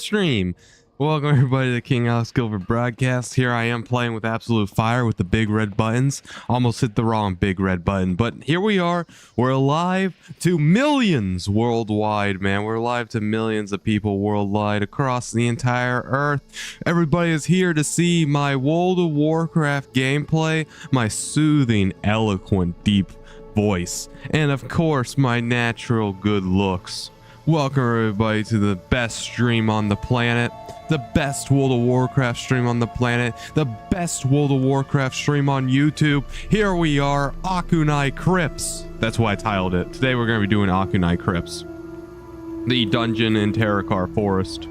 Stream. Welcome everybody to the King Alex Gilbert broadcast. Here I am playing with absolute fire with the big red buttons. Almost hit the wrong big red button, but here we are. We're alive to millions worldwide, man. We're alive to millions of people worldwide across the entire earth. Everybody is here to see my World of Warcraft gameplay, my soothing, eloquent, deep voice, and of course my natural good looks. Welcome everybody to the best stream on the planet, the best World of Warcraft stream on the planet, the best World of Warcraft stream on YouTube. Here we are, Auchenai Crypts. That's why I titled it. Today we're going to be doing Auchenai Crypts, the dungeon in Terokkar forest.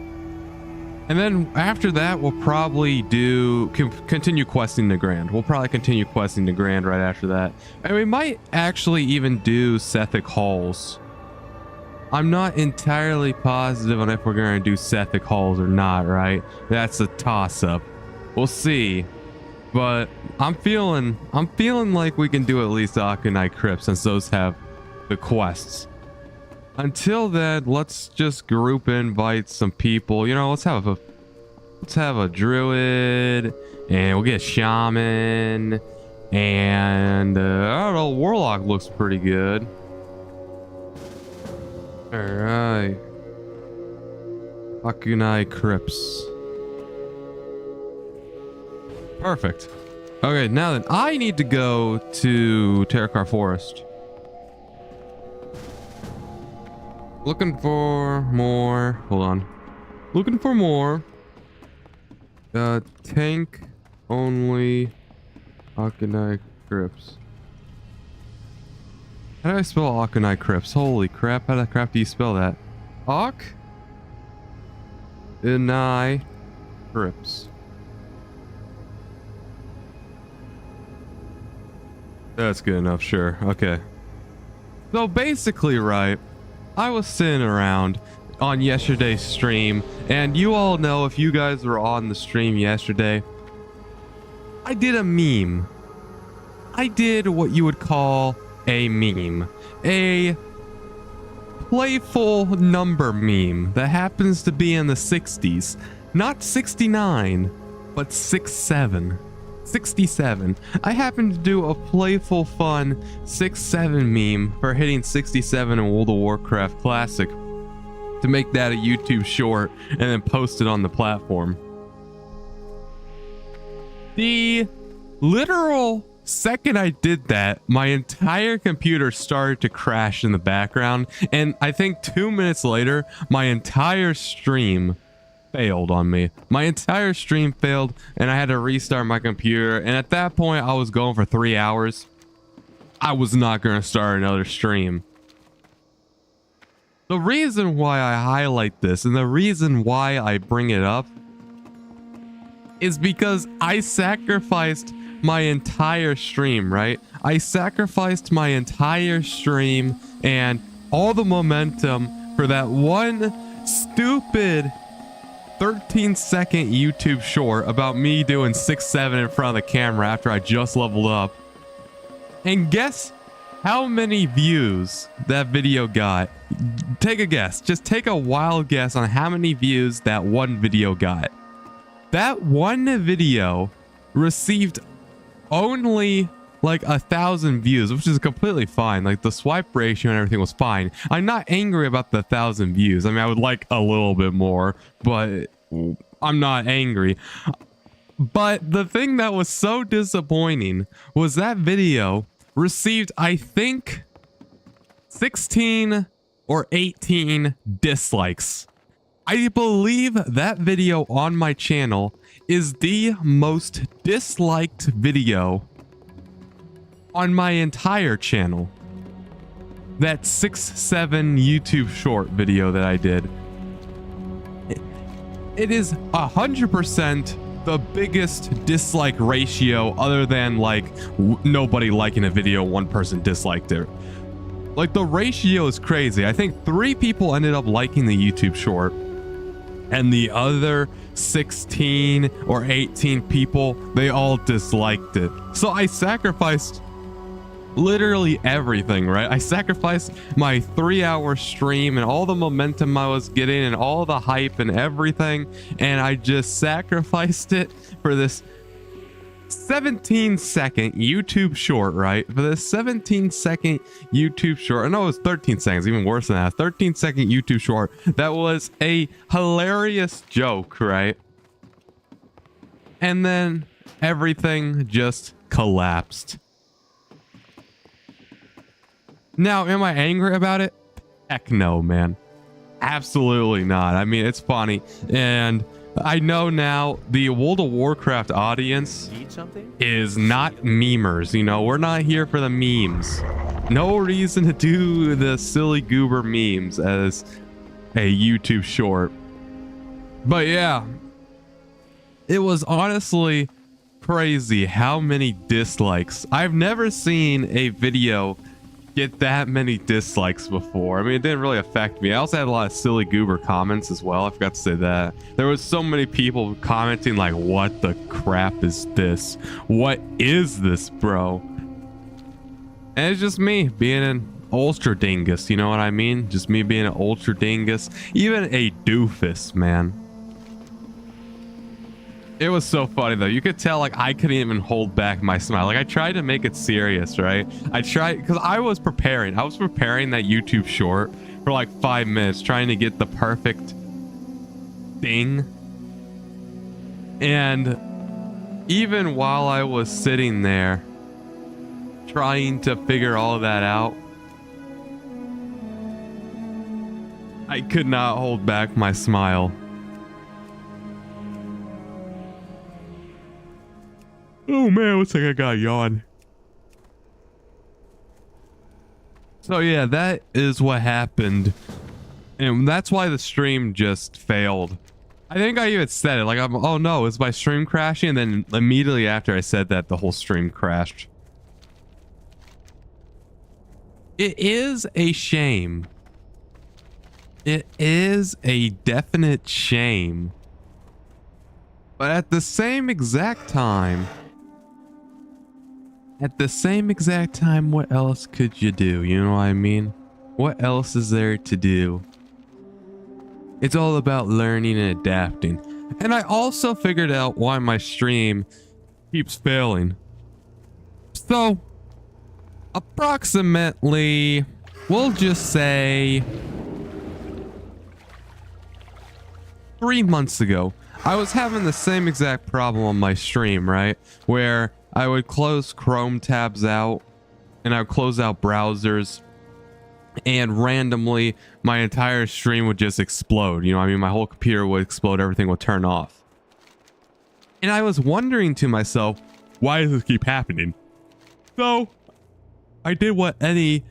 And then after that, we'll probably continue questing Nagrand. We'll probably continue questing Nagrand right after that. And we might actually even do Sethekk halls. I'm not entirely positive on if we're going to do Sethekk halls or not, right? That's a toss-up. We'll see. But I'm feeling like we can do at least Auchenai Crypts since those have the quests. Until then, let's just group invite some people. You know, let's have a druid, and we'll get a shaman, and I don't know, warlock looks pretty good. All right, Auchenai Crypts. Perfect. Okay, now then, I need to go to Terokkar Forest. Looking for more. Hold on. Looking for more. Tank only Auchenai Crypts. How do I spell Auchenai Crypts? Holy crap, how the crap do you spell that? Auchenai Crypts. That's good enough, sure. Okay. So basically, right, I was sitting around on yesterday's stream, and you all know, if you guys were on the stream yesterday, I did a meme. I did what you would call a meme, a playful number meme that happens to be in the 60s, not 69, but 67. I happened to do a playful, fun 6-7 meme for hitting 67 in World of Warcraft Classic to make that a YouTube short and then post it on the platform. The literal second I did that, my entire computer started to crash in the background, and I think 2 minutes later, my entire stream failed on me. My entire stream failed, and I had to restart my computer, and at that point, I was going for 3 hours. I was not going to start another stream. The reason why I highlight this, and the reason why I bring it up, is because I sacrificed my entire stream, right? I sacrificed my entire stream and all the momentum for that one stupid 13-second YouTube short about me doing 6-7 in front of the camera after I just leveled up. And guess how many views that video got? Take a guess. Just take a wild guess on how many views that one video got. That one video received only like 1,000 views, which is completely fine. Like the swipe ratio and everything was fine. I'm not angry about the 1,000 views. I mean, I would like a little bit more, but I'm not angry. But the thing that was so disappointing was that video received, I think, 16 or 18 dislikes. I believe that video on my channel is the most disliked video on my entire channel. That 6-7 YouTube short video that I did. It is 100% the biggest dislike ratio, other than like nobody liking a video, one person disliked it. Like the ratio is crazy. I think 3 people ended up liking the YouTube short, and the other 16 or 18 people, they all disliked it. So I sacrificed literally everything, right? I sacrificed my 3-hour stream and all the momentum I was getting and all the hype and everything, and I just sacrificed it for this 17-second YouTube short, right? For this 17-second YouTube short. I know it was 13 seconds, even worse than that. 13-second YouTube short that was a hilarious joke, right? And then everything just collapsed. Now, am I angry about it? Heck no, man. Absolutely not. I mean, it's funny. And I know now the World of Warcraft audience is not memers. You know, we're not here for the memes. No reason to do the silly goober memes as a YouTube short. But yeah, it was honestly crazy how many dislikes. I've never seen a video get that many dislikes before. I mean, it didn't really affect me. I also had a lot of silly goober comments as well. I forgot to say that. There was so many people commenting like, what the crap is this? What is this, bro? And it's just me being an ultra dingus, you know what I mean? Just me being an ultra dingus. Even a doofus, man. It was so funny though. You could tell like I couldn't even hold back my smile. Like I tried to make it serious, right? I tried because I was preparing that YouTube short for like 5 minutes, trying to get the perfect thing. And even while I was sitting there trying to figure all of that out, I could not hold back my smile. Oh man, looks like I got a yawn. So yeah, that is what happened. And that's why the stream just failed. I think I even said it, like, oh no, is my stream crashing? And then immediately after I said that, the whole stream crashed. It is a shame. It is a definite shame. But at the same exact time, what else could you do? You know what I mean? What else is there to do? It's all about learning and adapting. And I also figured out why my stream keeps failing. So, approximately, we'll just say 3 months ago, I was having the same exact problem on my stream, right? Where I would close Chrome tabs out and I would close out browsers, and randomly my entire stream would just explode. You know, I mean, my whole computer would explode, everything would turn off. And I was wondering to myself, why does this keep happening? So I did what any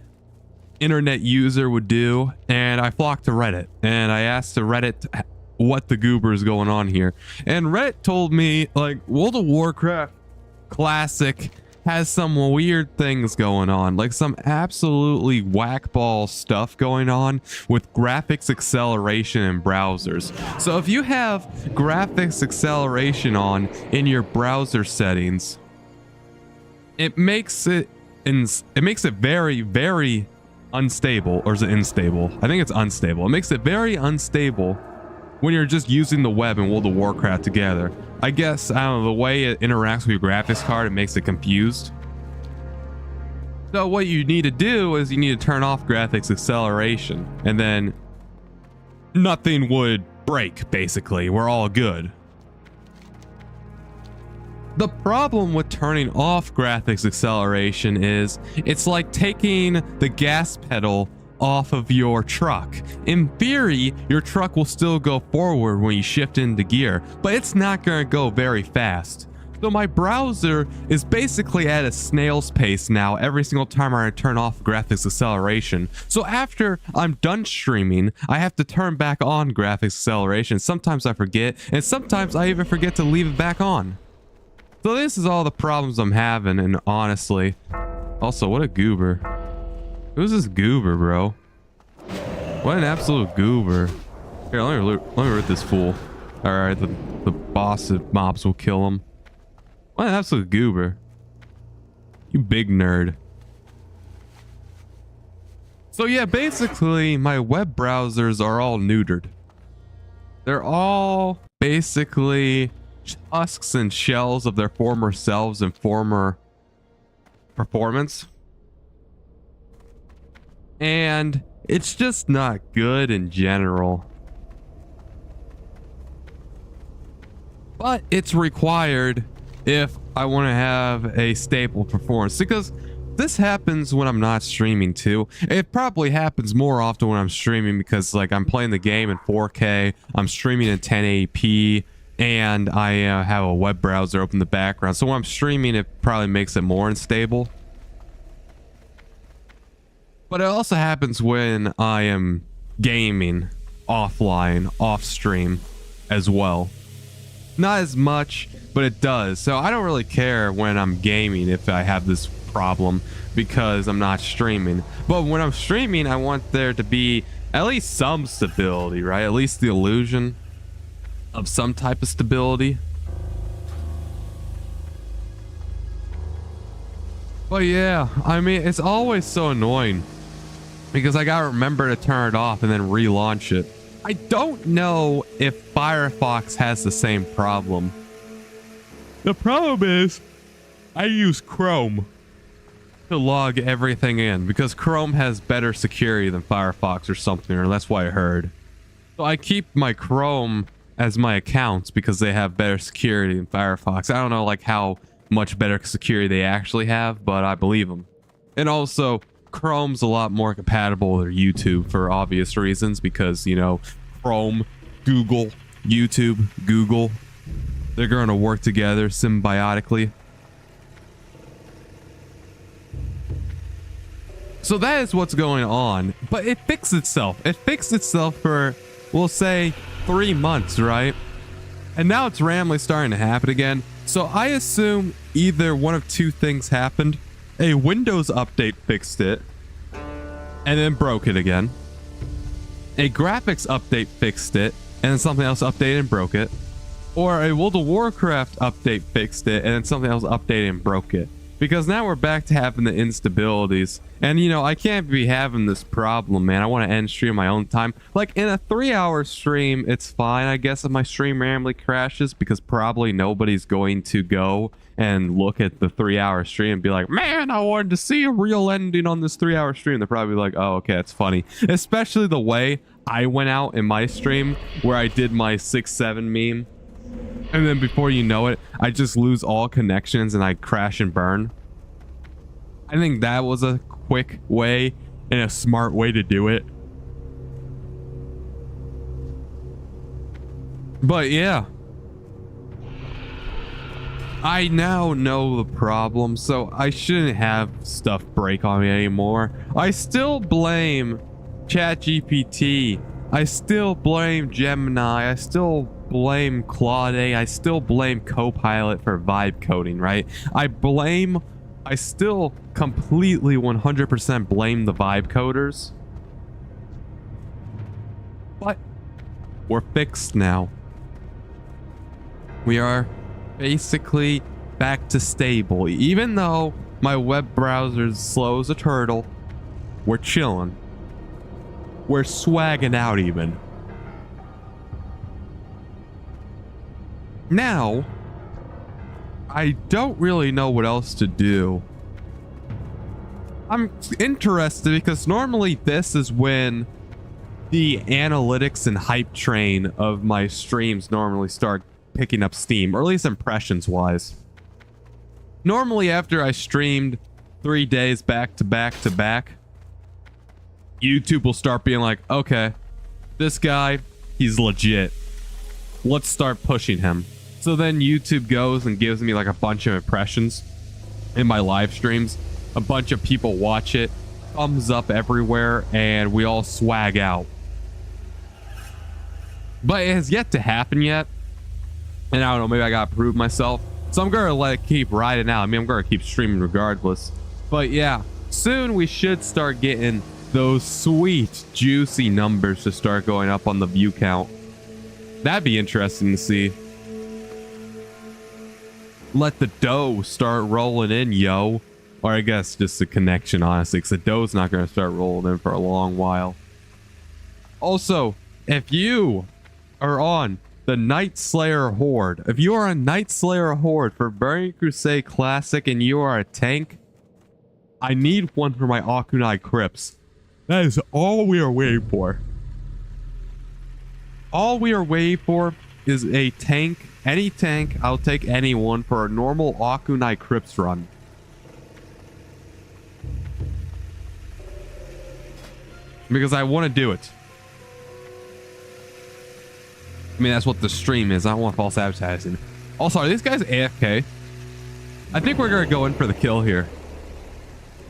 internet user would do, and I flocked to Reddit, and I asked the Reddit what the goober is going on here. And Reddit told me, like, World of Warcraft Classic has some weird things going on, like some absolutely whackball stuff going on with graphics acceleration in browsers. So if you have graphics acceleration on in your browser settings, it makes it very, very unstable. Or is it unstable? I think it's unstable. It makes it very unstable when you're just using the web and World of Warcraft together. I guess, I don't know, the way it interacts with your graphics card, it makes it confused. So what you need to do is you need to turn off graphics acceleration, and then nothing would break, basically. We're all good. The problem with turning off graphics acceleration is it's like taking the gas pedal off of your truck. In theory, your truck will still go forward when you shift into gear, but it's not going to go very fast. So my browser is basically at a snail's pace now every single time I turn off graphics acceleration. So after I'm done streaming, I have to turn back on graphics acceleration. Sometimes I forget, and sometimes I even forget to leave it back on. So this is all the problems I'm having, and honestly, also, what a goober. Who's this goober, bro? What an absolute goober. Here, let me root this fool. Alright, the boss of mobs will kill him. What an absolute goober. You big nerd. So yeah, basically my web browsers are all neutered. They're all basically husks and shells of their former selves and former performance. And it's just not good in general. But it's required if I want to have a stable performance, because this happens when I'm not streaming too. It probably happens more often when I'm streaming because like I'm playing the game in 4K, I'm streaming in 1080p, and I have a web browser open in the background. So when I'm streaming, it probably makes it more unstable. But it also happens when I am gaming offline, off stream as well. Not as much, but it does. So I don't really care when I'm gaming if I have this problem because I'm not streaming. But when I'm streaming, I want there to be at least some stability, right? At least the illusion of some type of stability. But yeah, I mean, it's always so annoying because I gotta remember to turn it off and then relaunch it. I don't know if Firefox has the same problem. The problem is I use Chrome to log everything in because Chrome has better security than Firefox or something, or that's what I heard. So I keep my Chrome as my accounts because they have better security than Firefox. I don't know like how much better security they actually have, but I believe them. And also Chrome's a lot more compatible with YouTube for obvious reasons because, you know, Chrome, Google, YouTube, Google, they're going to work together symbiotically. So that is what's going on, but it fixed itself. It fixed itself for, we'll say, 3 months, right? And now it's randomly starting to happen again. So I assume either one of two things happened. A Windows update fixed it and then broke it again. A graphics update fixed it and then something else updated and broke it. Or a World of Warcraft update fixed it and then something else updated and broke it. Because now we're back to having the instabilities. And, you know, I can't be having this problem, man. I want to end stream my own time. Like, in a 3-hour stream, it's fine, I guess, if my stream randomly crashes, because probably nobody's going to go and look at the 3-hour stream and be like, man, I wanted to see a real ending on this 3-hour stream. They're probably like, oh, okay, it's funny. Especially the way I went out in my stream, where I did my 6-7 meme. And then before you know it, I just lose all connections and I crash and burn. I think that was a quick way and a smart way to do it. But yeah, I now know the problem, so I shouldn't have stuff break on me anymore. I still blame ChatGPT. I still blame Gemini. I still blame Claude. I still blame Copilot for vibe coding, right? I still completely 100% blame the vibe coders. But we're fixed now. We are basically back to stable. Even though my web browser's slow as a turtle, we're chilling. We're swagging out even. Now, I don't really know what else to do. I'm interested because normally this is when the analytics and hype train of my streams normally start picking up steam, or at least impressions wise. Normally after I streamed 3 days back to back to back, YouTube will start being like, okay, this guy, he's legit. Let's start pushing him. So then YouTube goes and gives me like a bunch of impressions in my live streams. A bunch of people watch it, thumbs up everywhere, and we all swag out. But it has yet to happen yet. And I don't know, maybe I gotta prove myself. So I'm gonna let it keep riding out. I mean, I'm gonna keep streaming regardless. But yeah, soon we should start getting those sweet, juicy numbers to start going up on the view count. That'd be interesting to see. Let the dough start rolling in, yo. Or I guess just the connection, honestly, because the doe's not going to start rolling in for a long while. Also, if you are on the Night Slayer Horde, if you are a Night Slayer Horde for Burning Crusade Classic and you are a tank, I need one for my Auchenai Crypts. That is all we are waiting for. All we are waiting for is a tank. Any tank, I'll take anyone for a normal Auchenai Crypts run. Because I want to do it. I mean, that's what the stream is. I don't want false advertising. Also, are these guys AFK? I think we're going to go in for the kill here.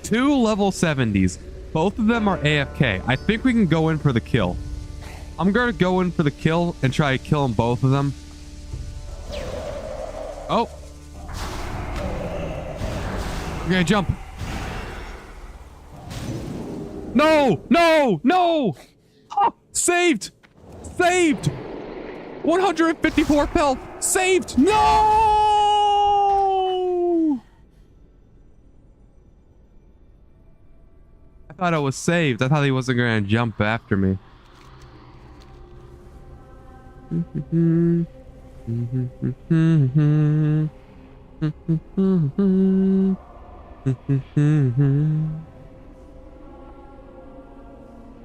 2 level 70s. Both of them are AFK. I think we can go in for the kill. I'm going to go in for the kill and try to kill them, both of them. Oh. Okay, jump. No, no, no. Oh, saved. Saved. 154 health. Saved. No. I thought I was saved. I thought he wasn't going to jump after me.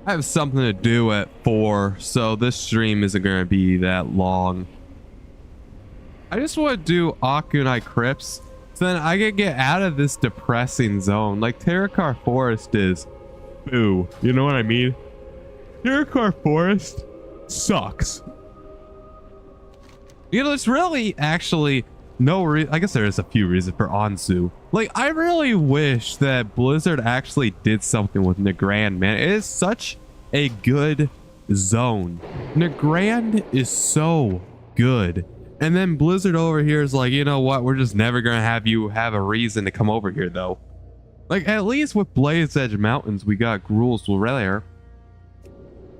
I have something to do at 4, so this stream isn't going to be that long. I just want to do Auchenai Crypts, so then I can get out of this depressing zone like Terokkar Forest is. Boo. You know what I mean? Terokkar Forest sucks. You know, it's really actually no reason. I guess there is a few reasons for Anzu. Like, I really wish that Blizzard actually did something with Nagrand, man. It is such a good zone. Nagrand is so good. And then Blizzard over here is like, you know what? We're just never going to have you have a reason to come over here, though. Like, at least with Blaze Edge Mountains, we got Gruul's Rare.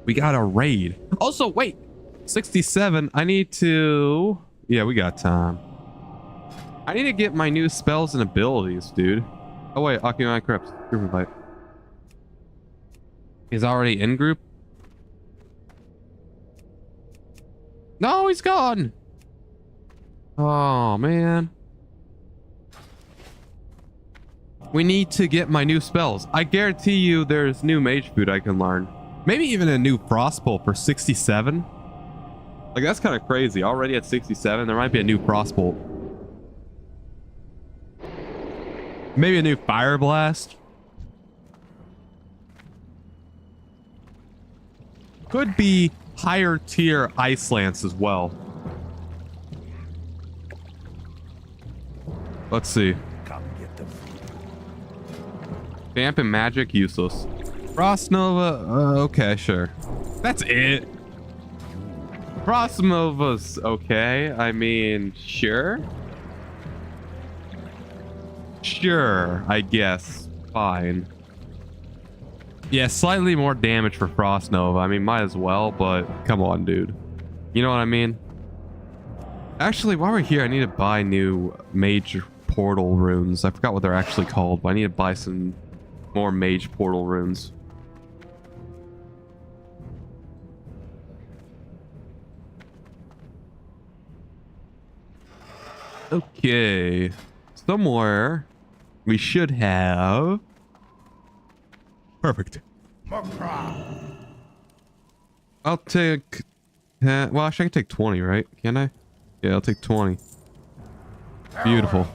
We got a raid. Also, wait. 67. I need to... Yeah, we got time. I need to get my new spells and abilities, dude. Oh, wait. Auchenai Crypts. Group invite. He's already in group? No, he's gone. Oh, man. We need to get my new spells. I guarantee you there's new mage food I can learn. Maybe even a new frost bolt for 67. Like, that's kind of crazy. Already at 67, there might be a new frost bolt. Maybe a new fire blast. Could be higher tier ice lance as well. Let's see. Damp and magic, useless. Frost Nova, okay, sure. That's it. Frost Nova's okay. I mean, sure. Sure, I guess. Fine. Yeah, slightly more damage for Frost Nova. I mean, might as well, but come on, dude. You know what I mean? Actually, while we're here, I need to buy new mage portal runes. I forgot what they're actually called, but I need to buy some more mage portal runes. Okay. Somewhere we should have... Perfect. I'll take... well, actually, I can take 20, right? Can I? Yeah, I'll take 20. Beautiful.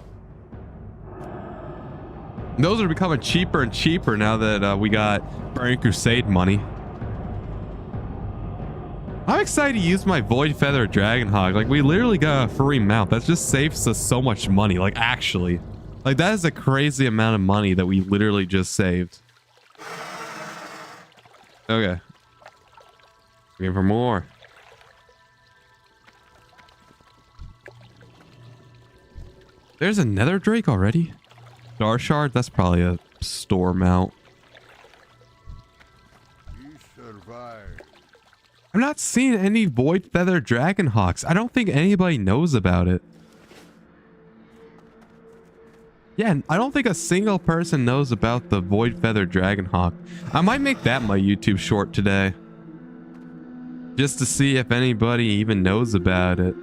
Those are becoming cheaper and cheaper now that we got Burning Crusade money. I'm excited to use my Void Feather Dragonhawk. Like, we literally got a free mount. That just saves us so much money. Like, actually. Like, that is a crazy amount of money that we literally just saved. Okay. Looking for more. There's another Drake already? Star Shard? That's probably a store mount. You survived. I'm not seeing any Void Feather Dragonhawks. I don't think anybody knows about it. Yeah, I don't think a single person knows about the Void Feather Dragonhawk. I might make that my YouTube short today, just to see if anybody even knows about it.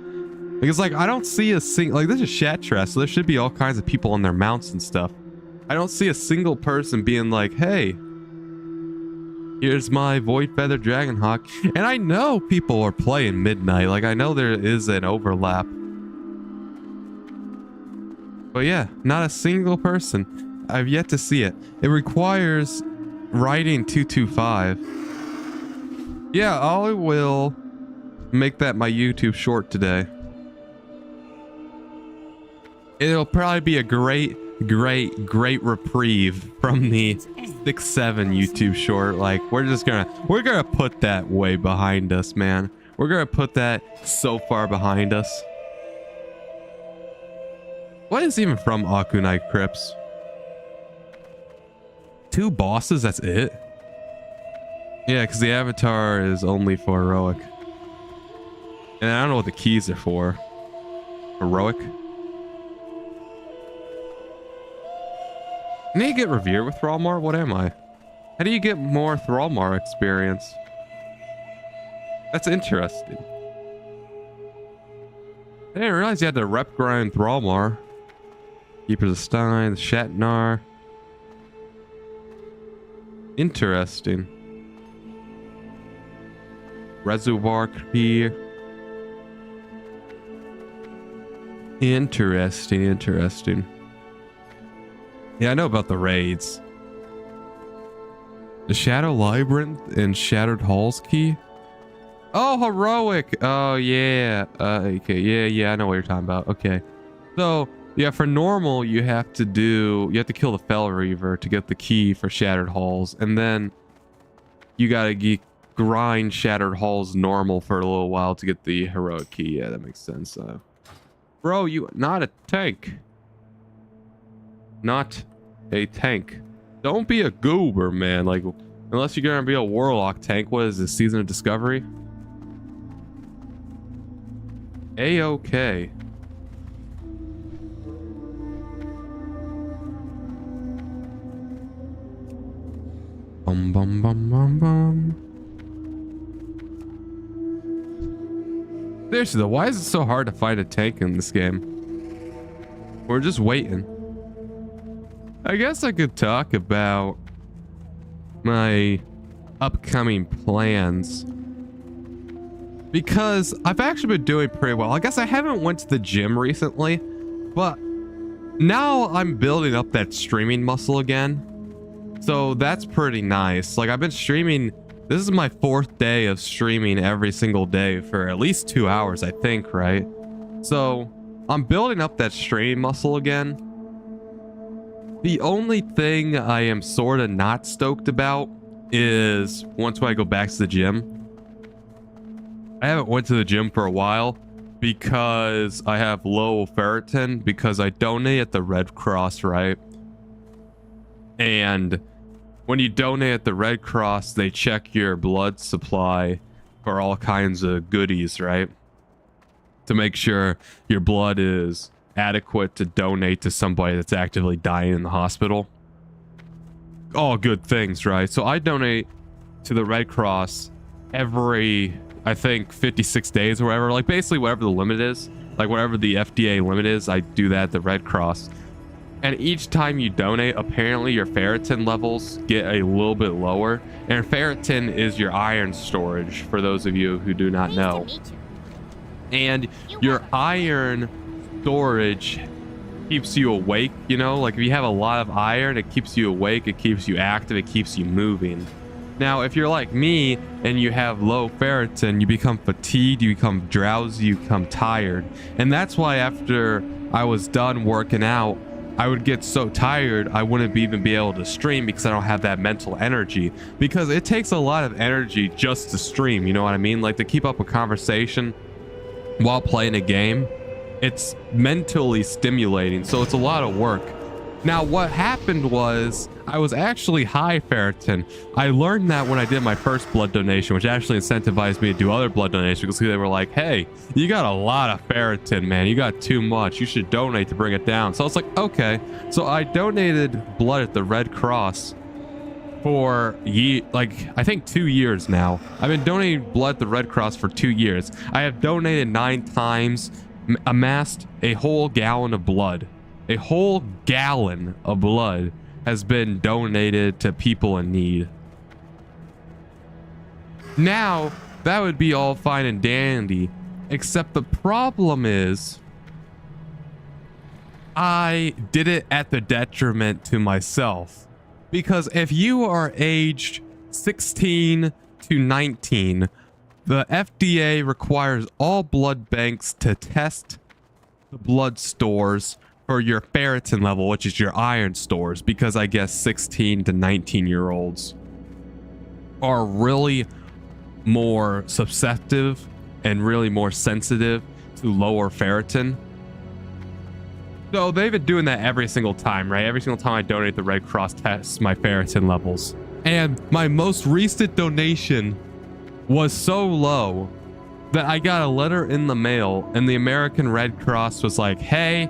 Because like I don't see a single, like this is Shattrath, so there should be all kinds of people on their mounts and stuff. I don't see a single person being like, hey, here's my Void Feather Dragonhawk. And I know people are playing Midnight. Like I know there is an overlap. But yeah, not a single person. I've yet to see it. It requires writing 225. Yeah, I will make that my YouTube short today. It'll probably be a great reprieve from the 6-7 YouTube short. Like we're gonna put that way behind us, man. We're gonna put that so far behind us. What is even from Auchenai Crypts? 2 bosses, that's it? Yeah, because the avatar is only for heroic. And I don't know what the keys are for. Heroic? Can you get revered with Thrallmar? What am I? How do you get more Thrallmar experience? That's interesting. I didn't realize you had to rep grind Thrallmar. Keepers of Stein, Shatnar. Interesting. Reservoir Key. Interesting. Yeah, I know about the raids. The Shadow Labyrinth and Shattered Halls key. Oh, heroic. Oh yeah. Okay. Yeah. I know what you're talking about. Okay. So yeah, for normal, you have to kill the Fel Reaver to get the key for Shattered Halls, and then you gotta grind Shattered Halls normal for a little while to get the heroic key. Yeah, that makes sense. Bro, you not a tank. Not a tank. Don't be a goober, man. Like, unless you're gonna be a warlock tank. What is this, Season of Discovery? A-okay. Bum bum bum bum bum. Seriously though, why is it so hard to find a tank in this game? We're just waiting. I guess I could talk about my upcoming plans, because I've actually been doing pretty well. I guess I haven't went to the gym recently, but now I'm building up that streaming muscle again. So that's pretty nice. Like I've been streaming. This is my 4th day of streaming every single day for at least 2 hours, I think, right? So I'm building up that streaming muscle again. The only thing I am sort of not stoked about is once I go back to the gym. I haven't went to the gym for a while because I have low ferritin because I donate at the Red Cross, right? And when you donate at the Red Cross, they check your blood supply for all kinds of goodies, right? To make sure your blood is adequate to donate to somebody that's actively dying in the hospital. All good things, right? So I donate to the Red Cross every, I think, 56 days or whatever. Like basically whatever the limit is. Like whatever the FDA limit is, I do that at the Red Cross. And each time you donate, apparently your ferritin levels get a little bit lower. And ferritin is your iron storage, for those of you who do not know. And your iron storage keeps you awake, you know? Like if you have a lot of iron, it keeps you awake, it keeps you active, it keeps you moving. Now, if you're like me and you have low ferritin, you become fatigued, you become drowsy, you become tired. And that's why after I was done working out, I would get so tired I wouldn't even be able to stream because I don't have that mental energy. Because it takes a lot of energy just to stream, you know what I mean? Like to keep up a conversation while playing a game, it's mentally stimulating, so it's a lot of work. Now, what happened was I was actually high ferritin. I learned that when I did my first blood donation, which actually incentivized me to do other blood donations because they were like, hey, you got a lot of ferritin, man. You got too much. You should donate to bring it down. So I was like, okay. So I donated blood at the Red Cross for I think 2 years now. I've been donating blood at the Red Cross for 2 years. I have donated 9 times, amassed a whole gallon of blood. A whole gallon of blood has been donated to people in need. Now, that would be all fine and dandy, except the problem is I did it at the detriment to myself. Because if you are aged 16 to 19, the FDA requires all blood banks to test the blood stores for your ferritin level, which is your iron stores, because I guess 16 to 19-year-olds are really more susceptible and really more sensitive to lower ferritin. So they've been doing that every single time, right? Every single time I donate, the Red Cross tests my ferritin levels. And my most recent donation was so low that I got a letter in the mail and the American Red Cross was like, hey,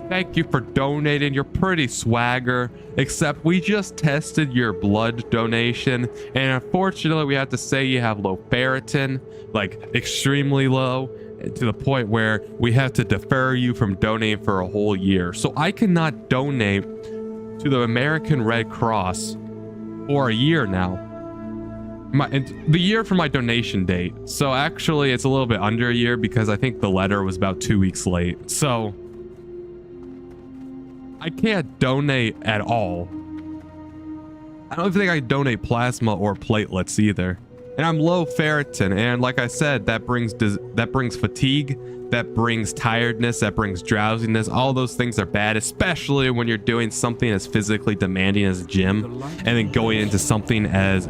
thank you for donating. You're pretty swagger, except we just tested your blood donation. And unfortunately, we have to say you have low ferritin, like extremely low, to the point where we have to defer you from donating for a whole year. So I cannot donate to the American Red Cross for a year now. The year for my donation date. So actually, it's a little bit under a year because I think the letter was about 2 weeks late. So I can't donate at all. I don't think I can donate plasma or platelets either. And I'm low ferritin, and like I said, that brings fatigue, that brings tiredness, that brings drowsiness. All those things are bad, especially when you're doing something as physically demanding as gym, and then going into something as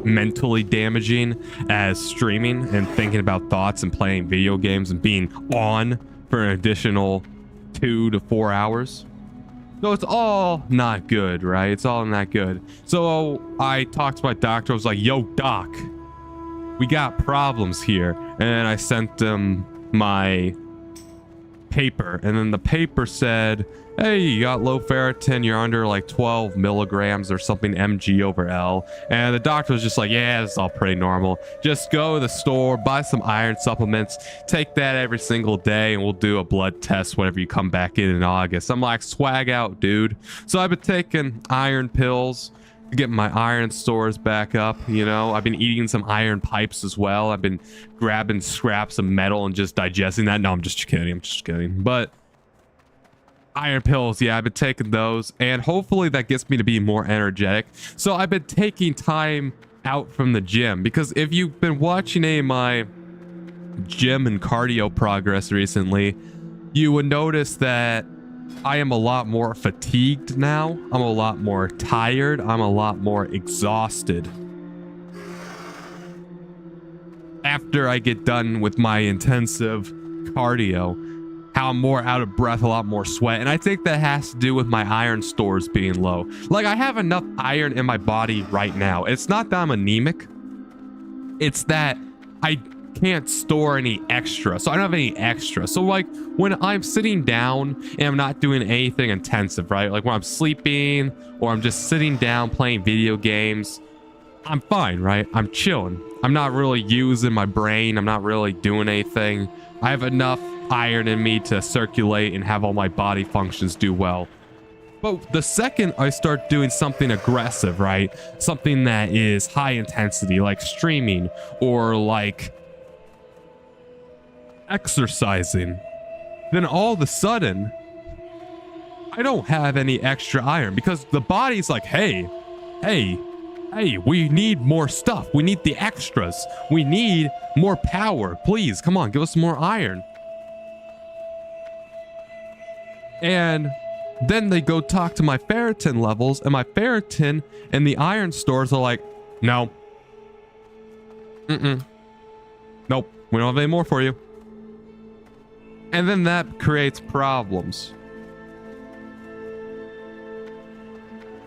mentally damaging as streaming and thinking about thoughts and playing video games and being on for an additional 2 to 4 hours. So it's all not good, right? It's all not good. So I talked to my doctor. I was like, yo, doc, we got problems here. And then I sent them my paper. And then the paper said, hey, you got low ferritin. You're under like 12 milligrams or something mg/L. And the doctor was just like, yeah, it's all pretty normal. Just go to the store, buy some iron supplements, take that every single day, and we'll do a blood test whenever you come back in August. I'm like, swag out, dude. So I've been taking iron pills to get my iron stores back up. You know, I've been eating some iron pipes as well. I've been grabbing scraps of metal and just digesting that. No, I'm just kidding. But iron pills, yeah, I've been taking those, and hopefully that gets me to be more energetic. So I've been taking time out from the gym, because if you've been watching any of my gym and cardio progress recently, you would notice that I am a lot more fatigued now. I'm a lot more tired. I'm a lot more exhausted after I get done with my intensive cardio. How I'm more out of breath, a lot more sweat. And I think that has to do with my iron stores being low. Like, I have enough iron in my body right now. It's not that I'm anemic. It's that I can't store any extra. So I don't have any extra. So like when I'm sitting down and I'm not doing anything intensive, right? Like when I'm sleeping or I'm just sitting down playing video games, I'm fine, right? I'm chilling. I'm not really using my brain. I'm not really doing anything. I have enough iron in me to circulate and have all my body functions do well. But the second I start doing something aggressive, right? Something that is high intensity, like streaming or like exercising, then all of a sudden I don't have any extra iron, because the body's like, hey, we need more stuff. We need the extras. We need more power. Please, come on, give us some more iron. And then they go talk to my ferritin levels, and my ferritin and the iron stores are like, no. Nope, we don't have any more for you. And then that creates problems.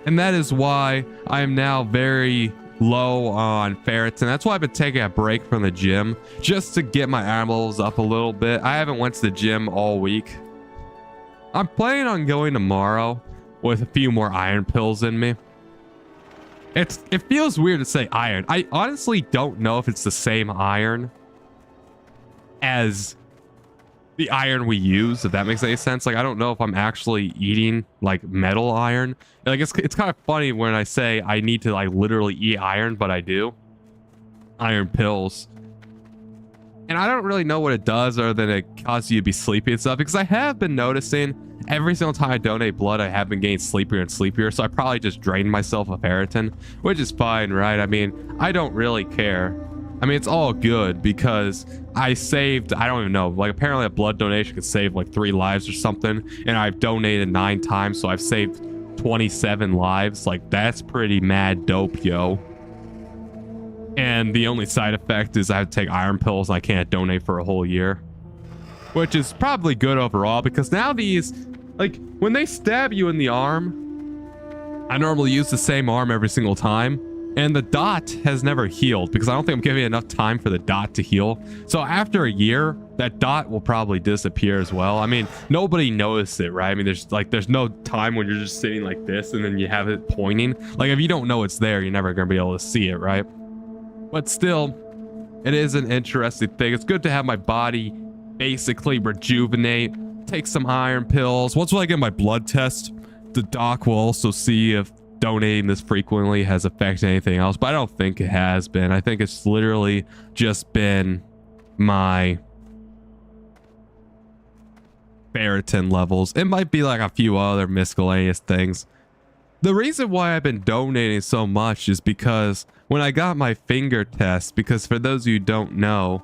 And that is why I am now very low on ferritin. That's why I've been taking a break from the gym just to get my iron levels up a little bit. I haven't went to the gym all week. I'm planning on going tomorrow with a few more iron pills in me. It feels weird to say iron. I honestly don't know if it's the same iron as the iron we use, if that makes any sense. Like, I don't know if I'm actually eating like metal iron. Like, it's kind of funny when I say I need to like literally eat iron, but I do. Iron pills. And I don't really know what it does other than it causes you to be sleepy and stuff, because I have been noticing every single time I donate blood, I have been getting sleepier and sleepier. So I probably just drained myself of ferritin, which is fine, right? I mean, I don't really care. I mean, it's all good because I saved, I don't even know, like apparently a blood donation could save like 3 lives or something. And I've donated 9 times, so I've saved 27 lives. Like, that's pretty mad dope, yo. And the only side effect is I have to take iron pills and I can't donate for a whole year. Which is probably good overall, because now these, like, when they stab you in the arm, I normally use the same arm every single time. And the dot has never healed because I don't think I'm giving enough time for the dot to heal. So after a year, that dot will probably disappear as well. I mean, nobody noticed it, right? I mean, there's no time when you're just sitting like this and then you have it pointing. Like, if you don't know it's there, you're never going to be able to see it, right? But still, it is an interesting thing. It's good to have my body basically rejuvenate, take some iron pills. Once I get my blood test, the doc will also see if donating this frequently has affected anything else, but I don't think it has been. I think it's literally just been my ferritin levels. It might be like a few other miscellaneous things. The reason why I've been donating so much is because when I got my finger test, because for those of you who don't know,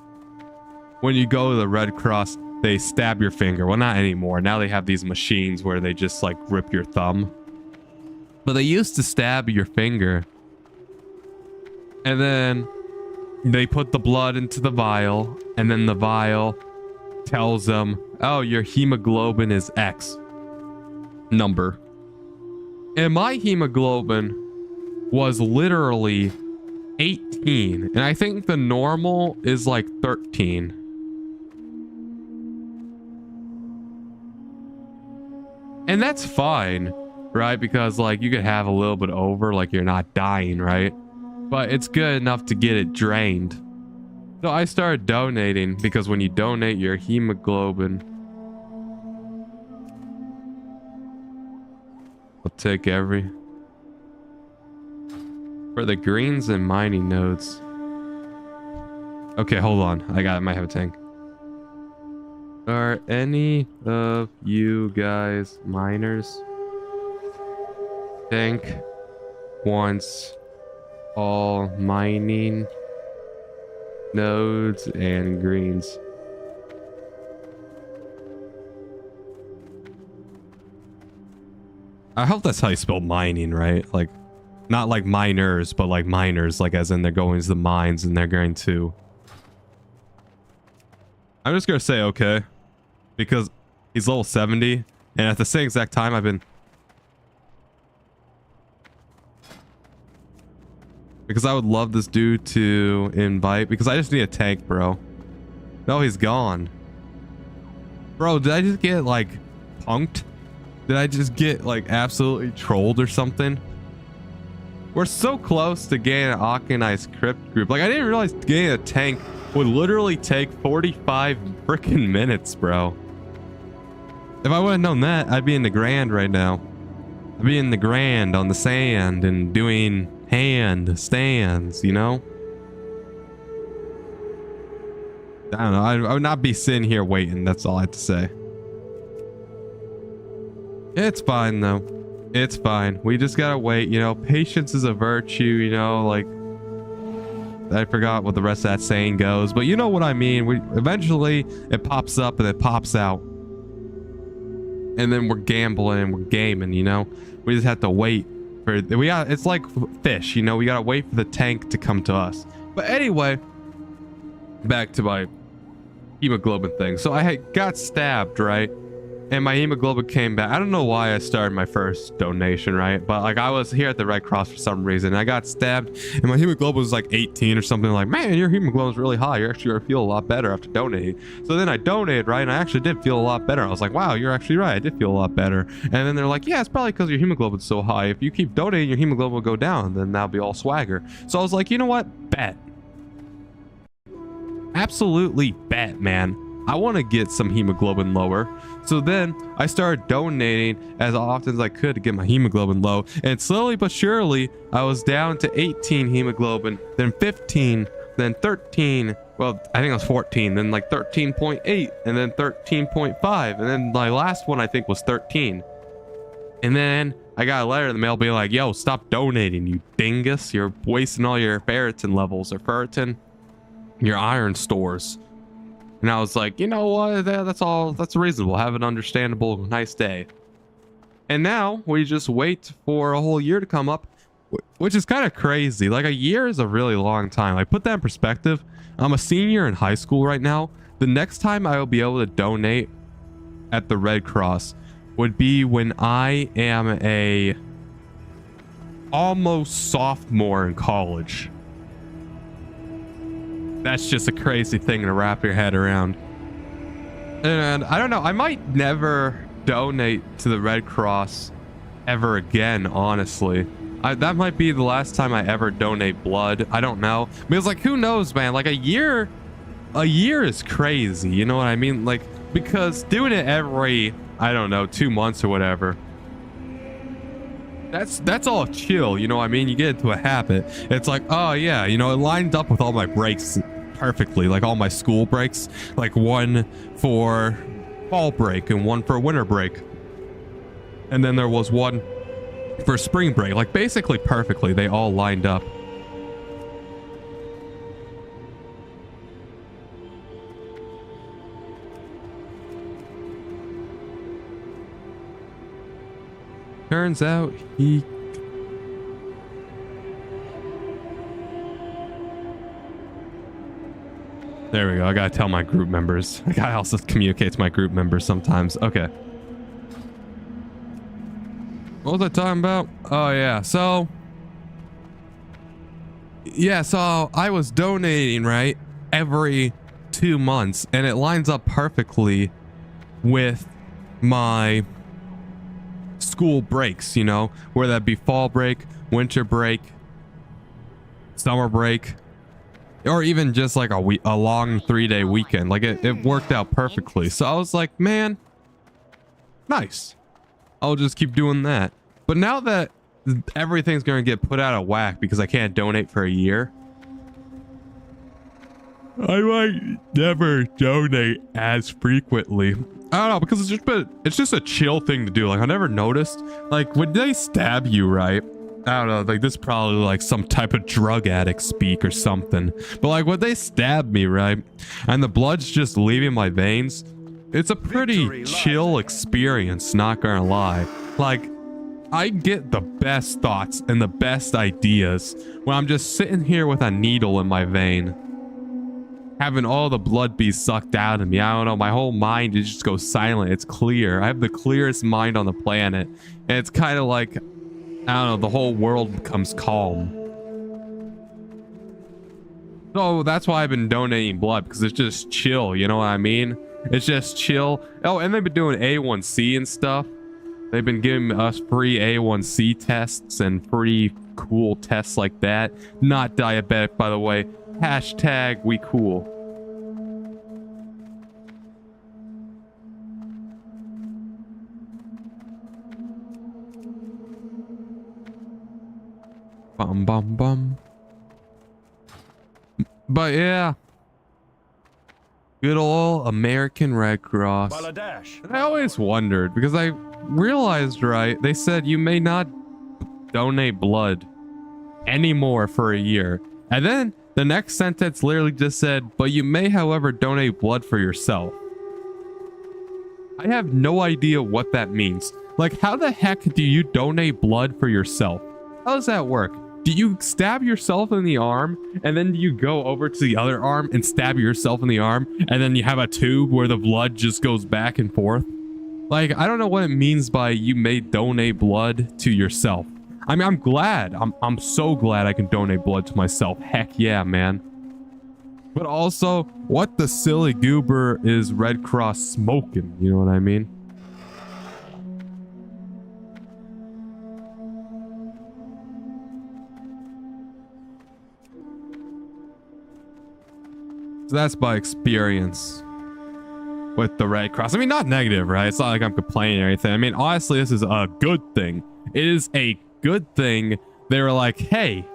when you go to the Red Cross, they stab your finger. Well, not anymore. Now they have these machines where they just like rip your thumb. But they used to stab your finger. And then they put the blood into the vial. And then the vial tells them, oh, your hemoglobin is X number. And my hemoglobin was literally 18. And I think the normal is like 13. And that's fine. Right? Because like you could have a little bit over, like you're not dying, right? But it's good enough to get it drained. So I started donating because when you donate your hemoglobin, I'll take every for the greens and mining nodes. Okay, hold on. I might have a tank. Are any of you guys miners? Tank wants all mining nodes and greens. I hope that's how you spell mining, right? Like, not like miners, but like miners, like as in they're going to the mines and they're going to... I'm just gonna say okay, because he's level 70, and at the same exact time I've been... Because I would love this dude to invite, because I just need a tank, bro. No, he's gone. Bro, did I just get like punked? Did I just get like absolutely trolled or something? We're so close to getting an Auchenai Crypt group. Like, I didn't realize getting a tank would literally take 45 freaking minutes, bro. If I would have known that, I'd be in Nagrand right now. I'd be in Nagrand on the sand and doing hand stands, you know? I don't know. I would not be sitting here waiting. That's all I have to say. It's fine, though. It's fine. We just gotta wait, you know? Patience is a virtue, you know? Like, I forgot what the rest of that saying goes, but you know what I mean. We eventually it pops up and it pops out. And then we're gambling and we're gaming, you know? We just have to wait. It's like fish, you know, we gotta wait for the tank to come to us. But anyway, back to my hemoglobin thing. So I got stabbed, right? and my hemoglobin came back. I don't know why I started my first donation, right? But like I was here at the Red Cross for some reason. I got stabbed and my hemoglobin was like 18 or something. Like, man, your hemoglobin's really high. You're actually gonna feel a lot better after donating. So then I donated, right? And I actually did feel a lot better. I was like, wow, you're actually right. I did feel a lot better. And then they're like, yeah, it's probably because your hemoglobin's so high. If you keep donating, your hemoglobin will go down. Then that'll be all swagger. So I was like, you know what? Bet. Absolutely bet, man. I want to get some hemoglobin lower. So then I started donating as often as I could to get my hemoglobin low. And slowly but surely, I was down to 18 hemoglobin, then 15, then 13. Well, I think it was 14, then like 13.8, and then 13.5. And then my last one, I think, was 13. And then I got a letter in the mail being like, yo, stop donating, you dingus. You're wasting all your ferritin levels, or ferritin, your iron stores. And I was like, you know what? That's reasonable. Have an understandable, nice day. And now we just wait for a whole year to come up, which is kind of crazy. Like, a year is a really long time. Like, put that in perspective. I'm a senior in high school right now. The next time I will be able to donate at the Red Cross would be when I am a almost sophomore in college. That's just a crazy thing to wrap your head around. And I don't know, I might never donate to the Red Cross ever again, honestly. That might be the last time I ever donate blood. I don't know. Because, like, who knows, man? Like, a year is crazy, you know what I mean? Like, because doing it every, I don't know, 2 months or whatever, that's all chill, you know what I mean? You get into a habit. It's like, oh yeah, you know, it lined up with all my breaks perfectly, like all my school breaks, like one for fall break and one for winter break, and then there was one for spring break. Like, basically perfectly, they all lined up. Turns out he... There we go. I gotta tell my group members. The guy also communicates my group members sometimes. Okay. What was I talking about? Oh yeah. So I was donating, right, every 2 months, and it lines up perfectly with my school breaks, you know, where that be fall break, winter break, summer break, or even just like a long 3-day weekend. Like, it worked out perfectly. So I was like, man, nice. I'll just keep doing that. But now that everything's going to get put out of whack because I can't donate for a year, I might never donate as frequently. I don't know, because it's just a chill thing to do. Like, I never noticed, like, when they stab you, right? I don't know, like, this is probably like some type of drug addict speak or something. But like, when they stab me, right, and the blood's just leaving my veins, it's a pretty chill experience, not gonna lie. Like, I get the best thoughts and the best ideas when I'm just sitting here with a needle in my vein, having all the blood be sucked out of me. I don't know, my whole mind just goes silent. It's clear. I have the clearest mind on the planet, and it's kind of like, I don't know, the whole world becomes calm. So that's why I've been donating blood, because it's just chill, you know what I mean? It's just chill. Oh, and they've been doing A1C and stuff. They've been giving us free A1C tests and free cool tests like that. Not diabetic, by the way. Hashtag we cool. Bum bum bum. But yeah, good old American Red Cross. And I always wondered, because I realized, right, they said you may not donate blood anymore for a year, and then the next sentence literally just said, but you may, however, donate blood for yourself. I have no idea what that means. Like, how the heck do you donate blood for yourself? How does that work? Do you stab yourself in the arm, and then you go over to the other arm and stab yourself in the arm, and then you have a tube where the blood just goes back and forth? Like, I don't know what it means by you may donate blood to yourself. I mean, I'm glad. I'm so glad I can donate blood to myself. Heck yeah, man. But also, what the silly goober is Red Cross smoking? You know what I mean? So that's by experience with the Red Cross. I mean, not negative, right? It's not like I'm complaining or anything. I mean, honestly, this is a good thing. It is a good thing. They were like, hey,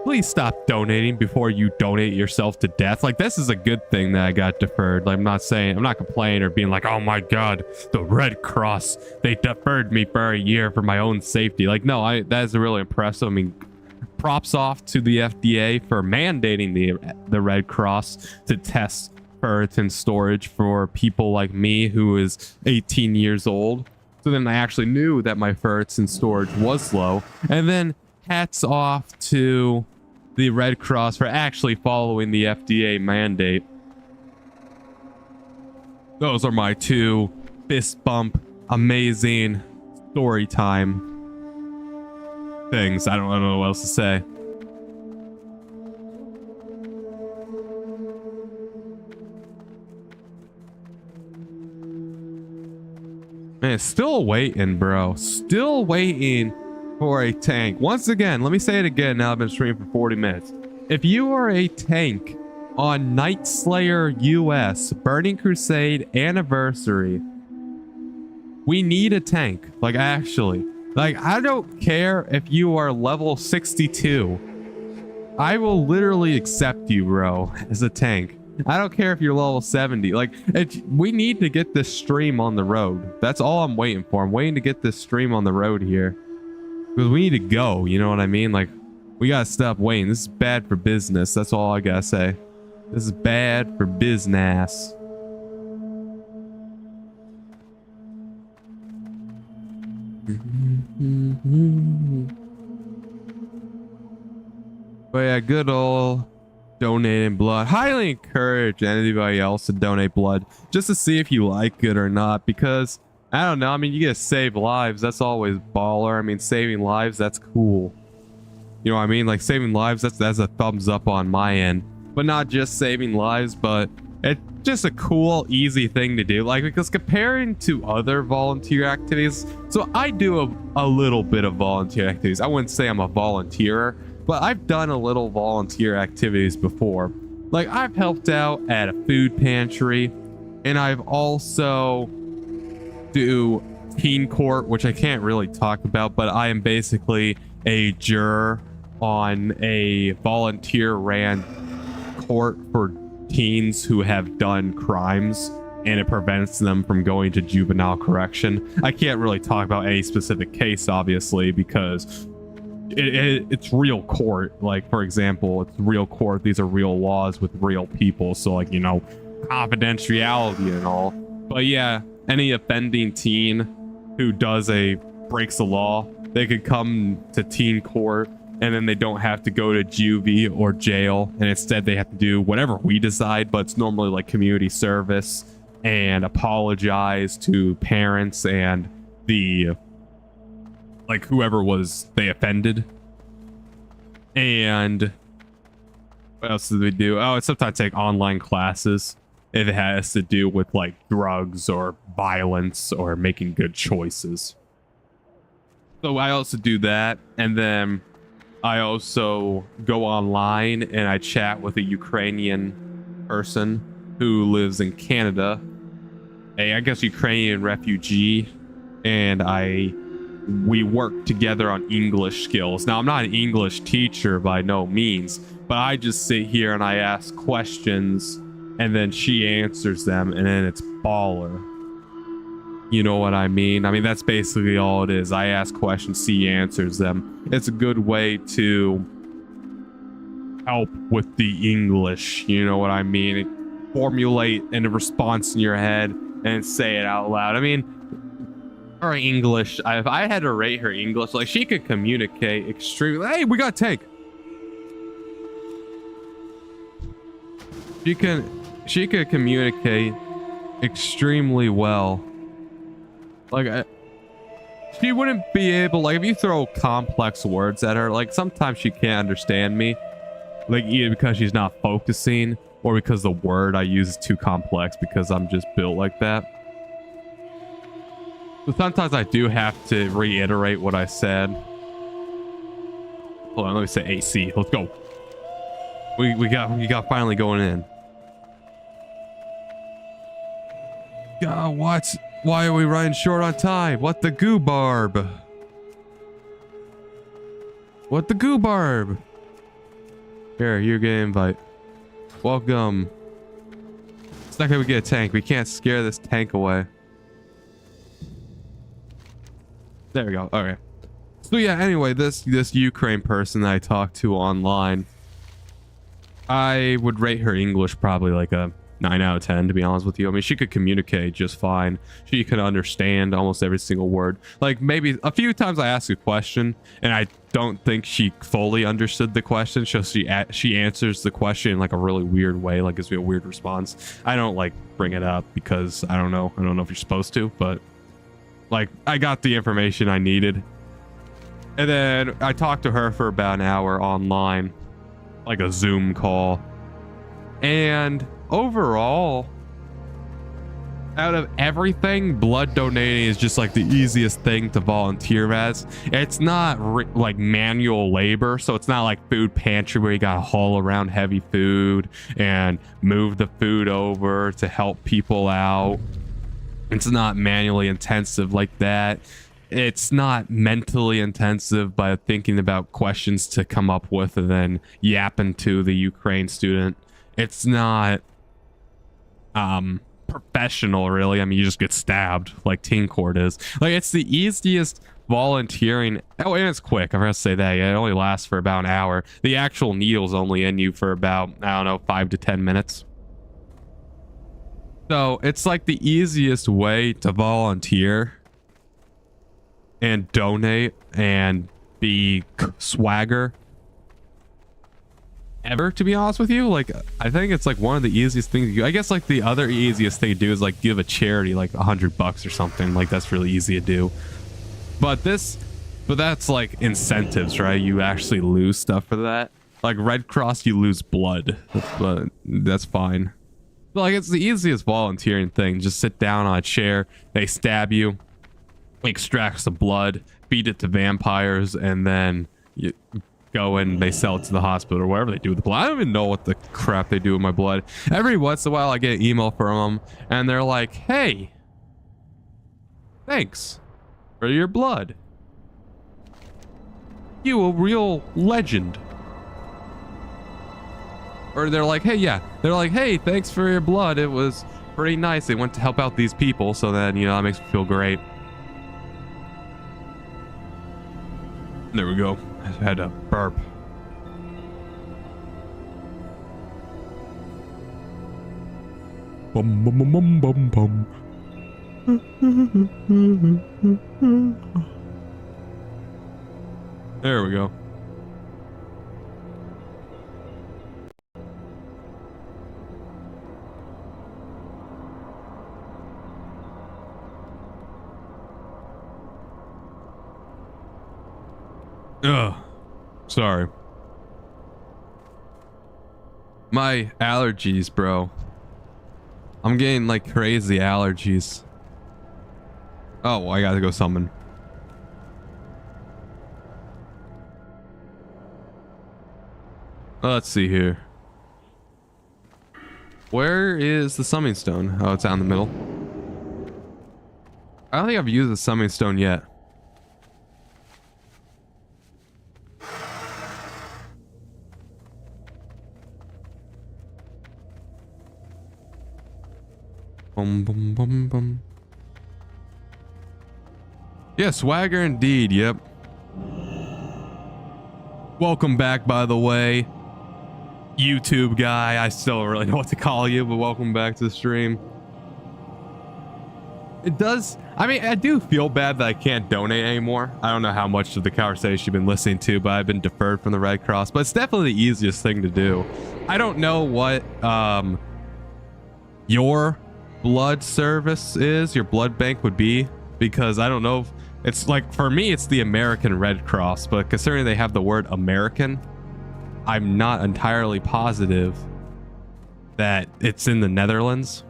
please stop donating before you donate yourself to death. Like, this is a good thing that I got deferred. Like, I'm not complaining or being like, oh my God, the Red Cross, they deferred me for a year for my own safety. Like, no, that is really impressive. I mean, props off to the FDA for mandating the Red Cross to test ferritin storage for people like me who is 18 years old. So then I actually knew that my ferritin storage was low. And then hats off to the Red Cross for actually following the FDA mandate. Those are my two fist bump amazing story time things. I don't know what else to say. Man, still waiting, bro. Still waiting for a tank. Once again, let me say it again now I've been streaming for 40 minutes. If you are a tank on Night Slayer US Burning Crusade Anniversary, we need a tank. Like, actually. Like, I don't care if you are level 62. I will literally accept you, bro, as a tank. I don't care if you're level 70. Like, we need to get this stream on the road. That's all I'm waiting for. I'm waiting to get this stream on the road here. Because we need to go, you know what I mean? Like, we gotta stop waiting. This is bad for business. That's all I gotta say. This is bad for business. But yeah, good old donating blood. Highly encourage anybody else to donate blood just to see if you like it or not, because I don't know. I mean, you get to save lives. That's always baller. I mean, saving lives, that's cool. You know what I mean? Like, saving lives, that's a thumbs up on my end. But not just saving lives, but it's just a cool, easy thing to do. Like, because comparing to other volunteer activities, so I do a little bit of volunteer activities. I wouldn't say I'm a volunteer, but I've done a little volunteer activities before. Like, I've helped out at a food pantry, and I've also do teen court, which I can't really talk about, but I am basically a juror on a volunteer ran court for teens who have done crimes, and it prevents them from going to juvenile correction. I can't really talk about any specific case, obviously, because it's real court. Like, for example, it's real court. These are real laws with real people, so, like, you know, confidentiality and all. But yeah, any offending teen who breaks the law, they could come to teen court, and then they don't have to go to juvie or jail, and instead they have to do whatever we decide, but it's normally like community service and apologize to parents and the, like, whoever was they offended. And what else do we do? Oh, and sometimes take online classes if it has to do with, like, drugs or violence or making good choices. So I also do that, and then I also go online and I chat with a Ukrainian person who lives in Canada, I guess Ukrainian refugee, and we work together on English skills. Now, I'm not an English teacher by no means, but I just sit here and I ask questions, and then she answers them, and then it's baller. You know what I mean? I mean, that's basically all it is. I ask questions, she answers them. It's a good way to help with the English. You know what I mean? Formulate a response in your head and say it out loud. I mean, her English, if I had to rate her English, like, she could communicate extremely. Hey, we got take. She could communicate extremely well. Like, she wouldn't be able, like, if you throw complex words at her, like, sometimes she can't understand me. Like, either because she's not focusing, or because the word I use is too complex because I'm just built like that. So sometimes I do have to reiterate what I said. Hold on, let me say AC. Let's go. We got finally going in. God, what? Why are we running short on time? What the goobarb? What the goobarb? Here, you get an invite. Welcome. It's not gonna get a tank. We can't scare this tank away. There we go. Okay. So yeah, anyway, this Ukraine person that I talked to online, I would rate her English probably like a 9 out of 10, to be honest with you. I mean, she could communicate just fine. She could understand almost every single word. Like, maybe a few times I asked a question and I don't think she fully understood the question, so she answers the question in like a really weird way, like gives me a weird response. I don't like bring it up because I don't know if you're supposed to, but like, I got the information I needed. And then I talked to her for about an hour online, like a Zoom call. And overall, out of everything, blood donating is just like the easiest thing to volunteer as. It's not like manual labor, so it's not like food pantry where you gotta haul around heavy food and move the food over to help people out. It's not manually intensive like that. It's not mentally intensive by thinking about questions to come up with and then yapping to the Ukraine student. It's not professional, really. I mean, you just get stabbed like Teen Court is. Like, it's the easiest volunteering. Oh, and it's quick. I forgot to say that. Yeah, it only lasts for about an hour. The actual needle's only in you for about, I don't know, 5 to 10 minutes. So it's like the easiest way to volunteer and donate and be swagger ever, to be honest with you. Like, I think it's like one of the easiest things to do. I guess like the other easiest thing to do is like give a charity like $100 or something. Like, that's really easy to do. But that's like incentives, right? You actually lose stuff for that. Like Red Cross, you lose blood, but that's fine. But like, it's the easiest volunteering thing. Just sit down on a chair, they stab you, extract some blood, feed it to vampires, and then you go and they sell it to the hospital or whatever they do with the blood. I don't even know what the crap they do with my blood. Every once in a while I get an email from them and they're like, hey, thanks for your blood. You a real legend. Or they're like, hey, thanks for your blood. It was pretty nice. They went to help out these people. So then, you know, that makes me feel great. There we go. I had to burp. Bum, bum, bum, bum, bum, bum. There we go. Ugh. Sorry. My allergies, bro. I'm getting like crazy allergies. Oh, well, I gotta go summon. Let's see here. Where is the summoning stone? Oh, it's out in the middle. I don't think I've used the summoning stone yet. Bum, bum, bum, bum. Yeah, swagger indeed. Yep. Welcome back, by the way, YouTube guy. I still don't really know what to call you, but welcome back to the stream. It does. I mean, I do feel bad that I can't donate anymore. I don't know how much of the conversation you've been listening to, but I've been deferred from the Red Cross. But it's definitely the easiest thing to do. I don't know what your blood service is, your blood bank would be, because I don't know if it's like, for me it's the American Red Cross, but considering they have the word American, I'm not entirely positive that it's in the Netherlands.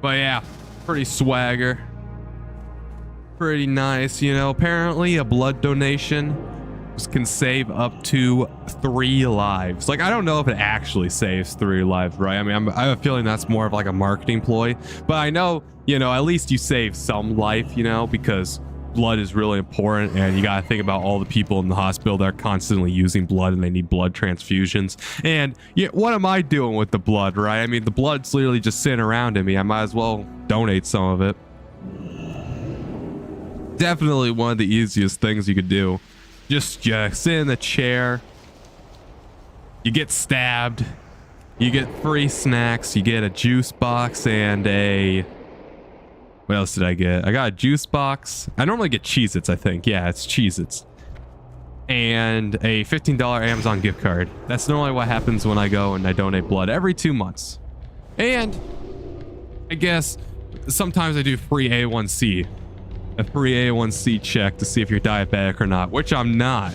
But yeah, pretty swagger, pretty nice, you know. Apparently a blood donation can save up to 3 lives. Like, I don't know if it actually saves 3 lives, right? I mean, I have a feeling that's more of like a marketing ploy, but I know, you know, at least you save some life, you know, because blood is really important, and you got to think about all the people in the hospital that are constantly using blood and they need blood transfusions. And yeah, what am I doing with the blood, right? I mean, the blood's literally just sitting around in me. I might as well donate some of it. Definitely one of the easiest things you could do. Just sit in the chair, you get stabbed, you get free snacks, you get a juice box and a... What else did I get? I got a juice box. I normally get Cheez-Its, I think. Yeah, it's Cheez-Its. And a $15 Amazon gift card. That's normally what happens when I go and I donate blood every 2 months. And I guess sometimes I do free A1C. A free A1C check to see if you're diabetic or not, which I'm not,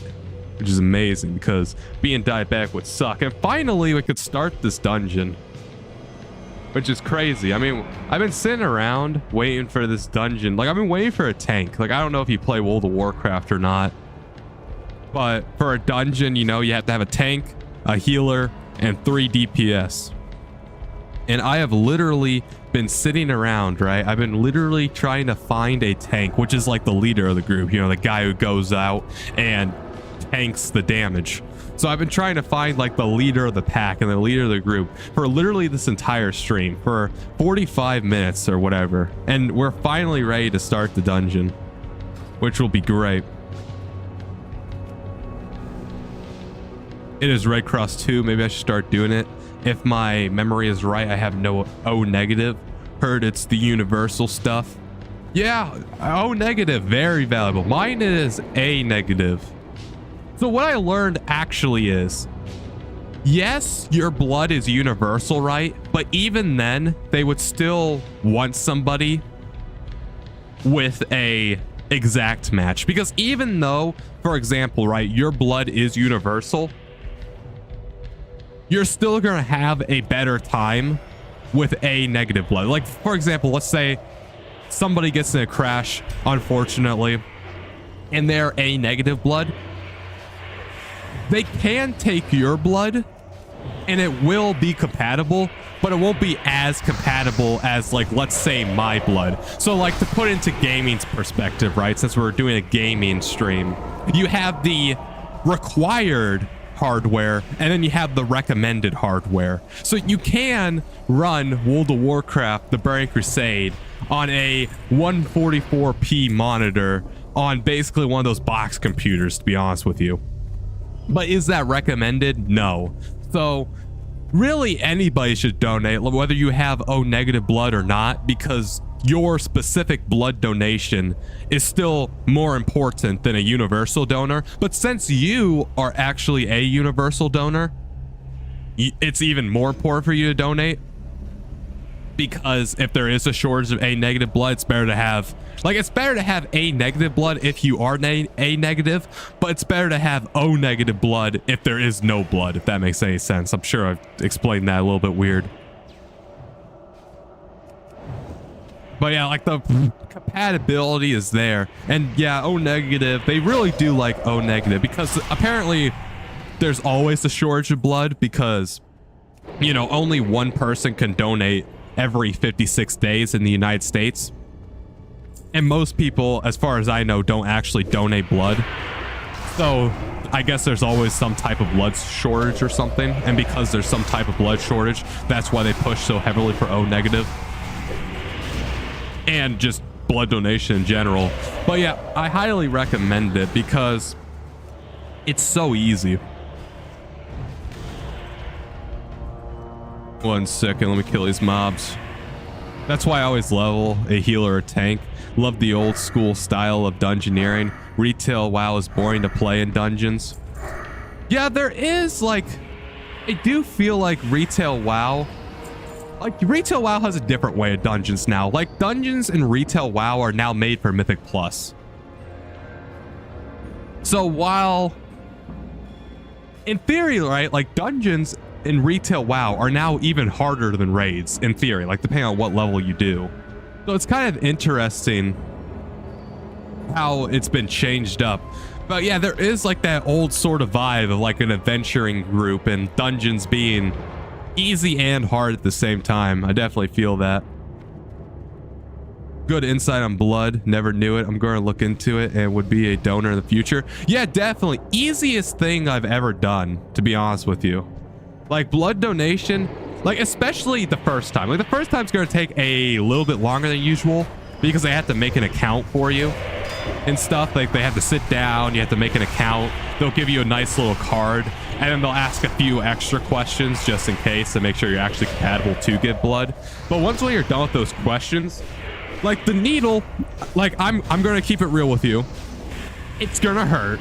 which is amazing because being diabetic would suck. And finally, we could start this dungeon, which is crazy. I mean, I've been sitting around waiting for this dungeon. Like, I've been waiting for a tank. Like, I don't know if you play World of Warcraft or not, but for a dungeon, you know, you have to have a tank, a healer, and 3 DPS. And I have literally been sitting around, right? I've been literally trying to find a tank, which is like the leader of the group, you know, the guy who goes out and tanks the damage. So I've been trying to find like the leader of the pack and the leader of the group for literally this entire stream for 45 minutes or whatever. And we're finally ready to start the dungeon, which will be great. It is Red Cross 2. Maybe I should start doing it. If my memory is right, I have no O negative. Heard it's the universal stuff. Yeah, O negative, very valuable. Mine is A negative. So what I learned actually is, yes, your blood is universal, right? But even then, they would still want somebody with a exact match. Because even though, for example, right, your blood is universal, you're still going to have a better time with A negative blood. Like, for example, let's say somebody gets in a crash, unfortunately, and they're A negative blood. They can take your blood and it will be compatible, but it won't be as compatible as, like, let's say my blood. So, like, to put into gaming's perspective, right, since we're doing a gaming stream, you have the required hardware and then you have the recommended hardware. So you can run World of Warcraft, the Burning Crusade, on a 144p monitor on basically one of those box computers, to be honest with you. But is that recommended? No. So really anybody should donate, whether you have O negative blood or not, because your specific blood donation is still more important than a universal donor. But since you are actually a universal donor, it's even more important for you to donate, because if there is a shortage of A negative blood, it's better to have, like, it's better to have A negative blood if you are A negative, but it's better to have O negative blood if there is no blood, if that makes any sense. I'm sure I've explained that a little bit weird. But yeah, like, the compatibility is there. And yeah, O negative, they really do like O negative, because apparently there's always a shortage of blood, because, you know, only one person can donate every 56 days in the United States. And most people, as far as I know, don't actually donate blood. So I guess there's always some type of blood shortage or something. And because there's some type of blood shortage, that's why they push so heavily for O negative. And just blood donation in general. But yeah, I highly recommend it because it's so easy. 1 second, let me kill these mobs. That's why I always level a healer or tank. Love the old school style of dungeoneering. Retail WoW is boring to play in dungeons. Yeah, there is, like, I do feel like retail WoW like retail WoW has a different way of dungeons now. Like dungeons in retail WoW are now made for Mythic Plus. So while in theory, right, like dungeons in retail WoW are now even harder than raids in theory, like depending on what level you do. So it's kind of interesting how it's been changed up. But yeah, there is like that old sort of vibe of like an adventuring group and dungeons being easy and hard at the same time. I definitely feel that. Good insight on blood. Never knew it. I'm going to look into it and would be a donor in the future. Yeah, definitely. Easiest thing I've ever done, to be honest with you. Like blood donation, like especially the first time. Like the first time's going to take a little bit longer than usual because they have to make an account for you and stuff. Like they have to sit down, you have to make an account. They'll give you a nice little card and then they'll ask a few extra questions just in case to make sure you're actually compatible to give blood. But once when you're done with those questions, like the needle, like I'm gonna keep it real with you. It's gonna hurt.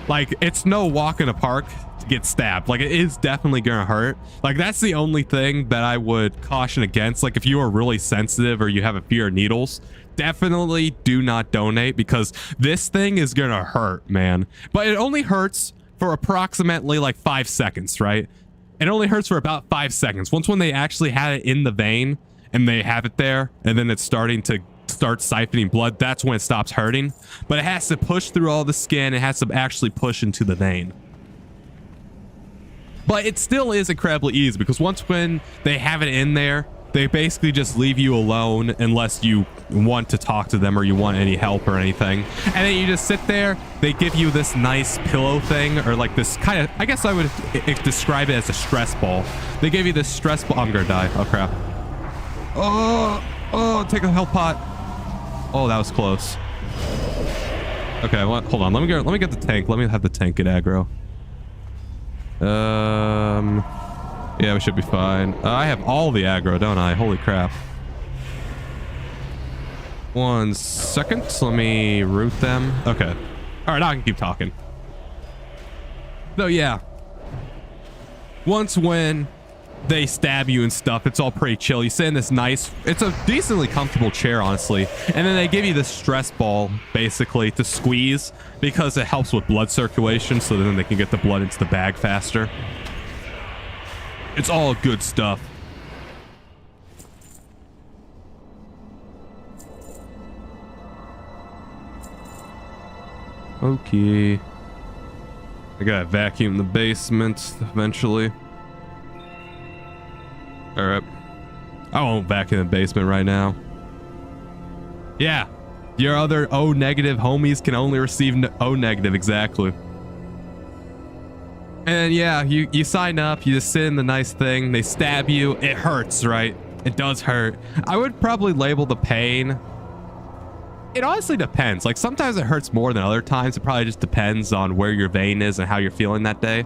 Like it's no walk in a park to get stabbed. Like it is definitely gonna hurt. Like that's the only thing that I would caution against. Like if you are really sensitive or you have a fear of needles, definitely do not donate because this thing is gonna hurt, man. But it only hurts for approximately like 5 seconds, right? It only hurts for about 5 seconds. Once when they actually have it in the vein and they have it there and then it's starting to start siphoning blood, that's when it stops hurting. But it has to push through all the skin. It has to actually push into the vein. But it still is incredibly easy because once when they have it in there, they basically just leave you alone unless you want to talk to them or you want any help or anything. And then you just sit there. They give you this nice pillow thing or like this kind of, I guess I would describe it as a stress ball. They give you this stress ball. I'm gonna die. Oh crap. Oh, take a health pot. Oh, that was close. Okay, well, hold on. Let me get the tank. Let me have the tank get aggro. Yeah, we should be fine. I have all the aggro, don't I? Holy crap. 1 second. Let me root them. Okay. All right, now I can keep talking. So yeah. Once when they stab you and stuff, it's all pretty chill. You sit in this nice, it's a decently comfortable chair, honestly. And then they give you this stress ball, basically, to squeeze because it helps with blood circulation so then they can get the blood into the bag faster. It's all good stuff. Okay. I gotta vacuum the basement eventually. All right. I won't vacuum the basement right now. Yeah. Your other O negative homies can only receive O negative. Exactly. And yeah, you sign up, you just sit in the nice thing, they stab you, it hurts, right? It does hurt. I would probably label the pain. It honestly depends. Like sometimes it hurts more than other times. It probably just depends on where your vein is and how you're feeling that day.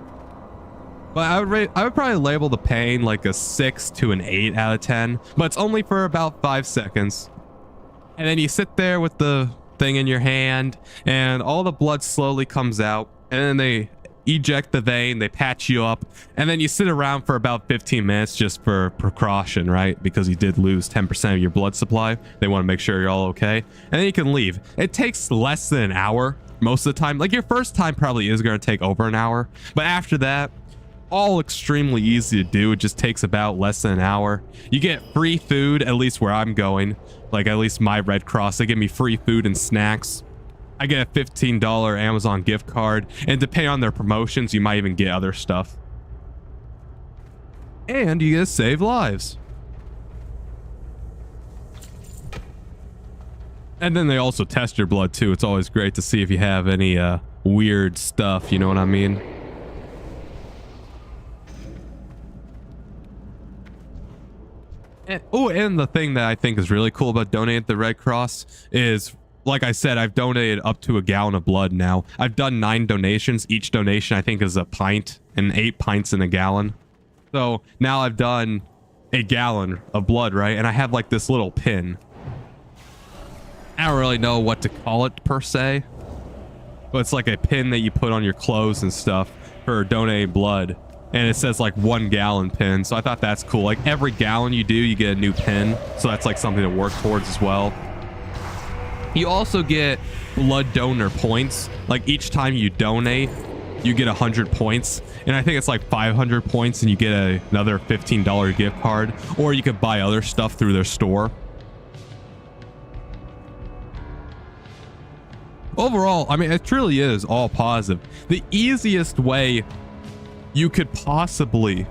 But I would probably label the pain like a 6 to an 8 out of 10, but it's only for about 5 seconds. And then you sit there with the thing in your hand and all the blood slowly comes out and then they eject the vein, they patch you up, and then you sit around for about 15 minutes just for precaution, right? Because you did lose 10% of your blood supply. They want to make sure you're all okay. And then you can leave. It takes less than an hour most of the time. Like your first time probably is going to take over an hour, but after that, all extremely easy to do. It just takes about less than an hour. You get free food, at least where I'm going. Like at least my Red Cross, they give me free food and snacks. I get a $15 Amazon gift card, and depending on their promotions, you might even get other stuff. And you get to save lives. And then they also test your blood too. It's always great to see if you have any weird stuff, you know what I mean? And the thing that I think is really cool about donating at the Red Cross is, like I said, I've donated up to a gallon of blood now. I've done 9 donations. Each donation I think is a pint, and 8 pints in a gallon. So now I've done a gallon of blood, right? And I have like this little pin. I don't really know what to call it per se, but it's like a pin that you put on your clothes and stuff for donating blood. and it says like 1 gallon pin. So I thought that's cool. Like every gallon you do, you get a new pin. So that's like something to work towards as well. You also get blood donor points. Like each time you donate, you get 100 points. And I think it's like 500 points and you get another $15 gift card. Or you could buy other stuff through their store. Overall, I mean, it truly is all positive. The easiest way you could possibly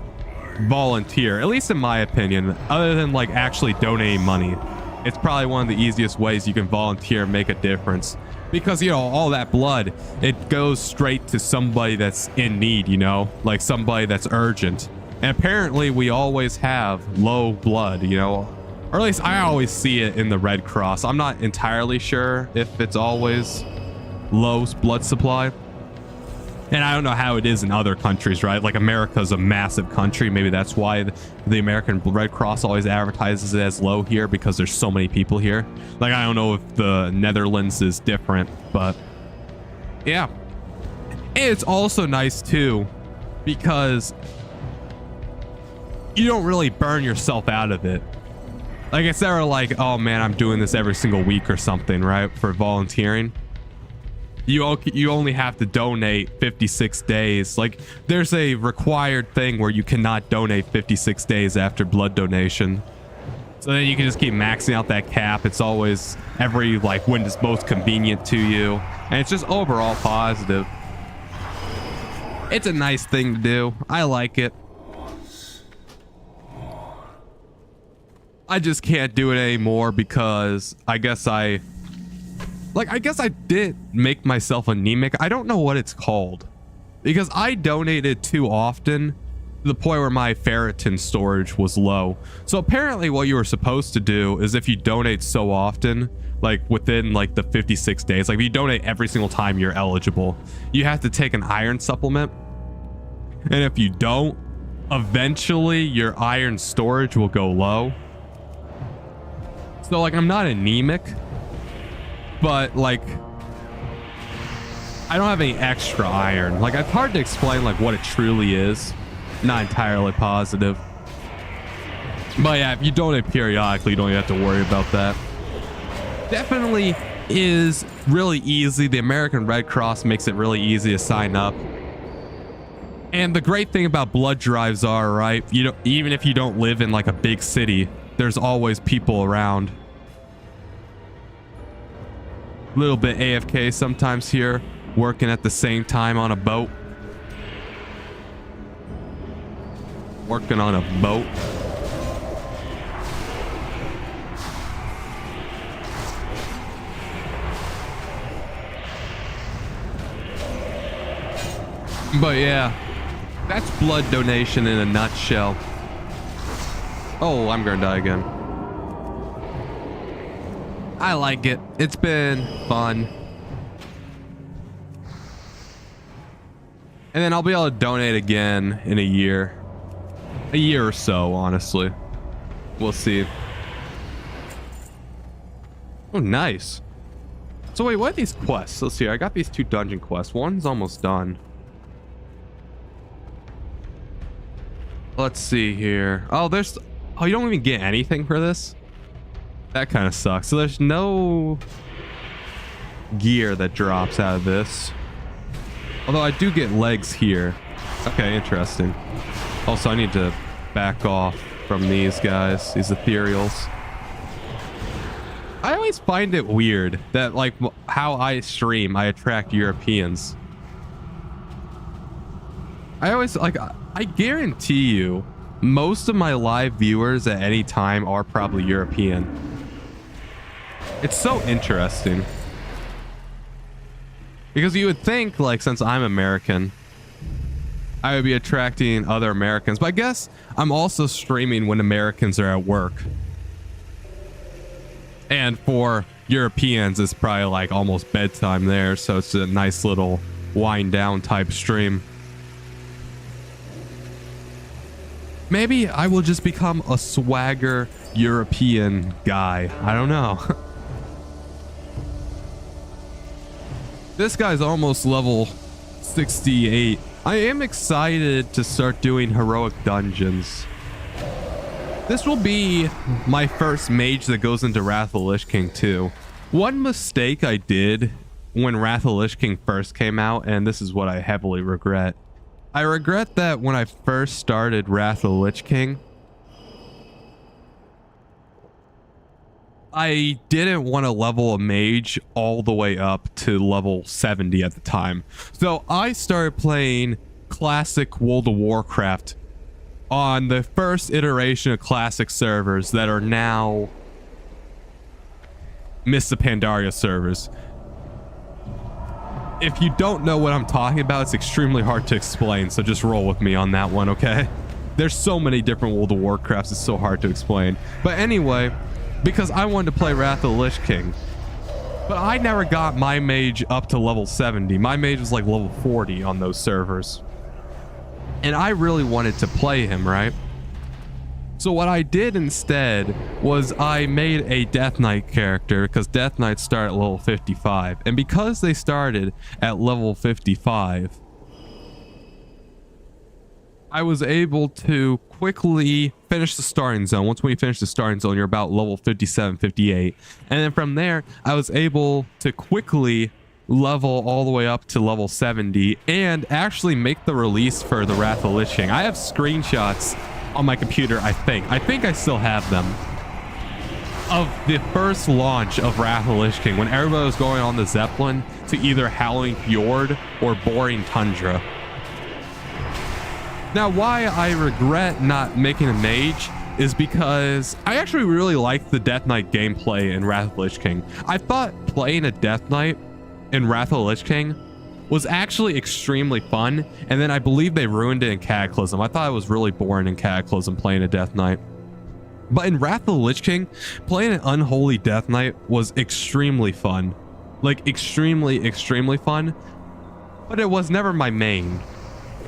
volunteer, at least in my opinion, other than like actually donating money, it's probably one of the easiest ways you can volunteer and make a difference. Because, you know, all that blood, it goes straight to somebody that's in need, you know, like somebody that's urgent. And apparently we always have low blood, you know, or at least I always see it in the Red Cross. I'm not entirely sure if it's always low blood supply. And I don't know how it is in other countries, right? Like America's a massive country. Maybe that's why the American Red Cross always advertises it as low here, because there's so many people here. Like, I don't know if the Netherlands is different, but yeah. And it's also nice too, because you don't really burn yourself out of it. Like, it's never like, oh man, I'm doing this every single week or something, right? For volunteering. You only have to donate 56 days. Like, there's a required thing where you cannot donate 56 days after blood donation. So then you can just keep maxing out that cap. It's always every, like, when it's most convenient to you. And it's just overall positive. It's a nice thing to do. I like it. I just can't do it anymore because I guess I did make myself anemic. I don't know what it's called, because I donated too often to the point where my ferritin storage was low. So apparently what you were supposed to do is, if you donate so often, like within like the 56 days, like if you donate every single time you're eligible, you have to take an iron supplement. And if you don't, eventually your iron storage will go low. So like, I'm not anemic, but like, I don't have any extra iron. Like, it's hard to explain like what it truly is. Not entirely positive. But yeah, if you donate periodically, you don't have to worry about that. Definitely is really easy. The American Red Cross makes it really easy to sign up. And the great thing about blood drives are, right, you know, even if you don't live in like a big city, there's always people around. Little bit AFK sometimes here, working at the same time on a boat. Working on a boat. But yeah, that's blood donation in a nutshell. Oh, I'm gonna die again. I like it. It's been fun. And then I'll be able to donate again in a year. A year or so, honestly. We'll see. Oh, nice. So wait, what are these quests? Let's see. I got these 2 dungeon quests. One's almost done. Let's see here. Oh, there's... Oh, you don't even get anything for this? That kind of sucks. So there's no gear that drops out of this. Although I do get legs here. Okay, interesting. Also, I need to back off from these guys, these ethereals. I always find it weird that, like, how I stream, I attract Europeans. I always, like, I guarantee you, most of my live viewers at any time are probably European. It's so interesting. Because you would think, like, since I'm American, I would be attracting other Americans. But I guess I'm also streaming when Americans are at work. And for Europeans, it's probably like almost bedtime there. So it's a nice little wind down type stream. Maybe I will just become a swagger European guy. I don't know. This guy's almost level 68. I am excited to start doing heroic dungeons. This will be my first mage that goes into Wrath of the Lich King too. One mistake I did when Wrath of the Lich King first came out, and this is what I heavily regret. I regret that when I first started Wrath of the Lich King, I didn't want to level a mage all the way up to level 70 at the time. So I started playing classic World of Warcraft on the first iteration of classic servers that are now Mists of Pandaria servers. If you don't know what I'm talking about, it's extremely hard to explain, so just roll with me on that one, okay? There's so many different World of Warcrafts, it's so hard to explain. But anyway, because I wanted to play Wrath of the Lich King, but I never got my mage up to level 70. My mage was like level 40 on those servers. And I really wanted to play him, right? So what I did instead was I made a Death Knight character, because Death Knights start at level 55. And because they started at level 55, I was able to quickly finish the starting zone. Once when you finish the starting zone, you're about level 57, 58. And then from there, I was able to quickly level all the way up to level 70 and actually make the release for the Wrath of the Lich King. I have screenshots on my computer, I think I still have them, of the first launch of Wrath of the Lich King when everybody was going on the Zeppelin to either Howling Fjord or Boring Tundra. Now, why I regret not making a mage is because I actually really like the Death Knight gameplay in Wrath of the Lich King. I thought playing a Death Knight in Wrath of the Lich King was actually extremely fun, and then I believe they ruined it in Cataclysm. I thought it was really boring in Cataclysm playing a Death Knight. But in Wrath of the Lich King, playing an Unholy Death Knight was extremely fun. Like, extremely, extremely fun. But it was never my main.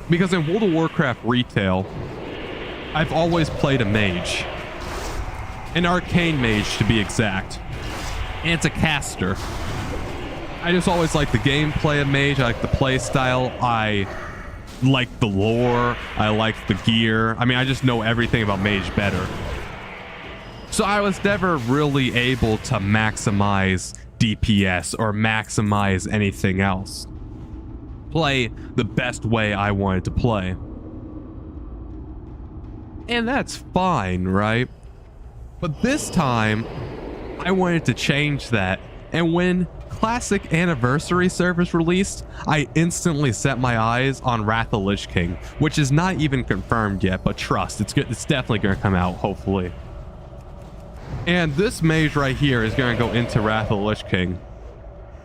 Because in World of Warcraft retail, I've always played a mage. An arcane mage, to be exact. And it's a caster. I just always like the gameplay of mage. I like the play style. I like the lore. I like the gear. I mean, I just know everything about mage better. So I was never really able to maximize DPS or maximize anything else. Play the best way I wanted to play. And that's fine, right? But this time, I wanted to change that. And when Classic Anniversary servers released, I instantly set my eyes on Wrath of the Lich King, which is not even confirmed yet, but trust, it's good. It's definitely going to come out, hopefully. And this mage right here is going to go into Wrath of the Lich King.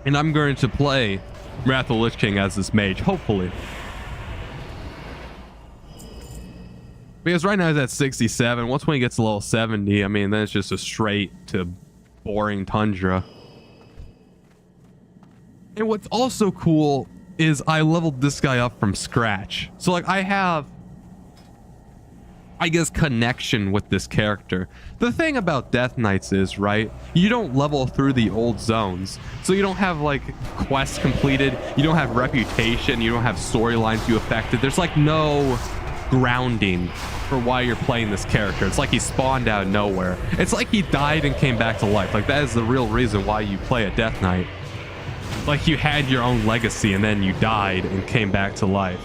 And I'm going to play Wrath of the Lich King as this mage, hopefully. Because right now he's at 67. Once when he gets to level 70, I mean, then it's just a straight to Boring Tundra. And what's also cool is I leveled this guy up from scratch. So like I have, I guess, connection with this character. The thing about Death Knights is, right, you don't level through the old zones. So you don't have like quests completed. You don't have reputation. You don't have storylines you affected. There's like no grounding for why you're playing this character. It's like he spawned out of nowhere. It's like he died and came back to life. Like that is the real reason why you play a Death Knight. Like you had your own legacy and then you died and came back to life.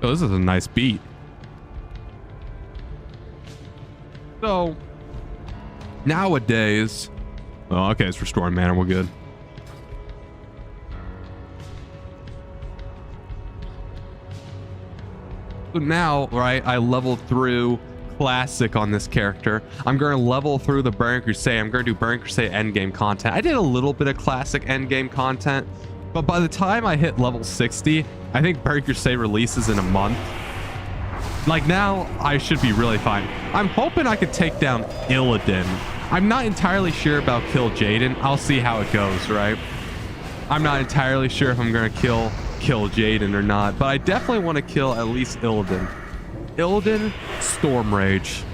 Oh, this is a nice beat. So nowadays, oh, okay, it's restoring mana. We're good. So now, right, I leveled through Classic on this character. I'm going to level through the Burning Crusade. I'm going to do Burning Crusade endgame content. I did a little bit of Classic endgame content, but by the time I hit level 60, I think Burning Crusade releases in a month. Like now, I should be really fine. I'm hoping I could take down Illidan. I'm not entirely sure about kill Jaden. I'll see how it goes, right? I'm not entirely sure if I'm going to kill Jaden or not, but I definitely want to kill at least Illidan. Illidan, Storm Rage.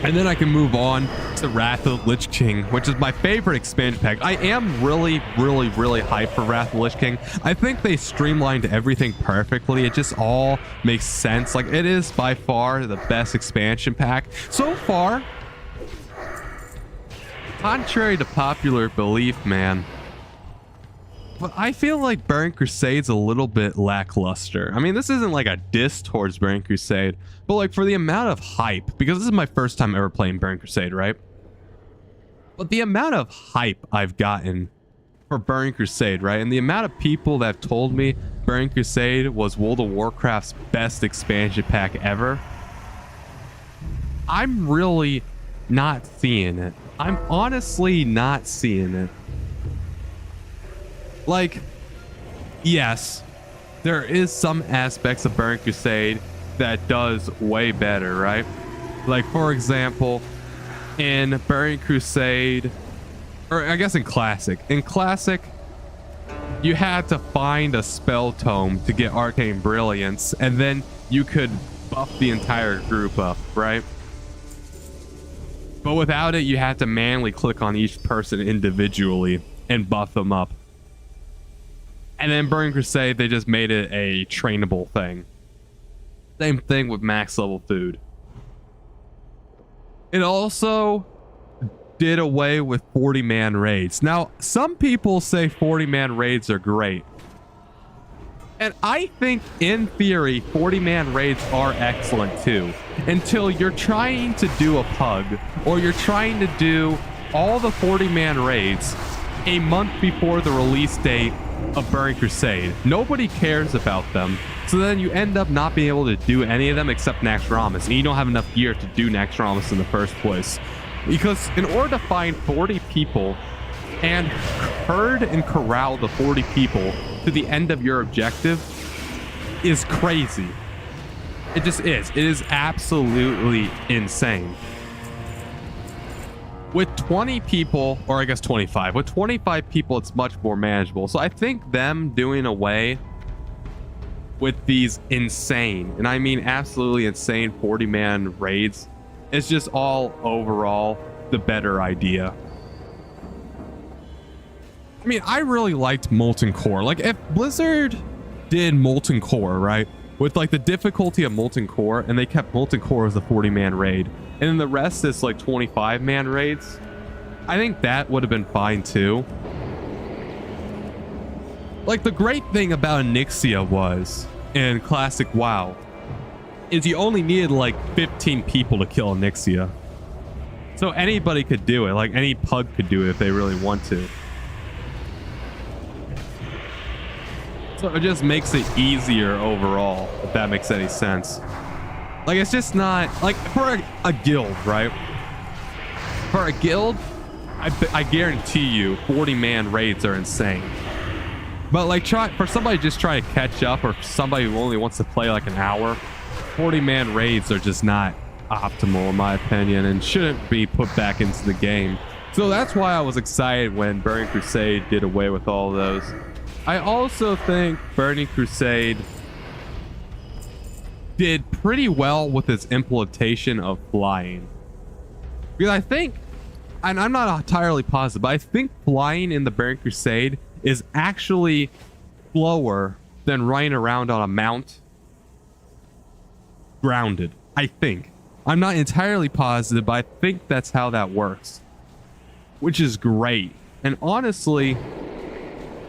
And then I can move on to Wrath of the Lich King, which is my favorite expansion pack. I am really hyped for Wrath of the Lich King. I think they streamlined everything perfectly. It just all makes sense. Like, it is by far the best expansion pack so far. Contrary to popular belief, man. But I feel like Burning Crusade's a little bit lackluster. I mean, this isn't like a diss towards Burning Crusade, but like for the amount of hype, because this is my first time ever playing Burning Crusade, right? But the amount of hype I've gotten for Burning Crusade, right? And the amount of people that have told me Burning Crusade was World of Warcraft's best expansion pack ever. I'm really not seeing it. I'm honestly not seeing it. Like, yes, there is some aspects of Burning Crusade that does way better, right? Like, for example, in Burning Crusade, or I guess in Classic. In Classic, you had to find a spell tome to get Arcane Brilliance, and then you could buff the entire group up, right? But without it, you had to manually click on each person individually and buff them up. And then Burning Crusade, they just made it a trainable thing. Same thing with max level food. It also did away with 40-man raids. Now, some people say 40-man raids are great. And I think, in theory, 40-man raids are excellent too. Until you're trying to do a pug, or you're trying to do all the 40-man raids a month before the release date of Burning Crusade. Nobody cares about them. So then you end up not being able to do any of them except Naxxramas, and you don't have enough gear to do Naxxramas in the first place. Because in order to find 40 people and herd and corral the 40 people to the end of your objective is crazy. It just is. It is absolutely insane. With 20 people, or I guess 25, with 25 people, it's much more manageable. So I think them doing away with these insane, and I mean absolutely insane 40-man raids is just all overall the better idea. I mean, I really liked Molten Core. Like, if Blizzard did Molten Core, right, with like the difficulty of Molten Core, and they kept Molten Core as a 40-man raid, and then the rest is like 25-man raids, I think that would have been fine too. Like, the great thing about Onyxia was, in Classic WoW, is you only needed like 15 people to kill Onyxia. So anybody could do it. Like, any pug could do it if they really want to. So it just makes it easier overall, if that makes any sense. Like, it's just not like for a guild, right? For a guild, I guarantee you 40-man raids are insane. But like, for somebody just trying to catch up, or somebody who only wants to play like an hour, 40-man raids are just not optimal in my opinion, and shouldn't be put back into the game. So that's why I was excited when Burning Crusade did away with all those. I also think Burning Crusade did pretty well with its implementation of flying. Because I think, and I'm not entirely positive, but I think flying in the Burning Crusade is actually slower than running around on a mount grounded. I think. I'm not entirely positive, but I think that's how that works. Which is great. And honestly,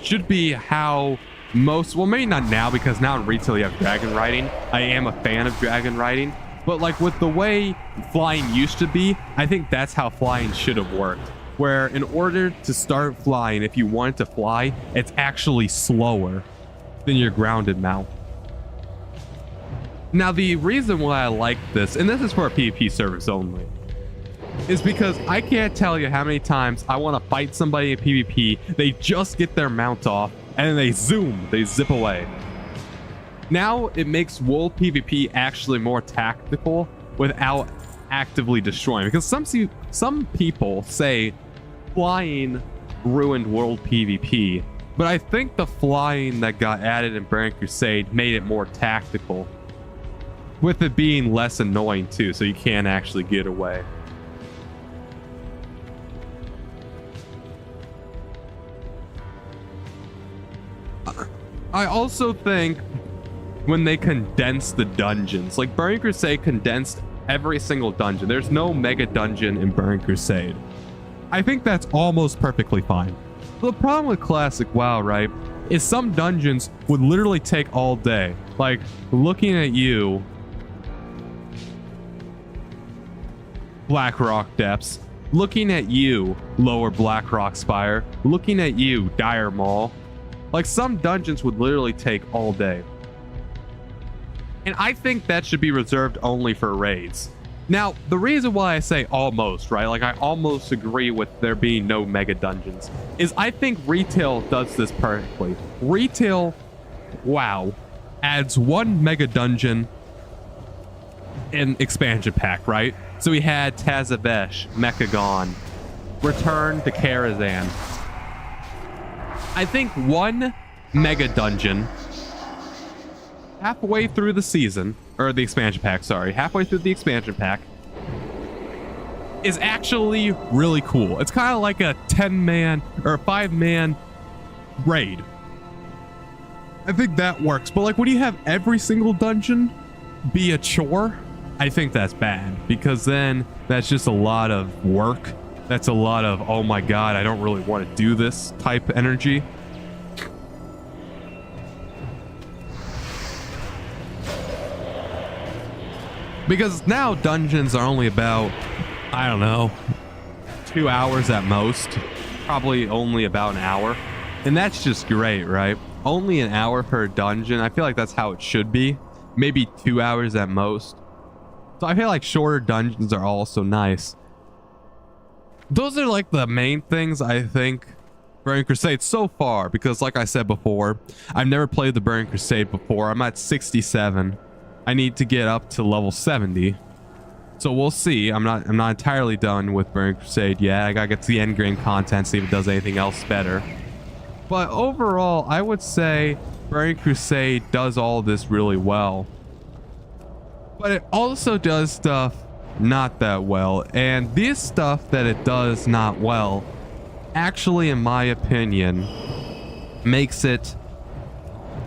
should be how most, well, maybe not now, because now in retail you have dragon riding. I am a fan of dragon riding, but like with the way flying used to be, I think that's how flying should have worked. Where in order to start flying, if you wanted to fly, it's actually slower than your grounded mount. Now, the reason why I like this, and this is for a PvP service only, is because I can't tell you how many times I want to fight somebody in PvP, they just get their mount off, and then they zoom, they zip away. Now it makes world PvP actually more tactical without actively destroying, because some people say flying ruined world PvP, but I think the flying that got added in Burning Crusade made it more tactical, with it being less annoying too, so you can actually get away. I also think when they condense the dungeons, like Burning Crusade condensed every single dungeon. There's no mega dungeon in Burning Crusade. I think that's almost perfectly fine. The problem with Classic WoW, right, is some dungeons would literally take all day. Like, looking at you, Blackrock Depths, looking at you, Lower Blackrock Spire, looking at you, Dire Maul. Like, some dungeons would literally take all day. And I think that should be reserved only for raids. Now, the reason why I say almost, right, like I almost agree with there being no mega dungeons, is I think retail does this perfectly. Retail, WoW, adds one mega dungeon in expansion pack, right? So we had Tazavesh, Mechagon, Return to Karazhan. I think one mega dungeon halfway through the season, or the expansion pack, sorry, halfway through the expansion pack is actually really cool. It's kind of like a 10-man or a 5-man raid. I think that works, but like when you have every single dungeon be a chore, I think that's bad, because then that's just a lot of work. That's a lot of, oh my god, I don't really want to do this type energy. Because now dungeons are only about, I don't know, 2 hours at most. Probably only about an hour. And that's just great, right? Only an hour per dungeon. I feel like that's how it should be. Maybe 2 hours at most. So I feel like shorter dungeons are also nice. Those are like the main things I think Burning Crusade so far. Because like I said before, I've never played the Burning Crusade before. I'm at 67. I need to get up to level 70, so we'll see. I'm not entirely done with Burning Crusade yet. I gotta get to the end game content, see if it does anything else better. But overall, I would say Burning Crusade does all this really well, but it also does stuff not that well. And this stuff that it does not well, actually, in my opinion, makes it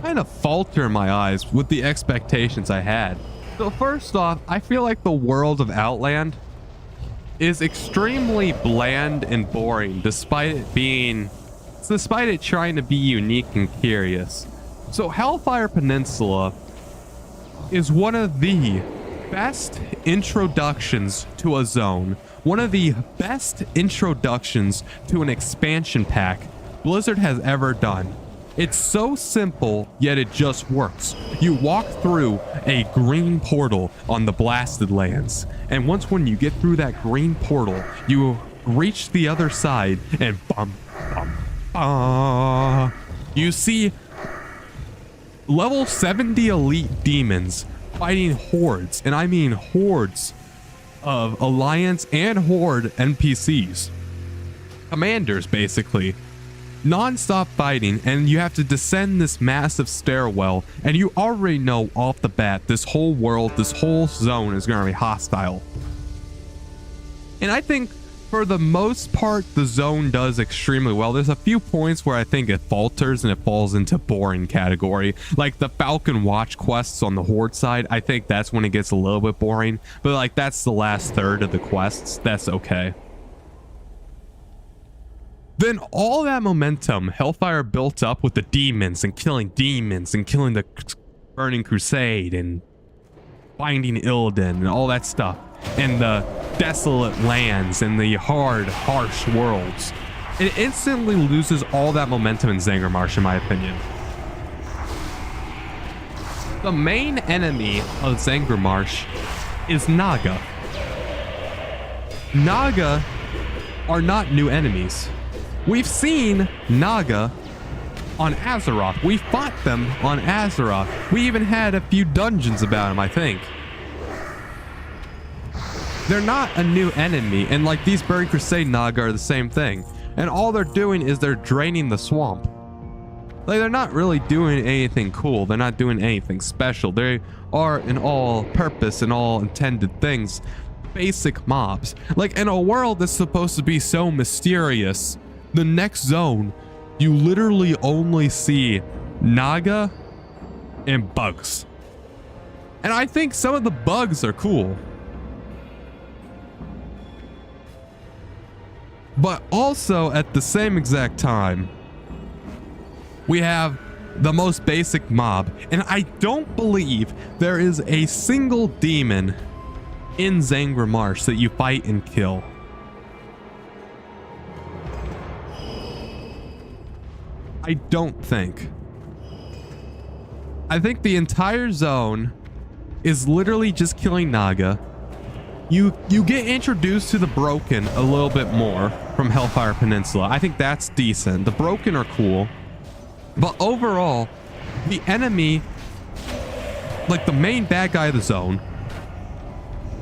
kind of falter in my eyes with the expectations I had. So first off, I feel like the world of Outland is extremely bland and boring, despite it trying to be unique and curious. So Hellfire Peninsula is one of the best introductions to a zone, one of the best introductions to an expansion pack Blizzard has ever done. It's so simple, yet it just works. You walk through a green portal on the Blasted Lands, and when you get through that green portal, you reach the other side, and you see level 70 elite demons fighting hordes, and I mean hordes of Alliance and Horde NPCs. Commanders, basically. Non-stop fighting, and you have to descend this massive stairwell, and you already know off the bat this whole world, this whole zone is going to be hostile. And I think for the most part the zone does extremely well. There's a few points where I think it falters and it falls into boring category, like the Falcon Watch quests on the Horde side. I think that's when it gets a little bit boring, but like that's the last third of the quests. That's okay. Then all that momentum Hellfire built up with the demons and killing the Burning Crusade and finding Illidan and all that stuff, and the desolate lands and the hard, harsh worlds, it instantly loses all that momentum in Zangarmarsh, in my opinion. The main enemy of Zangarmarsh is Naga. Naga are not new enemies. We've seen Naga on Azeroth. We fought them on Azeroth. We even had a few dungeons about them, I think. They're not a new enemy, and like these Burning Crusade Naga are the same thing. And all they're doing is they're draining the swamp. Like, they're not really doing anything cool. They're not doing anything special. They are, in all purpose and all intended things, basic mobs. Like, in a world that's supposed to be so mysterious, the next zone, you literally only see Naga, and bugs. And I think some of the bugs are cool. But also at the same exact time, we have the most basic mob. And I don't believe there is a single demon in Zangra Marsh that you fight and kill. I don't think. I think the entire zone is literally just killing Naga. You get introduced to the Broken a little bit more from Hellfire Peninsula. I think that's decent. The Broken are cool. But overall, the enemy, like the main bad guy of the zone,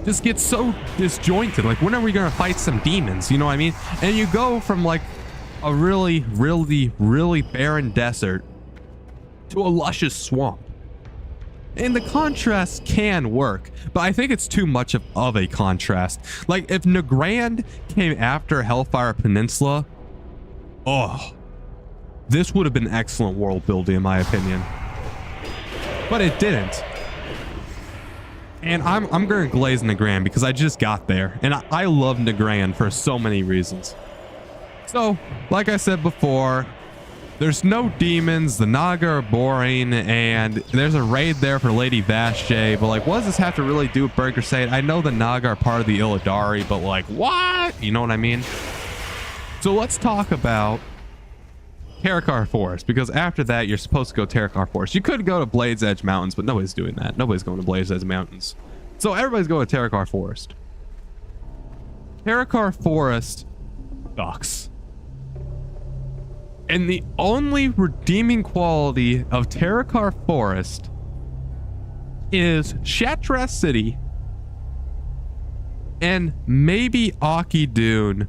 just gets so disjointed. Like, when are we gonna fight some demons? You know what I mean? And you go from like a really barren desert to a luscious swamp. And the contrast can work, but I think it's too much of a contrast. Like, if Nagrand came after Hellfire Peninsula, oh, this would have been excellent world building in my opinion. But it didn't. And I'm going to glaze Nagrand because I just got there. And I love Nagrand for so many reasons. So, like I said before, there's no demons, the Naga are boring, and there's a raid there for Lady Vashj'e, but like, what does this have to really do with Burning Crusade? I know the Naga are part of the Illidari, but like, what? You know what I mean? So let's talk about Terokkar Forest, because after that, you're supposed to go Terokkar Forest. You could go to Blade's Edge Mountains, but nobody's doing that. Nobody's going to Blade's Edge Mountains. So everybody's going to Terokkar Forest. Terokkar Forest sucks. And the only redeeming quality of Terokkar Forest is Shattrath City and maybe Aki Dune,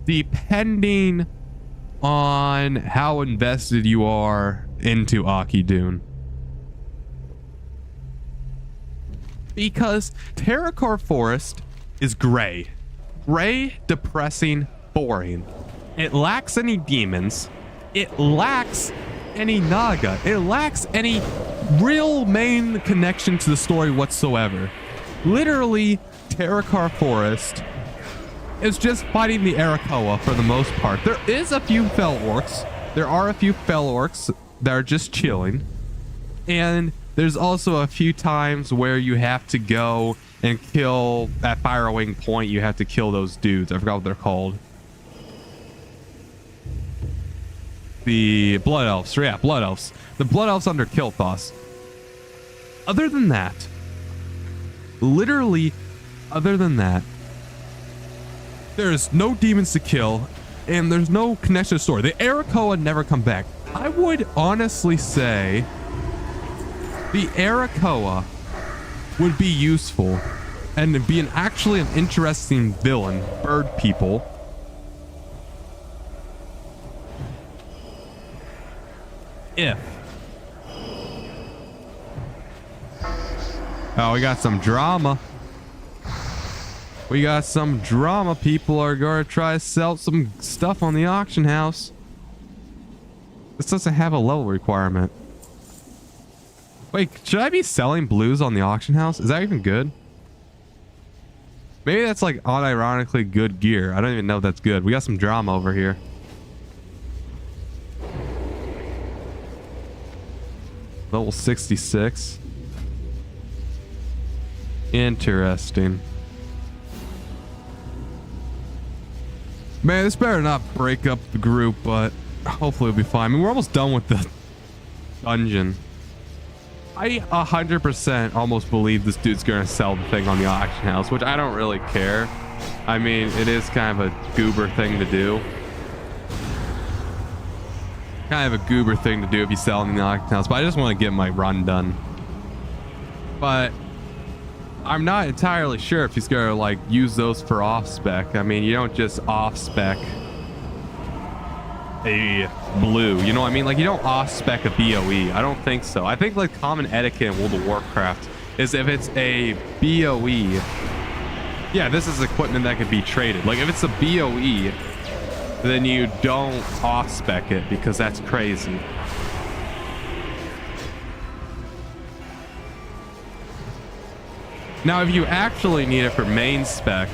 depending on how invested you are into Aki Dune. Because Terokkar Forest is gray. Gray, depressing, boring. It lacks any demons. It lacks any Naga. It lacks any real main connection to the story whatsoever. Literally, Terokkar Forest is just fighting the Arakoa for the most part. There is a few Fel Orcs. There are a few Fel Orcs that are just chilling. And there's also a few times where you have to go and kill at Firewing Point. You have to kill those dudes. I forgot what they're called. The Blood Elves. Yeah, Blood Elves. The Blood Elves under Kilthos. Other than that, literally, other than that, there's no demons to kill, and there's no connection to the story. The Arakoa never come back. I would honestly say the Arakoa would be useful and be actually an interesting villain, bird people. If. Oh, we got some drama. We got some drama. People are going to try to sell some stuff on the auction house. This doesn't have a level requirement. Wait, should I be selling blues on the auction house? Is that even good? Maybe that's like unironically good gear. I don't even know if that's good. We got some drama over here. Level 66. Interesting. Man, this better not break up the group, but hopefully it'll be fine. I mean, we're almost done with the dungeon. I 100% almost believe this dude's gonna sell the thing on the auction house, which I don't really care. I mean, it is kind of a goober thing to do. Kind of a goober thing to do if you sell in the auction house, but I just want to get my run done. But I'm not entirely sure if he's gonna like use those for off spec. I mean, you don't just off spec a blue, you know what I mean? Like, you don't off spec a BOE. I don't think so. I think like common etiquette in World of Warcraft is if it's a BOE, yeah, this is equipment that could be traded. Like, if it's a BOE, then you don't off spec it, because that's crazy. Now, if you actually need it for main spec,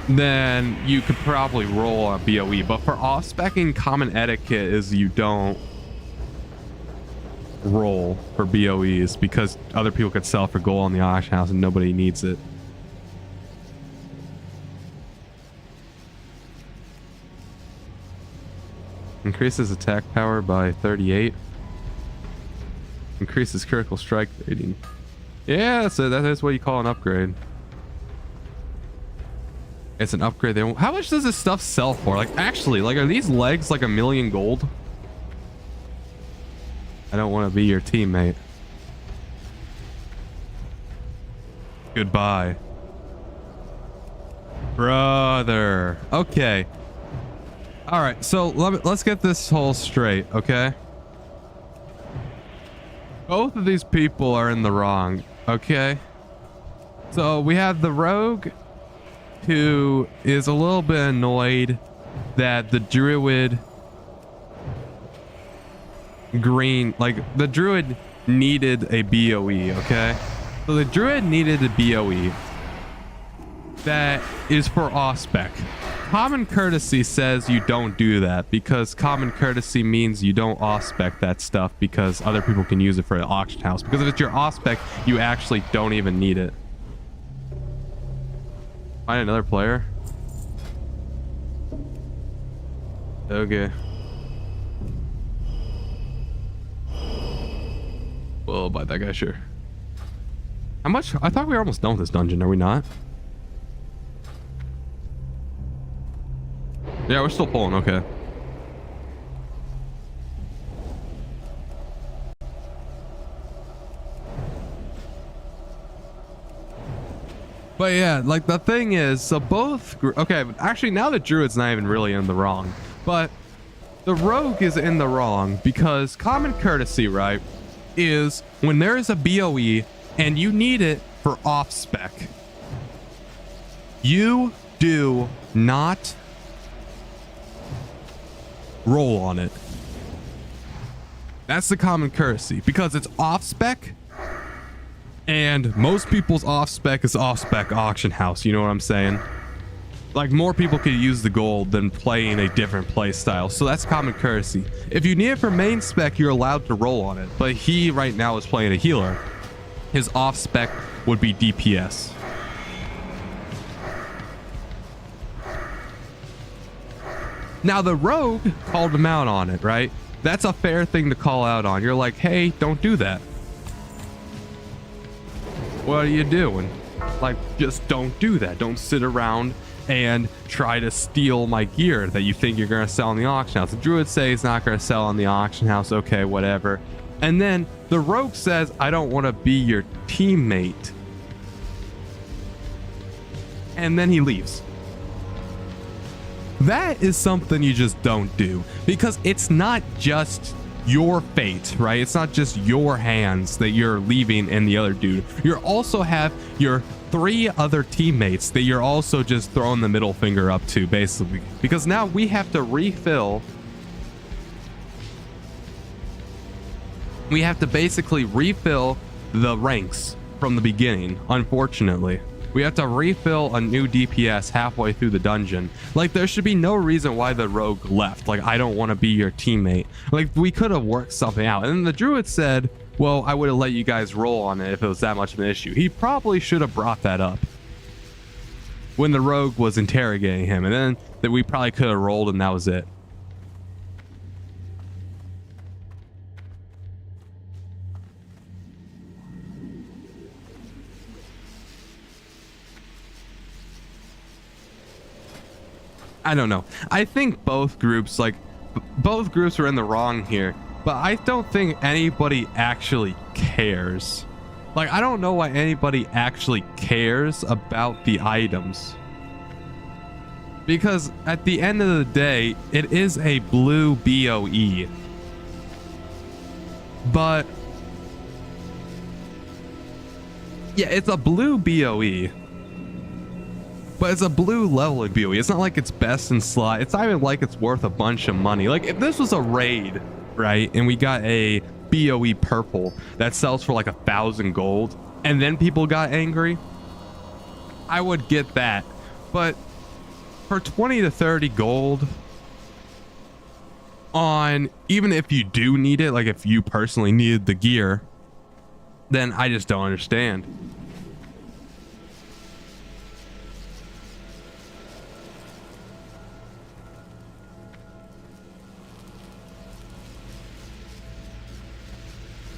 then you could probably roll on BOE. But for off specking, common etiquette is you don't roll for BOEs because other people could sell for gold on the auction house and nobody needs it. Increases attack power by 38. Increases critical strike rating. Yeah, that is what you call an upgrade. It's an upgrade. How much does this stuff sell for? Like, actually, like, are these legs like 1,000,000 gold? I don't want to be your teammate. Goodbye. Brother. Okay. All right, so let's get this whole straight, okay? Both of these people are in the wrong, okay? So we have the rogue who is a little bit annoyed that the druid the druid needed a BOE, okay? So the druid needed a BOE that is for off spec. Common courtesy says you don't do that because common courtesy means you don't off spec that stuff because other people can use it for the auction house. Because if it's your off spec, you actually don't even need it. Find another player. Okay. Well, buy that guy, sure. How much? I thought we were almost done with this dungeon. Are we not? Yeah, we're still pulling. Okay. But yeah, like the thing is, so both. Okay, actually, now the druid's not even really in the wrong, but the rogue is in the wrong because common courtesy, right, is when there is a BOE and you need it for off spec, you do not roll on it. That's the common courtesy because it's off spec and most people's off spec is off spec auction house. You know what I'm saying? Like more people could use the gold than playing a different play style. So that's common courtesy. If you need it for main spec, you're allowed to roll on it. But he right now is playing a healer. His off spec would be DPS. Now the rogue called him out on it, right? That's a fair thing to call out on. You're like, hey, don't do that. What are you doing? Like, just don't do that. Don't sit around and try to steal my gear that you think you're going to sell on the auction house. The druid says he's not going to sell on the auction house. Okay, whatever. And then the rogue says, I don't want to be your teammate. And then he leaves. That is something you just don't do because it's not just your fate, right? It's not just your hands that you're leaving in the other dude. You also have your 3 other teammates that you're also just throwing the middle finger up to, basically, because now we have to refill. We have to basically refill the ranks from the beginning, unfortunately. We have to refill a new DPS halfway through the dungeon. Like, there should be no reason why the rogue left. Like, I don't want to be your teammate. Like, we could have worked something out. And then the druid said, well, I would have let you guys roll on it if it was that much of an issue. He probably should have brought that up when the rogue was interrogating him. And then that we probably could have rolled and that was it. I don't know. I think both groups were in the wrong here, but I don't think anybody actually cares. Like, I don't know why anybody actually cares about the items. Because at the end of the day, it is a blue BOE. But yeah, it's a blue BOE. But it's a blue leveling BOE. It's not like it's best in slot. It's not even like it's worth a bunch of money. Like, if this was a raid, right, and we got a BOE purple that sells for like 1,000 gold, and then people got angry, I would get that. But for 20 to 30 gold on, even if you do need it, like if you personally needed the gear, then I just don't understand.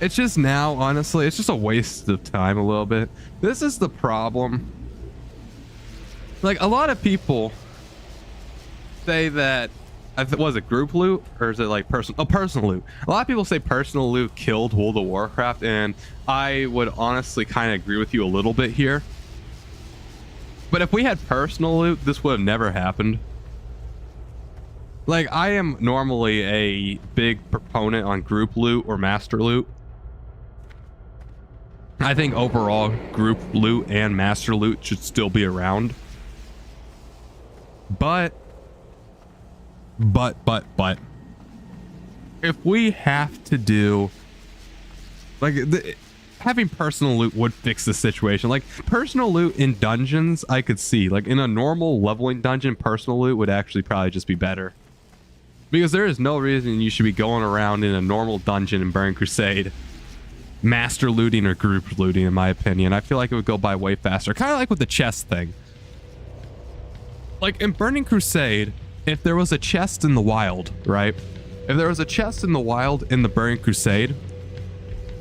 It's just now, honestly, it's just a waste of time a little bit. This is the problem. Like, a lot of people say that, was it group loot or is it like personal loot? A lot of people say personal loot killed World of Warcraft, and I would honestly kind of agree with you a little bit here. But if we had personal loot, this would have never happened. Like, I am normally a big proponent on group loot or master loot. I think overall group loot and master loot should still be around. But if we have to do, like, having personal loot would fix the situation. Like, personal loot in dungeons, I could see, like, in a normal leveling dungeon, personal loot would actually probably just be better, because there is no reason you should be going around in a normal dungeon in Burning Crusade master looting or group looting. In my opinion, I feel like it would go by way faster, kind of like with the chest thing. Like in Burning Crusade, if there was a chest in the wild, right? If there was a chest in the wild in the Burning Crusade,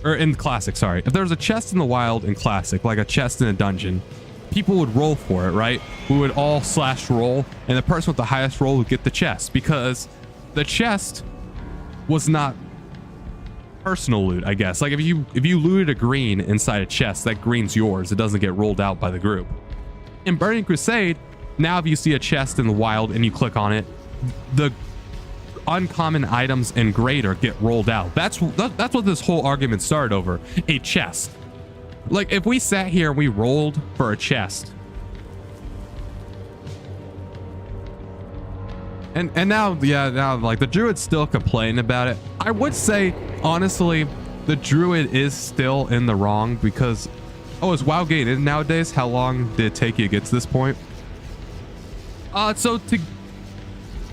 or in Classic, sorry. If there was a chest in the wild in Classic, like a chest in a dungeon, people would roll for it, right? We would all slash roll, and the person with the highest roll would get the chest, because the chest was not personal loot, I guess. Like if you looted a green inside a chest, that green's yours. It doesn't get rolled out by the group. In Burning Crusade, now if you see a chest in the wild and you click on it, the uncommon items and greater get rolled out. That's what this whole argument started over. A chest. Like if we sat here and we rolled for a chest, and now like the druid's still complaining about it. I would say honestly the druid is still in the wrong, because is WoW gated nowadays? How long did it take you to get to this point?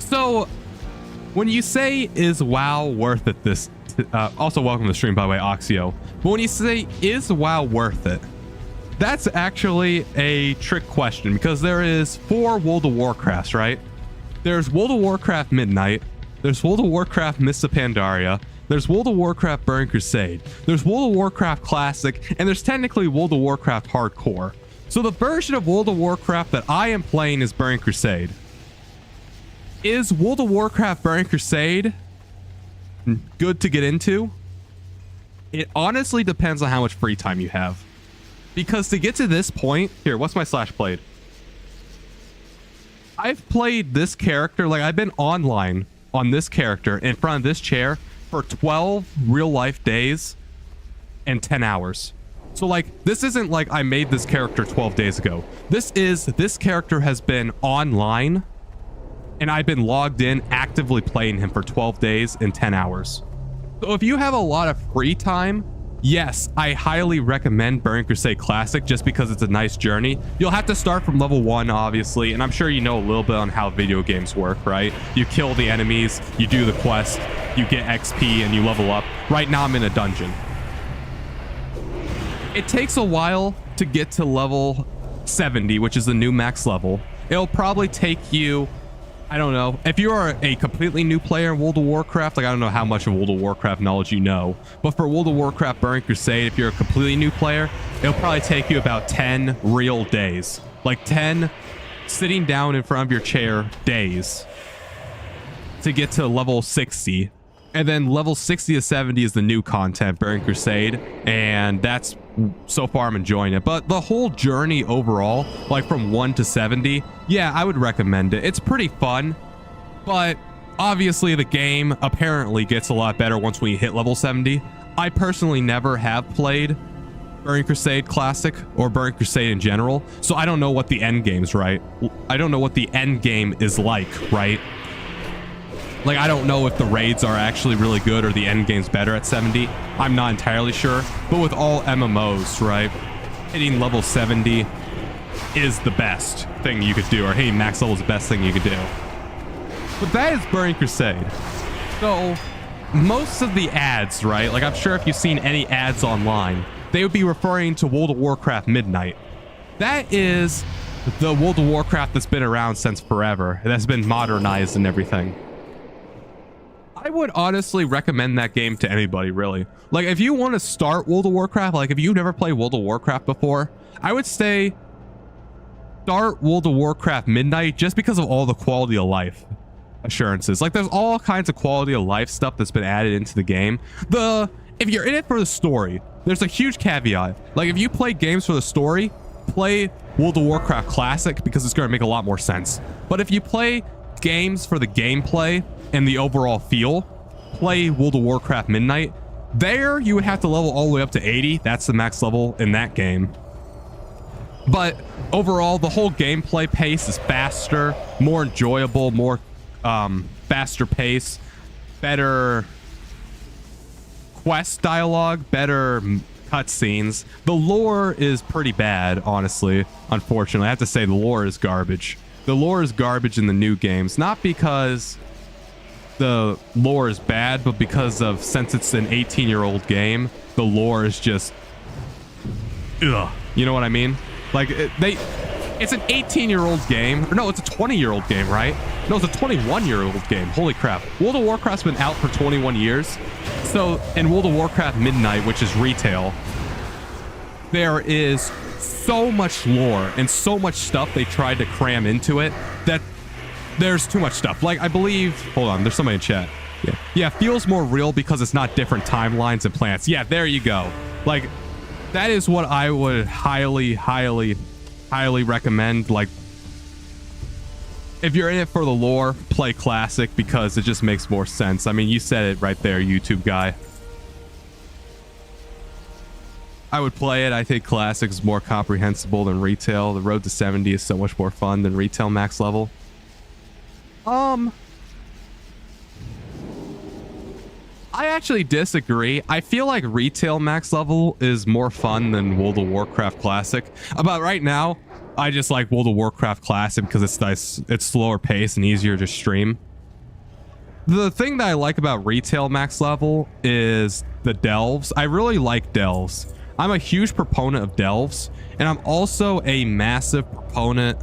So when you say, is WoW worth it, this also welcome to the stream, by the way, Oxio. But when you say, is WoW worth it, that's actually a trick question, because there is 4 World of Warcrafts, right? There's World of Warcraft Midnight, there's World of Warcraft Mists of Pandaria, there's World of Warcraft Burning Crusade, there's World of Warcraft Classic, and there's technically World of Warcraft Hardcore. So the version of World of Warcraft that I am playing is Burning Crusade. Is World of Warcraft Burning Crusade good to get into? It honestly depends on how much free time you have. Because to get to this point, here, what's my slash played? I've played this character, like I've been online on this character in front of this chair for 12 real life days and 10 hours. So like, this isn't like I made this character 12 days ago. This character has been online and I've been logged in actively playing him for 12 days and 10 hours. So if you have a lot of free time, yes, I highly recommend Burning Crusade Classic, just because it's a nice journey. You'll have to start from level 1, obviously, and I'm sure you know a little bit on how video games work, right? You kill the enemies, you do the quest, you get XP, and you level up. Right now I'm in a dungeon. It takes a while to get to level 70, which is the new max level. It'll probably take you, I don't know, if you are a completely new player in World of Warcraft, like I don't know how much of World of Warcraft knowledge you know, but for World of Warcraft Burning Crusade, if you're a completely new player, it'll probably take you about 10 real days, like 10 sitting down in front of your chair days to get to level 60. And then level 60 to 70 is the new content, Burning Crusade, and that's, so far I'm enjoying it. But the whole journey overall, like from 1 to 70, yeah, I would recommend it. It's pretty fun, but obviously the game apparently gets a lot better once we hit level 70. I personally never have played Burning Crusade Classic or Burning Crusade in general, so I don't know what the end game's right. I don't know what the end game is like, right? Like, I don't know if the raids are actually really good or the end game's better at 70. I'm not entirely sure. But with all MMOs, right? hitting level 70 is the best thing you could do, or hitting max level is the best thing you could do. But that is Burning Crusade. So most of the ads, right? Like, I'm sure if you've seen any ads online, they would be referring to World of Warcraft Midnight. That is the World of Warcraft that's been around since forever, that's been modernized and everything. I would honestly recommend that game to anybody, really. Like, if you want to start World of Warcraft, like if you've never played World of Warcraft before, I would say start World of Warcraft Midnight, just because of all the quality of life assurances. Like, there's all kinds of quality of life stuff that's been added into the game. If you're in it for the story, there's a huge caveat. Like, if you play games for the story, play World of Warcraft Classic, because it's going to make a lot more sense. But if you play games for the gameplay and the overall feel, play World of Warcraft Midnight. There, you would have to level all the way up to 80. That's the max level in that game. But overall, the whole gameplay pace is faster, more enjoyable, more faster pace, better quest dialogue, better cutscenes. The lore is pretty bad, honestly. Unfortunately, I have to say the lore is garbage. The lore is garbage in the new games, not because the lore is bad, but because of, since it's an 18-year-old game, the lore is just ugh. You know what I mean? Like, it's an 18-year-old game. Or no, it's a 20-year-old game, right? No, it's a 21-year-old game. Holy crap. World of Warcraft's been out for 21 years. So in World of Warcraft Midnight, which is retail, there is so much lore and so much stuff they tried to cram into it that there's too much stuff. Like, I believe, hold on, there's somebody in chat. Yeah, feels more real because it's not different timelines and planets. Yeah, there you go. Like, that is what I would highly recommend. Like, if you're in it for the lore, play Classic, because it just makes more sense. I mean, you said it right there, YouTube guy. I would play it. I think Classic is more comprehensible than retail. The road to 70 is so much more fun than retail max level. I actually disagree. I feel like retail max level is more fun than World of Warcraft Classic. But right now, I just like World of Warcraft Classic because it's nice, it's slower pace and easier to stream. The thing that I like about retail max level is the delves. I really like delves. I'm a huge proponent of delves, and I'm also a massive proponent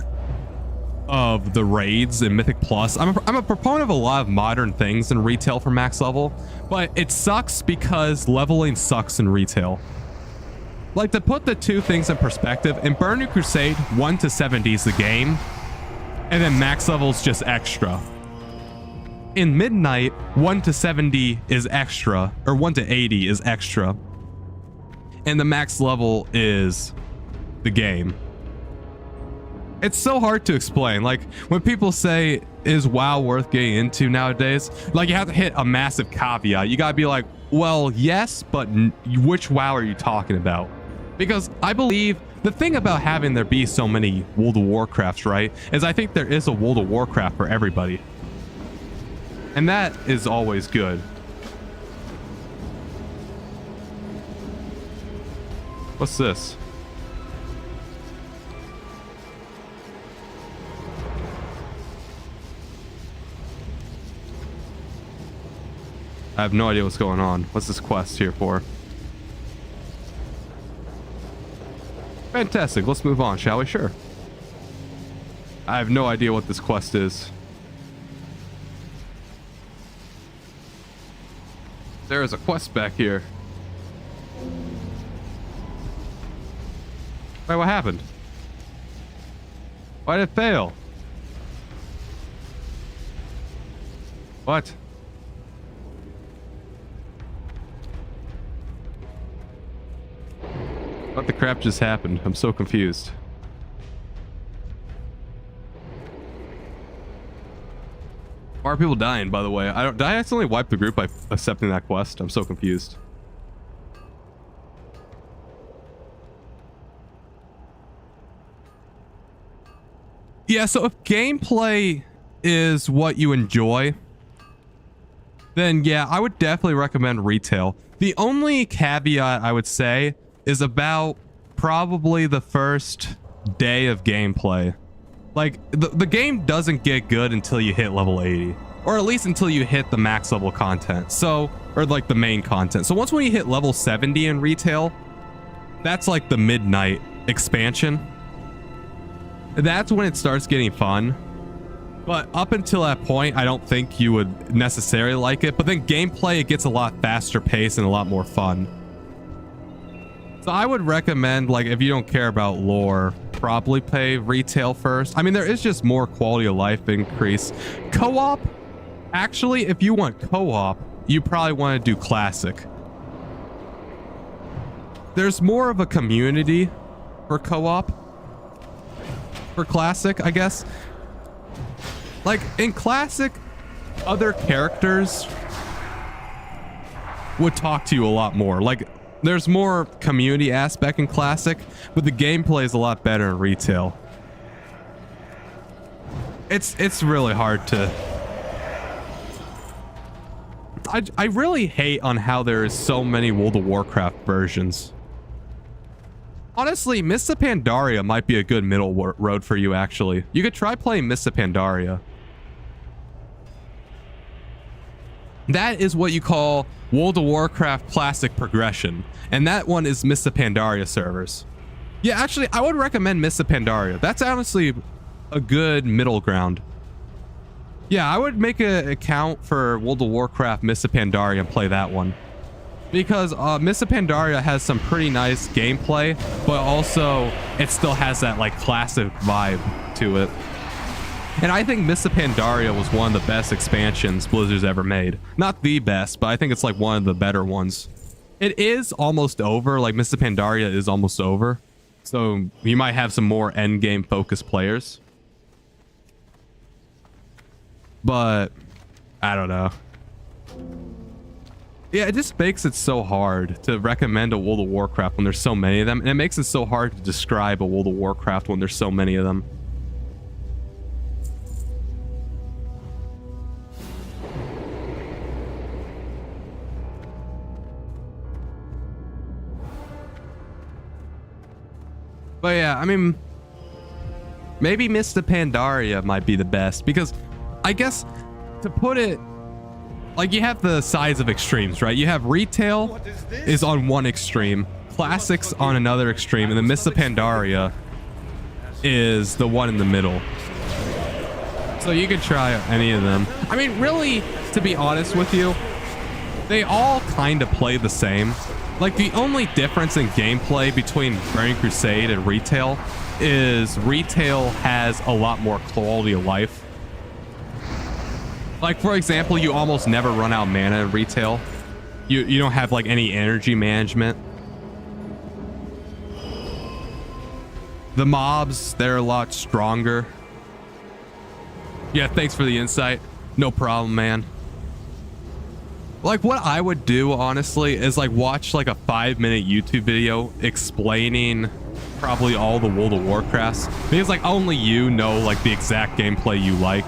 of the raids in Mythic Plus. I'm a proponent of a lot of modern things in retail for max level, but it sucks because leveling sucks in retail. Like, to put the two things in perspective, in Burning Crusade, 1 to 70 is the game, and then max level is just extra. In Midnight, 1 to 70 is extra, or 1 to 80 is extra, and the max level is the game. It's so hard to explain. Like, when people say, is WoW worth getting into nowadays? Like, you have to hit a massive caveat. You gotta be like, well, yes, but which WoW are you talking about? Because I believe the thing about having there be so many World of Warcrafts, right, is I think there is a World of Warcraft for everybody. And that is always good. What's this? I have no idea what's going on. What's this quest here for? Fantastic. Let's move on, shall we? Sure. I have no idea what this quest is. There is a quest back here. Wait, what happened? Why did it fail? What? What the crap just happened? I'm so confused. Why are people dying, by the way? Did I accidentally wipe the group by accepting that quest? I'm so confused. Yeah, so if gameplay is what you enjoy, then yeah, I would definitely recommend retail. The only caveat I would say is about probably the first day of gameplay. Like the game doesn't get good until you hit level 80, or at least until you hit the max level content. So, or like the main content. So once when you hit level 70 in retail, that's like the midnight expansion. That's when it starts getting fun. But up until that point, I don't think you would necessarily like it. But then gameplay, it gets a lot faster paced and a lot more fun. So I would recommend, like, if you don't care about lore, probably play retail first. I mean, there is just more quality of life increase. Co-op, actually, if you want co-op, you probably want to do classic. There's more of a community for co-op. For classic, I guess. Like, in classic, other characters would talk to you a lot more. Like, there's more community aspect in classic, but the gameplay is a lot better in retail. It's really hard to... I really hate on how there is so many World of Warcraft versions. Honestly, Mists of Pandaria might be a good middle road for you, actually. You could try playing Mists of Pandaria. That is what you call World of Warcraft Classic progression. And that one is Mists of Pandaria servers. Yeah, actually, I would recommend Mists of Pandaria. That's honestly a good middle ground. Yeah, I would make an account for World of Warcraft Mists of Pandaria and play that one. Because Mists of Pandaria has some pretty nice gameplay, but also it still has that like classic vibe to it. And I think Mists of Pandaria was one of the best expansions Blizzard's ever made. Not the best, but I think it's like one of the better ones. It is almost over, like Mists of Pandaria is almost over. So you might have some more endgame focused players. But I don't know. Yeah, it just makes it so hard to recommend a World of Warcraft when there's so many of them. And it makes it so hard to describe a World of Warcraft when there's so many of them. But yeah, I mean, maybe Mists of Pandaria might be the best, because I guess to put it, like, you have the sides of extremes, right? You have retail is on one extreme, classics on another extreme, and the Mists of Pandaria is the one in the middle. So you could try any of them. I mean, really, to be honest with you, they all kind of play the same. Like, the only difference in gameplay between Burning Crusade and retail is retail has a lot more quality of life. Like, for example, you almost never run out of mana in retail. You don't have like any energy management. The mobs, they're a lot stronger. Yeah, thanks for the insight. No problem, man. Like, what I would do, honestly, is like watch like a 5-minute YouTube video explaining probably all the World of Warcrafts, because like only you know like the exact gameplay you like,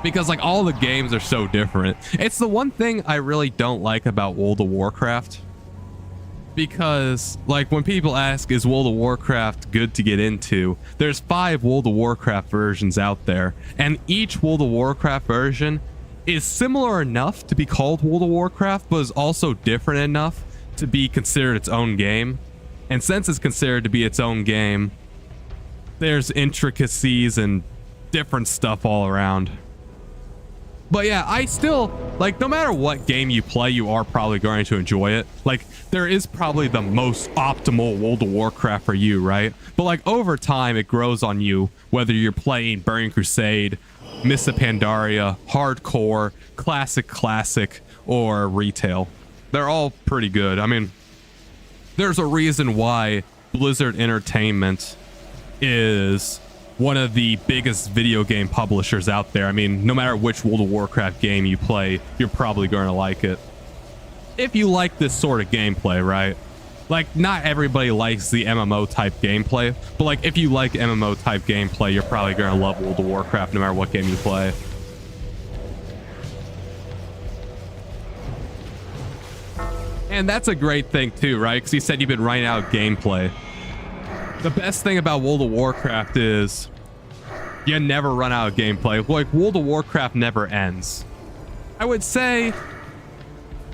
because like all the games are so different. It's the one thing I really don't like about World of Warcraft, because like when people ask, is World of Warcraft good to get into, there's 5 World of Warcraft versions out there, and each World of Warcraft version is similar enough to be called World of Warcraft, but is also different enough to be considered its own game. And since it's considered to be its own game, there's intricacies and different stuff all around. But yeah, I still, like, no matter what game you play, you are probably going to enjoy it. Like, there is probably the most optimal World of Warcraft for you, right? But like, over time, it grows on you, whether you're playing Burning Crusade, Mists of Pandaria, Hardcore, Classic, or Retail. They're all pretty good. I mean, there's a reason why Blizzard Entertainment is one of the biggest video game publishers out there. I mean, no matter which World of Warcraft game you play, you're probably going to like it. If you like this sort of gameplay, right? Like, not everybody likes the MMO type gameplay, but like, if you like MMO type gameplay, you're probably going to love World of Warcraft no matter what game you play. And that's a great thing too, right? Because you said you've been running out of gameplay. The best thing about World of Warcraft is you never run out of gameplay. Like, World of Warcraft never ends. I would say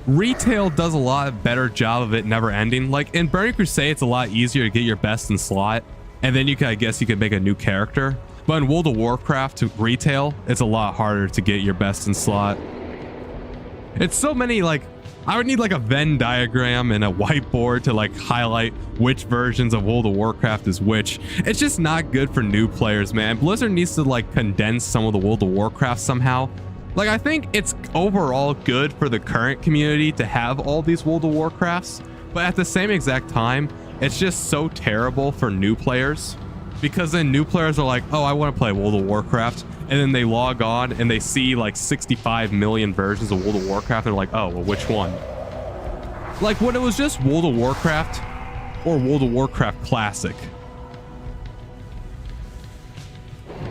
retail does a lot better job of it never ending. Like in Burning Crusade, it's a lot easier to get your best in slot, and then you can, I guess you could make a new character. But in World of Warcraft retail, it's a lot harder to get your best in slot. It's so many, like, I would need like a Venn diagram and a whiteboard to like highlight which versions of World of Warcraft is which. It's just not good for new players, man. Blizzard needs to like condense some of the World of Warcraft somehow. Like, I think it's overall good for the current community to have all these World of Warcrafts, but at the same exact time, it's just so terrible for new players, because then new players are like, oh, I want to play World of Warcraft, and then they log on and they see like 65 million versions of World of Warcraft, and they're like, oh, well, which one? Like, when it was just World of Warcraft or World of Warcraft Classic,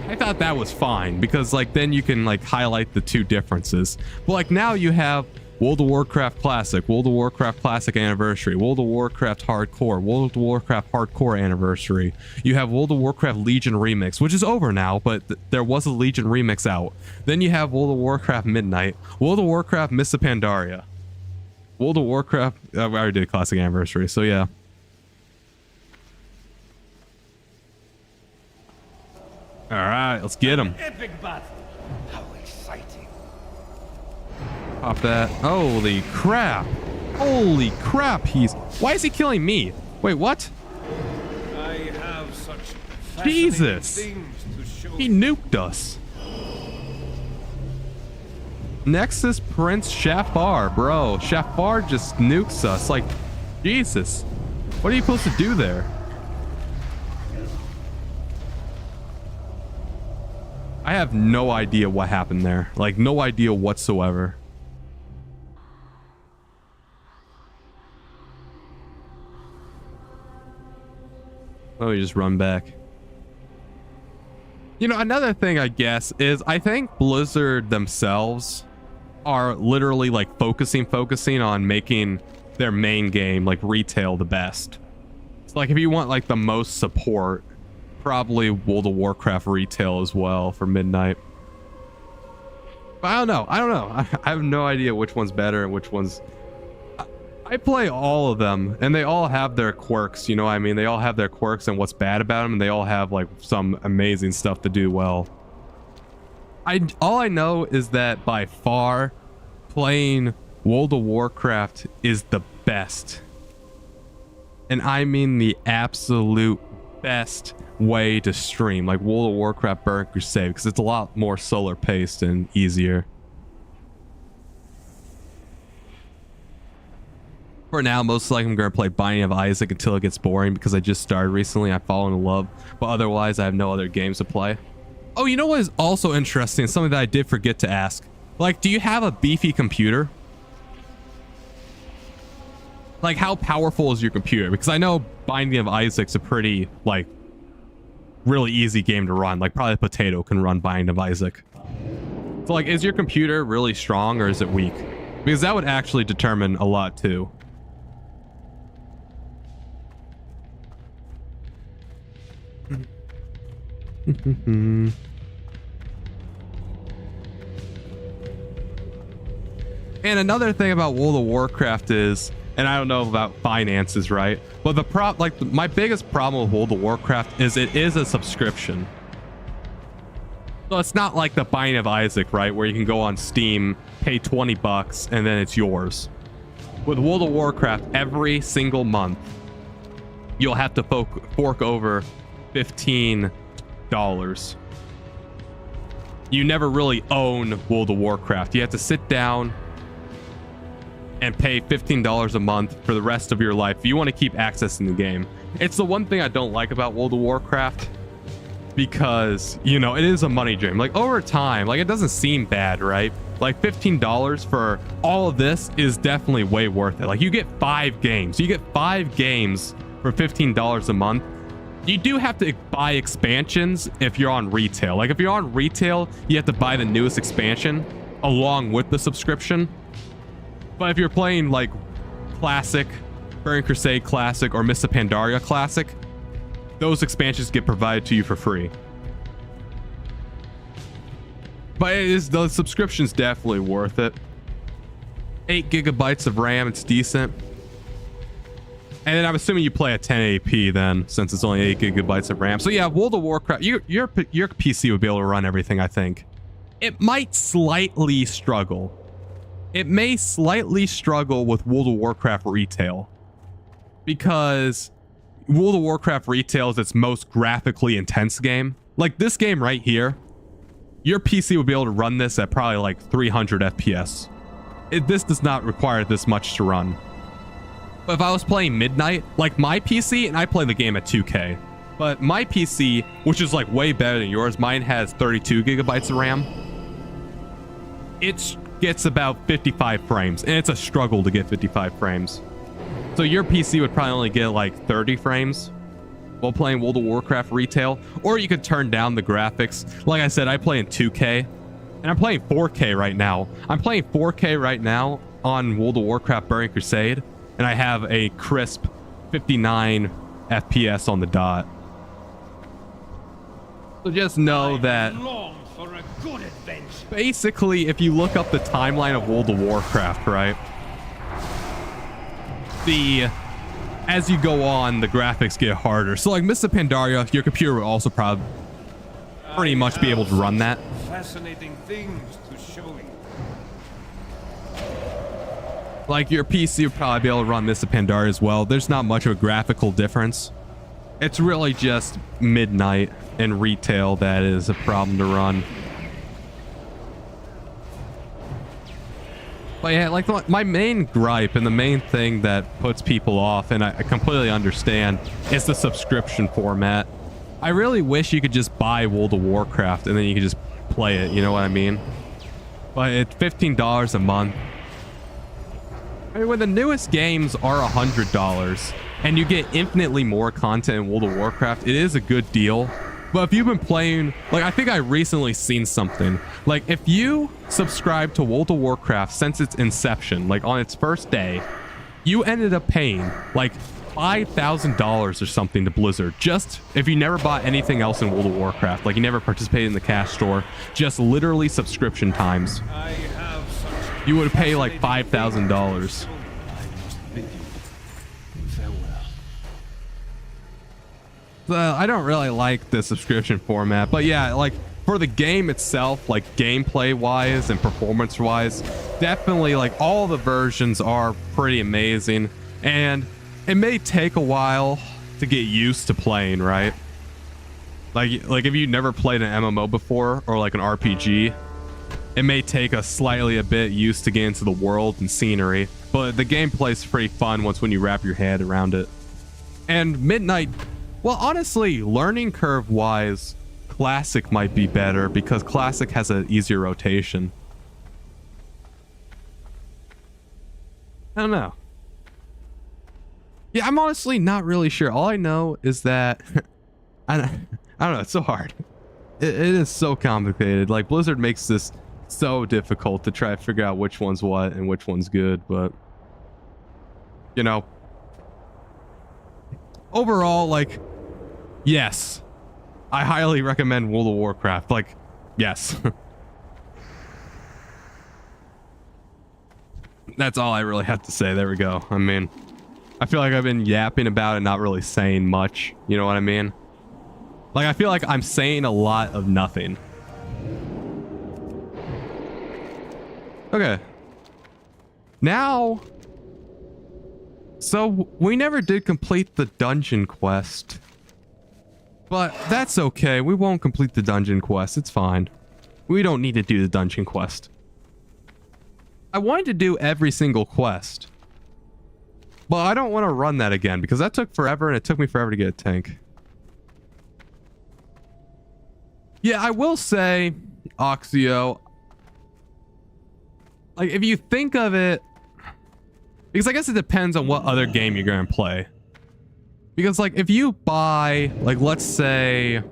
I thought that was fine, because like then you can like highlight the two differences. But like now you have World of Warcraft Classic, World of Warcraft Classic Anniversary, World of Warcraft Hardcore, World of Warcraft Hardcore Anniversary. You have World of Warcraft Legion Remix, which is over now, but there was a Legion Remix out. Then you have World of Warcraft Midnight, World of Warcraft Mists of Pandaria, World of Warcraft, I already did Classic Anniversary, so yeah. All right, let's get him. Epic battle. How exciting. Pop that. Holy crap. Holy crap. Why is he killing me? Wait, what? I have such Jesus. things to show He nuked us. Nexus Prince Shafar, bro. Shafar just nukes us. Like, Jesus. What are you supposed to do there? I have no idea what happened there. Like, no idea whatsoever. Let me just run back. You know, another thing, I guess, is I think Blizzard themselves are literally like focusing on making their main game, like retail, the best. So like if you want like the most support, probably World of Warcraft retail as well for Midnight. But I don't know. I have no idea which one's better and which one's... I play all of them, and they all have their quirks, you know what I mean? They all have their quirks and what's bad about them, and they all have like some amazing stuff to do well. All I know is that by far, playing World of Warcraft is the best. And I mean the absolute best way to stream, like World of Warcraft Burning Crusade, because it's a lot more slower paced and easier. For now, most likely I'm going to play Binding of Isaac until it gets boring, because I just started recently. I've fallen in love, but otherwise I have no other games to play. Oh, you know what is also interesting? Something that I did forget to ask. Like, do you have a beefy computer? Like, how powerful is your computer? Because I know Binding of Isaac's a pretty, like, really easy game to run. Like, probably a potato can run Binding of Isaac. So, like, is your computer really strong or is it weak? Because that would actually determine a lot, too. And another thing about World of Warcraft is, and I don't know about finances, right? But my biggest problem with World of Warcraft is it is a subscription. So it's not like the Binding of Isaac, right? Where you can go on Steam, pay 20 bucks, and then it's yours. With World of Warcraft, every single month, you'll have to fork over $15. You never really own World of Warcraft. You have to sit down and pay $15 a month for the rest of your life if you want to keep accessing the game. It's the one thing I don't like about World of Warcraft, because, you know, it is a money drain. Like, over time, like, it doesn't seem bad, right? Like, $15 for all of this is definitely way worth it. Like, you get 5 games. You get 5 games for $15 a month. You do have to buy expansions if you're on retail. Like, if you're on retail, you have to buy the newest expansion along with the subscription. But if you're playing like Classic, Burning Crusade Classic, or Mists of Pandaria Classic, those expansions get provided to you for free. But the subscription's definitely worth it. 8 gigabytes of RAM, it's decent. And then I'm assuming you play at 1080p then, since it's only 8 gigabytes of RAM. So yeah, World of Warcraft, your PC would be able to run everything, I think. It might slightly struggle. It may slightly struggle with World of Warcraft retail, because World of Warcraft retail is its most graphically intense game. Like this game right here, your PC would be able to run this at probably like 300 FPS. This does not require this much to run. But if I was playing Midnight, like my PC, and I play the game at 2K, but my PC, which is like way better than yours, mine has 32 gigabytes of RAM. It gets about 55 frames, and it's a struggle to get 55 frames. So your PC would probably only get like 30 frames while playing World of Warcraft retail, or you could turn down the graphics. Like I said, I play in 2K, and I'm playing 4K right now. I'm playing 4K right now on World of Warcraft Burning Crusade, and I have a crisp 59 FPS on the dot. So just know that basically, if you look up the timeline of World of Warcraft, right? As you go on, the graphics get harder. So like Mists of Pandaria, your computer will also probably pretty much be able to run that. Fascinating things to show you. Like your PC would probably be able to run Mists of Pandaria as well. There's not much of a graphical difference. It's really just Midnight and retail that is a problem to run. But yeah, like my main gripe and the main thing that puts people off, and I completely understand, is the subscription format. I really wish you could just buy World of Warcraft and then you could just play it, you know what I mean? But it's $15 a month. I mean, when the newest games are $100 and you get infinitely more content in World of Warcraft, it is a good deal. But if you've been playing, like I think I recently seen something, like if you subscribe to World of Warcraft since its inception, like on its first day, you ended up paying like $5,000 or something to Blizzard, just if you never bought anything else in World of Warcraft, like you never participated in the cash store, just literally subscription times. You would pay like $5,000. I don't really like the subscription format, but yeah, like for the game itself, like gameplay wise and performance wise, definitely like all the versions are pretty amazing, and it may take a while to get used to playing, right? Like if you never played an MMO before, or like an RPG, it may take a bit used to get into the world and scenery, but the gameplay is pretty fun when you wrap your head around it. And Midnight, well, honestly, learning curve wise, Classic might be better because Classic has an easier rotation. I don't know. Yeah, I'm honestly not really sure. All I know is that I don't know. It's so hard. It is so complicated. Like Blizzard makes this so difficult to try to figure out which one's what and which one's good. But you know, overall, like, yes, I highly recommend World of Warcraft. Like, yes. That's all I really have to say. There we go. I mean, I feel like I've been yapping about it, not really saying much. You know what I mean? Like, I feel like I'm saying a lot of nothing. Okay. Now, so we never did complete the dungeon quest. But that's okay. We won't complete the dungeon quest. It's fine. We don't need to do the dungeon quest. I wanted to do every single quest, but I don't want to run that again because that took forever and it took me forever to get a tank. Yeah, I will say, Oxio, like if you think of it, because I guess it depends on what other game you're going to play. Because like if you buy, like let's say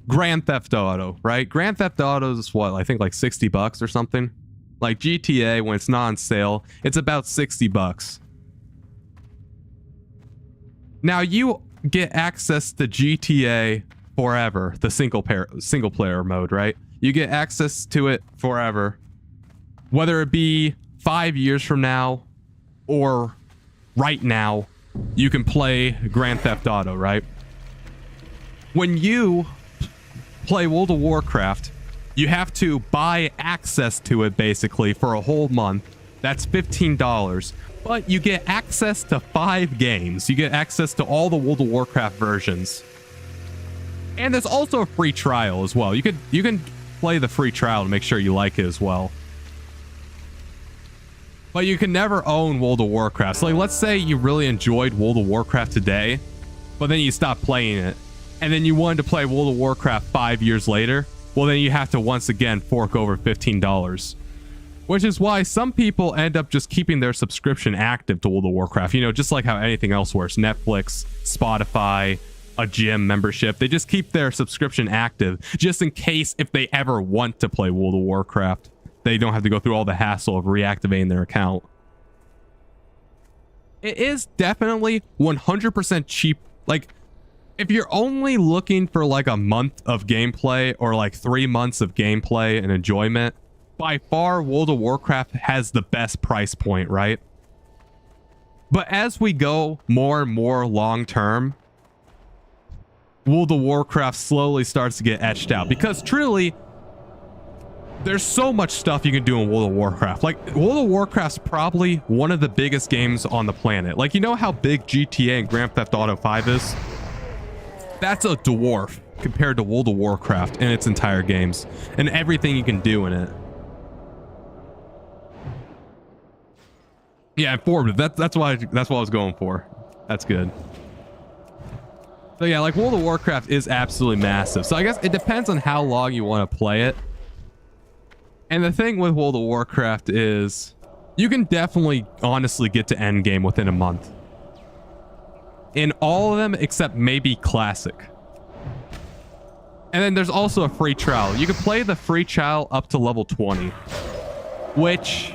Grand Theft Auto, right? Grand Theft Auto is what, I think like $60 or something. Like GTA, when it's not on sale, it's about $60. Now you get access to GTA forever, the single player mode, right? You get access to it forever, whether it be 5 years from now or right now. You can play Grand Theft Auto, right? When you play World of Warcraft, you have to buy access to it basically for a whole month. That's $15. But you get access to 5 games. You get access to all the World of Warcraft versions. And there's also a free trial as well. You can play the free trial to make sure you like it as well. But you can never own World of Warcraft. So like, let's say you really enjoyed World of Warcraft today, but then you stopped playing it. And then you wanted to play World of Warcraft 5 years later. Well, then you have to once again fork over $15. Which is why some people end up just keeping their subscription active to World of Warcraft. You know, just like how anything else works. Netflix, Spotify, a gym membership. They just keep their subscription active just in case if they ever want to play World of Warcraft, they don't have to go through all the hassle of reactivating their account. It is definitely 100% cheap. Like, if you're only looking for like a month of gameplay or like 3 months of gameplay and enjoyment, by far World of Warcraft has the best price point, right? But as we go more and more long term, World of Warcraft slowly starts to get etched out because truly, there's so much stuff you can do in World of Warcraft. Like, World of Warcraft's probably one of the biggest games on the planet. Like, you know how big GTA and Grand Theft Auto 5 is? That's a dwarf compared to World of Warcraft and its entire games and everything you can do in it. Yeah, informative. That's what I was going for. That's good. So yeah, like World of Warcraft is absolutely massive. So I guess it depends on how long you want to play it. And the thing with World of Warcraft is you can definitely honestly get to endgame within a month. In all of them except maybe Classic. And then there's also a free trial. You can play the free trial up to level 20. Which,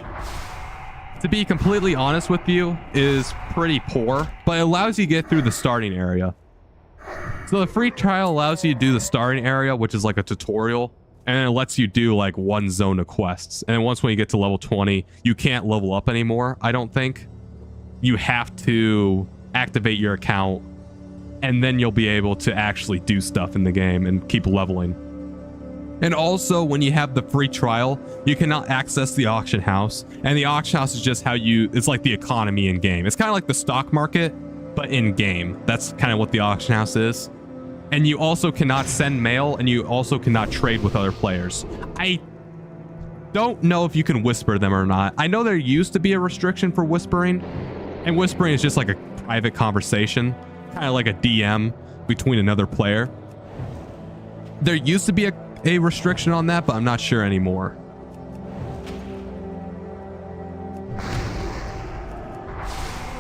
to be completely honest with you, is pretty poor. But it allows you to get through the starting area. So the free trial allows you to do the starting area, which is like a tutorial. And then it lets you do like one zone of quests. And then once when you get to level 20, you can't level up anymore, I don't think. You have to activate your account. And then you'll be able to actually do stuff in the game and keep leveling. And also, when you have the free trial, you cannot access the auction house. And the auction house is just how it's like the economy in game. It's kind of like the stock market, but in game. That's kind of what the auction house is. And you also cannot send mail, and you also cannot trade with other players. I don't know if you can whisper them or not. I know there used to be a restriction for whispering, and whispering is just like a private conversation, kind of like a DM between another player. There used to be a restriction on that, but I'm not sure anymore.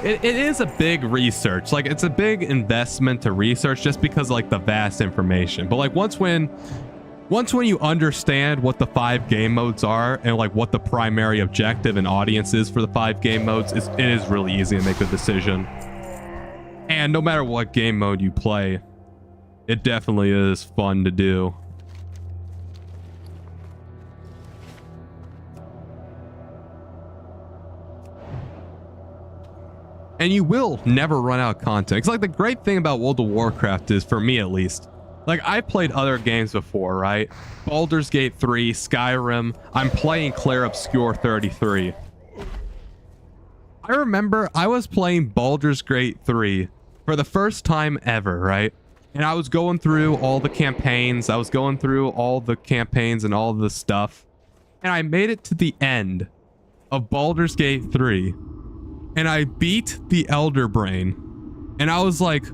It is a big research. Like, it's a big investment to research just because like the vast information. But like once when you understand what the 5 game modes are and like what the primary objective and audience is for the 5 game modes, it is really easy to make a decision. And no matter what game mode you play, it definitely is fun to do. And you will never run out of content. It's like the great thing about World of Warcraft is, for me at least, like I played other games before, right? Baldur's Gate 3, Skyrim. I'm playing Clair Obscur 33. I remember I was playing Baldur's Gate 3 for the first time ever, right? And I was going through all the campaigns. I was going through all the campaigns and all the stuff. And I made it to the end of Baldur's Gate 3. And I beat the Elder Brain. And I was like,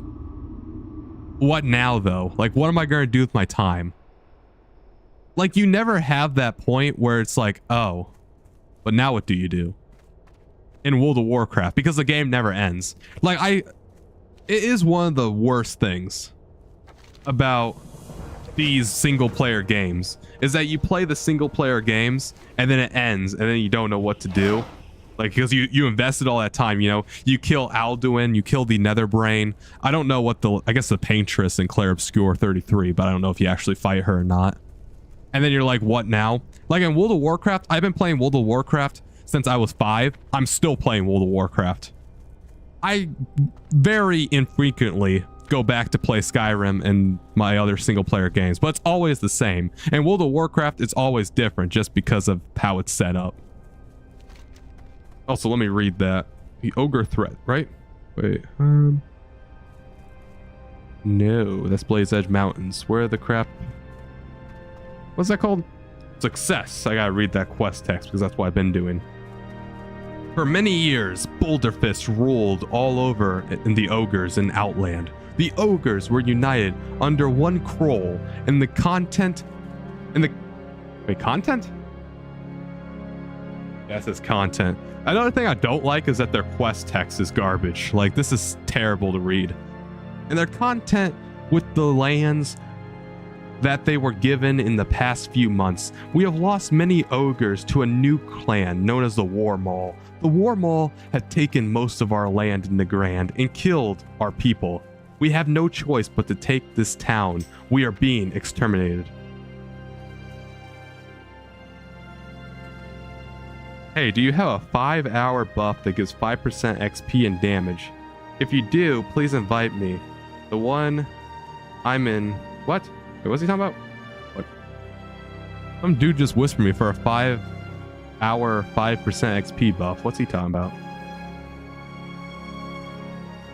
what now though? Like, what am I going to do with my time? Like, you never have that point where it's like, oh, but now what do you do? In World of Warcraft, because the game never ends. Like, it is one of the worst things about these single player games is that you play the single player games and then it ends and then you don't know what to do. Like, because you invested all that time, you know, you kill Alduin, you kill the Netherbrain. I don't know what I guess the Paintress in Clair Obscure 33, but I don't know if you actually fight her or not. And then you're like, what now? Like in World of Warcraft, I've been playing World of Warcraft since I was 5. I'm still playing World of Warcraft. I very infrequently go back to play Skyrim and my other single player games, but it's always the same. And World of Warcraft, it's always different just because of how it's set up. Also, let me read that. The ogre threat, right? Wait, no, that's Blaze Edge Mountains. Where the crap? What's that called? Success. I gotta read that quest text because that's what I've been doing. For many years, Boulderfist ruled all over in the ogres in Outland. The ogres were united under one Kroll, and the content. Wait, content? Yeah, it says content. Another thing I don't like is that their quest text is garbage. Like, this is terrible to read. And their content with the lands that they were given in the past few months. We have lost many ogres to a new clan known as the War Maul. The War Maul have taken most of our land in Nagrand and killed our people. We have no choice but to take this town. We are being exterminated. Hey, do you have a 5-hour buff that gives 5% XP and damage? If you do, please invite me. The one I'm in... What? Wait, what's he talking about? What? Some dude just whispered me for a 5-hour 5% XP buff. What's he talking about?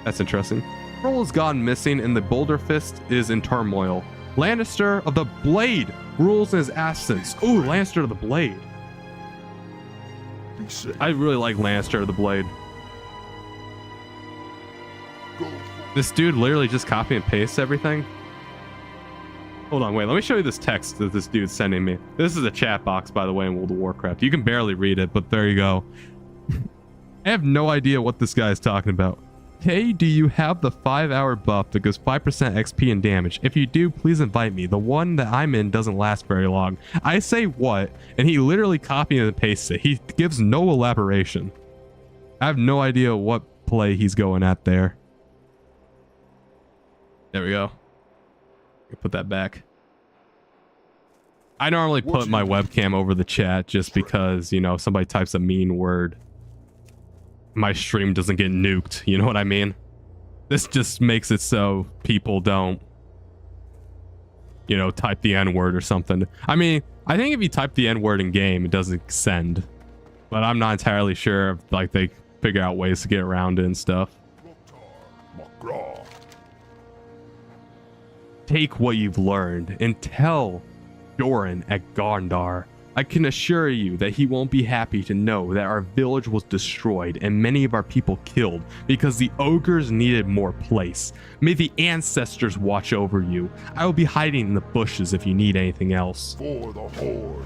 That's interesting. Kroll has gone missing and the Boulderfist is in turmoil. Lannister of the Blade rules in his absence. Ooh, Lannister of the Blade. I really like Lannister of the Blade. This dude literally just copy and paste everything. Hold on, wait, let me show you this text that this dude's sending me. This is a chat box, by the way, in World of Warcraft. You can barely read it, but there you go. I have no idea what this guy is talking about. Hey, do you have the 5-hour buff that gives 5% XP and damage? If you do, please invite me. The one that I'm in doesn't last very long. I say what, and he literally copies and pastes it. He gives no elaboration. I have no idea what play he's going at there. There we go. Put that back. I normally put my webcam over the chat just because, you know, if somebody types a mean word, my stream doesn't get nuked. You know what I mean? This just makes it so people don't, you know, type the N-word or something. I mean, I think if you type the N-word in game, it doesn't send. But I'm not entirely sure if, like, they figure out ways to get around it and stuff. Take what you've learned and tell Doran at Gondar. I can assure you that he won't be happy to know that our village was destroyed and many of our people killed because the ogres needed more place. May the ancestors watch over you. I will be hiding in the bushes if you need anything else. For the Horde.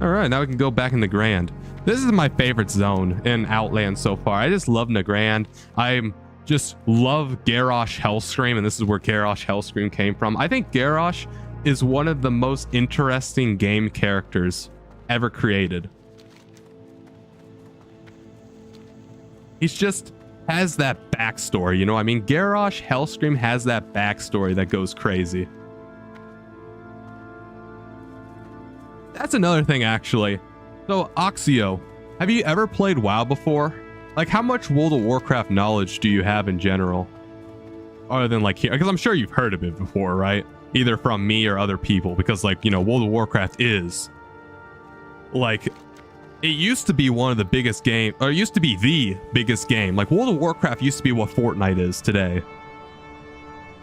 Alright, now we can go back in Nagrand. This is my favorite zone in Outland so far. I just love Nagrand. I'm just love Garrosh Hellscream, and this is where Garrosh Hellscream came from. I think Garrosh is one of the most interesting game characters ever created. He's just has that backstory, you know what I mean? Garrosh Hellscream has that backstory that goes crazy. That's another thing, actually. So, Oxio, have you ever played WoW before? Like, how much World of Warcraft knowledge do you have in general? Other than, like, here, because I'm sure you've heard of it before, right? Either from me or other people, because, like, you know, World of Warcraft is, like, it used to be one of the biggest game, or it used to be the biggest game. Like, World of Warcraft used to be what Fortnite is today.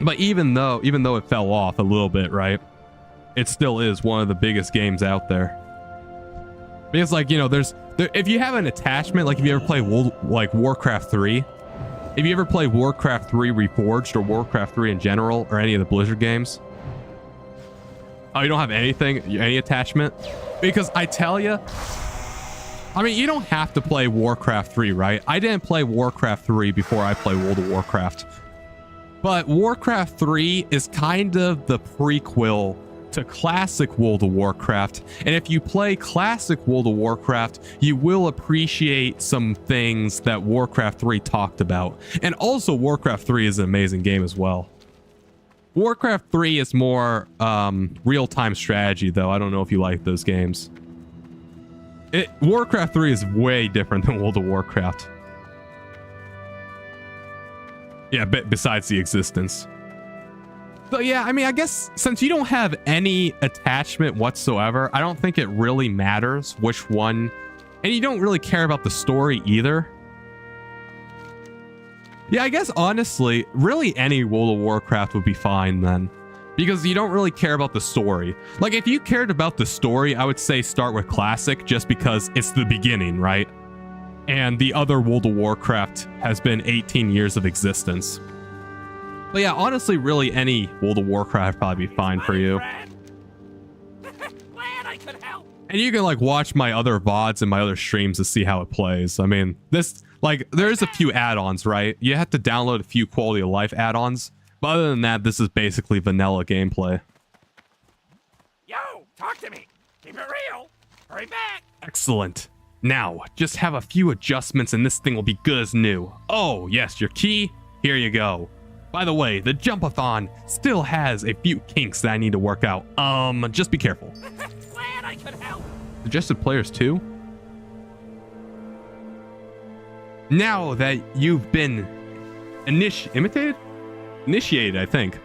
But even though it fell off a little bit, right? It still is one of the biggest games out there. Because, like, you know, if you have an attachment, like if you ever play Warcraft 3, if you ever play Warcraft 3 Reforged or Warcraft 3 in general, or any of the Blizzard games, oh, you don't have any attachment? Because I tell you, I mean, you don't have to play Warcraft 3, right? I didn't play Warcraft 3 before I played World of Warcraft. But Warcraft 3 is kind of the prequel to classic World of Warcraft. And if you play classic World of Warcraft, you will appreciate some things that Warcraft 3 talked about. And also Warcraft 3 is an amazing game as well. Warcraft 3 is more real-time strategy, though. I don't know if you like those games. Warcraft 3 is way different than World of Warcraft. Yeah, besides the existence. So yeah, I mean, I guess since you don't have any attachment whatsoever, I don't think it really matters which one. And you don't really care about the story either. Yeah, I guess honestly, really any World of Warcraft would be fine then. Because you don't really care about the story. Like, if you cared about the story, I would say start with Classic, just because it's the beginning, right? And the other World of Warcraft has been 18 years of existence. But yeah, honestly, really any World of Warcraft would probably be fine for you. Glad I could help. And you can, like, watch my other VODs and my other streams to see how it plays. I mean, this, like, there's a few add-ons, right? You have to download a few quality of life add-ons. But other than that, this is basically vanilla gameplay. Yo, talk to me. Keep it real. Hurry back. Excellent. Now, just have a few adjustments and this thing will be good as new. Oh, yes, your key. Here you go. By the way, the Jumpathon still has a few kinks that I need to work out. Just be careful. Glad I could help. Suggested players too? Now that you've been initiated, I think.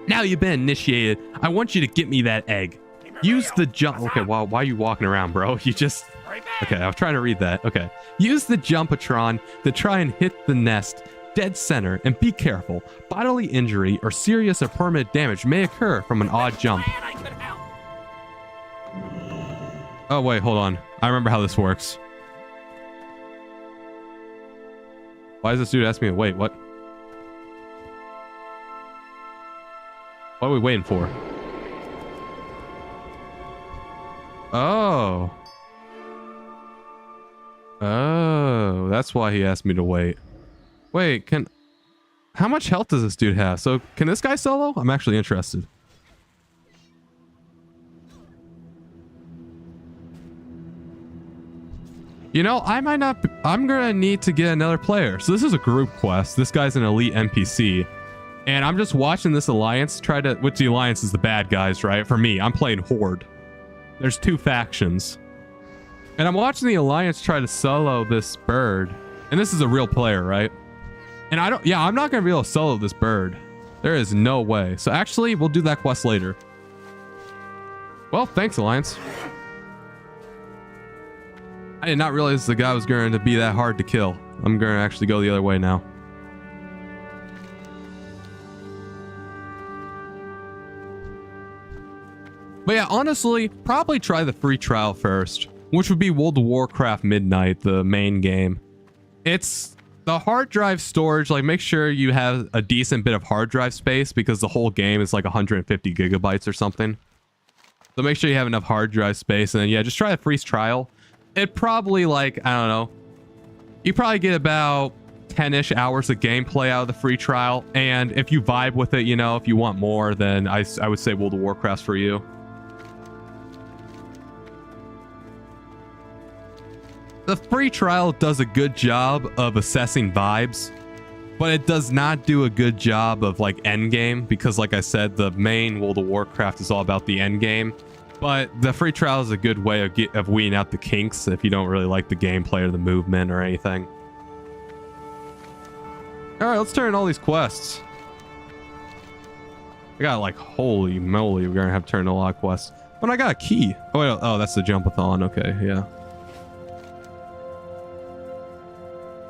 Now you've been initiated, I want you to get me that egg. Use the jump. Okay, why are you walking around, bro? You just... Okay, I was trying to read that. Okay. Use the Jumpatron to try and hit the nest dead center, and be careful. Bodily injury or serious or permanent damage may occur from an odd jump. Oh, wait, hold on. I remember how this works. Why is this dude asking me to wait? What? What are we waiting for? Oh. Oh, that's why he asked me to wait. Wait, how much health does this dude have? So can this guy solo? I'm actually interested. You know, I'm gonna need to get another player. So this is a group quest. This guy's an elite NPC. And I'm just watching this alliance which the alliance is the bad guys, right? For me, I'm playing Horde. There's two factions. And I'm watching the alliance try to solo this bird. And this is a real player, right? And I'm not gonna be able to solo this bird. There is no way. So actually, we'll do that quest later. Well, thanks, alliance. I did not realize the guy was going to be that hard to kill. I'm going to actually go the other way now. But yeah, honestly, probably try the free trial first, which would be World of Warcraft Midnight, the main game. It's the hard drive storage, like make sure you have a decent bit of hard drive space because the whole game is like 150 gigabytes or something. So make sure you have enough hard drive space, and then yeah, just try the free trial. It probably, like, I don't know, you probably get about 10-ish hours of gameplay out of the free trial. And if you vibe with it, you know, if you want more, then I would say World of Warcraft's for you. The free trial does a good job of assessing vibes, but it does not do a good job of, like, endgame, because like I said, the main World of Warcraft is all about the endgame. But the free trial is a good way of weeding out the kinks if you don't really like the gameplay or the movement or anything. Alright, let's turn in all these quests. I got, like, holy moly, we're gonna have to turn in a lot of quests. But I got a key. Oh, wait, oh, that's the Jumpathon. Okay, yeah.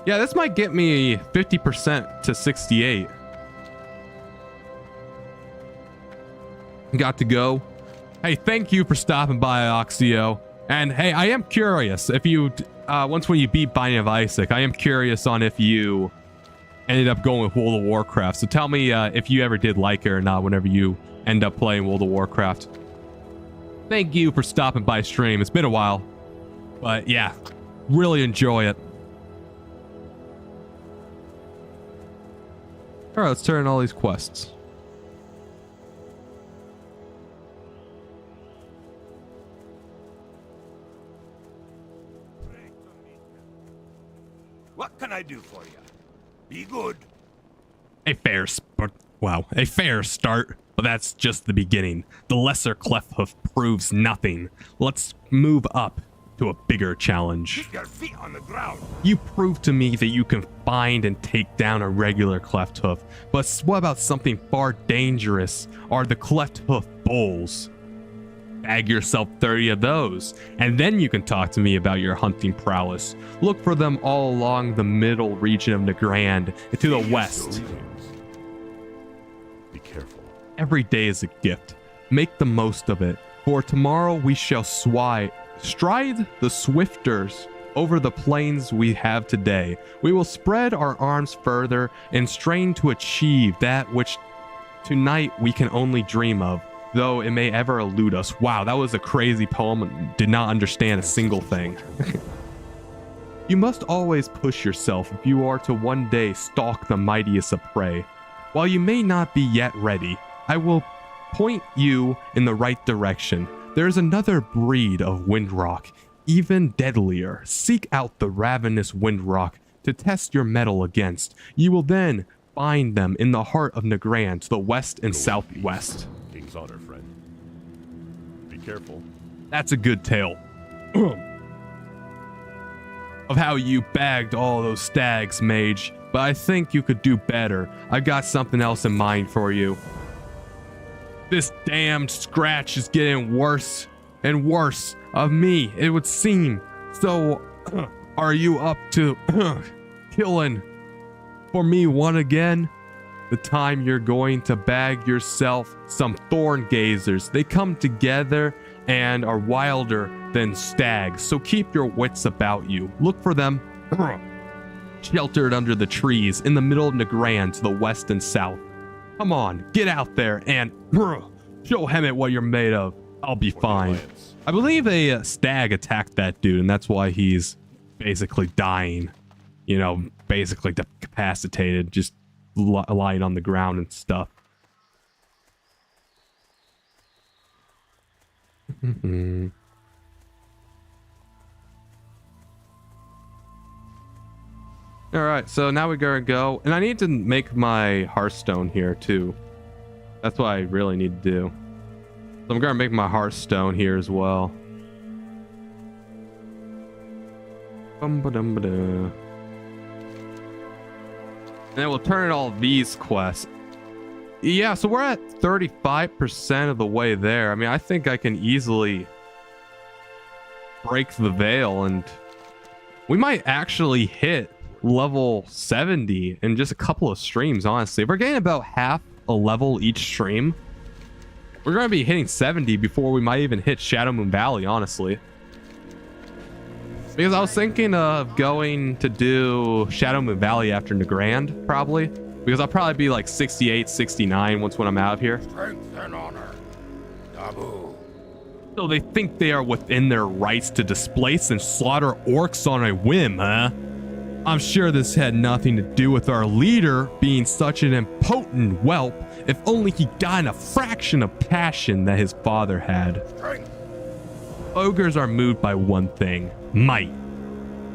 Yeah, this might get me 50% to 68. Got to go. Hey, thank you for stopping by, Oxio. And hey, I am curious if you, when you beat Binding of Isaac, I am curious on if you ended up going with World of Warcraft. So tell me if you ever did like it or not whenever you end up playing World of Warcraft. Thank you for stopping by stream. It's been a while. But yeah, really enjoy it. Alright, let's turn in all these quests. do for you? Be good. A fair start, but that's just the beginning. The lesser cleft hoof proves nothing. Let's move up to a bigger challenge. Keep your feet on the ground. You prove to me that you can find and take down a regular cleft hoof, but what about something far dangerous? Are the cleft hoof bulls? Bag yourself 30 of those, and then you can talk to me about your hunting prowess. Look for them all along the middle region of Nagrand and to the west. Be careful. Every day is a gift. Make the most of it, for tomorrow we shall stride the swifters over the plains we have today. We will spread our arms further and strain to achieve that which tonight we can only dream of, though it may ever elude us. Wow, that was a crazy poem. Did not understand a single thing. You must always push yourself if you are to one day stalk the mightiest of prey. While you may not be yet ready, I will point you in the right direction. There is another breed of windrock, even deadlier. Seek out the ravenous windrock to test your mettle against. You will then find them in the heart of Nagrand to the west and southwest. King's honor, friend. Be careful. That's a good tale. Of how you bagged all those stags, mage. But I think you could do better. I got something else in mind for you. This damned scratch is getting worse and worse of me, it would seem. So, are you up to killing for me one again? The time you're going to bag yourself some thorn gazers. They come together and are wilder than stags, so keep your wits about you. Look for them sheltered under the trees in the middle of Nagrand to the west and south. Come on, get out there and show Hemet what you're made of. I'll be fine. I believe a stag attacked that dude, and that's why he's basically dying. You know, basically decapacitated, just lying on the ground and stuff. All right, so now we gotta go, and I need to make my Hearthstone here too. That's what I really need to do. So I'm gonna make my Hearthstone here as well. And then we'll turn in all these quests. Yeah, so we're at 35% of the way there. I mean, I think I can easily break the veil, and we might actually hit level 70 in just a couple of streams, honestly. If we're getting about half a level each stream, we're going to be hitting 70 before we might even hit Shadow Moon Valley, honestly. Because I was thinking of going to do Shadow Moon Valley after Nagrand, probably. Because I'll probably be like 68, 69 when I'm out of here. Strength and honor. Taboo. So they think they are within their rights to displace and slaughter orcs on a whim, huh? I'm sure this had nothing to do with our leader being such an impotent whelp. If only he got a fraction of passion that his father had. Strength. Ogres are moved by one thing: might.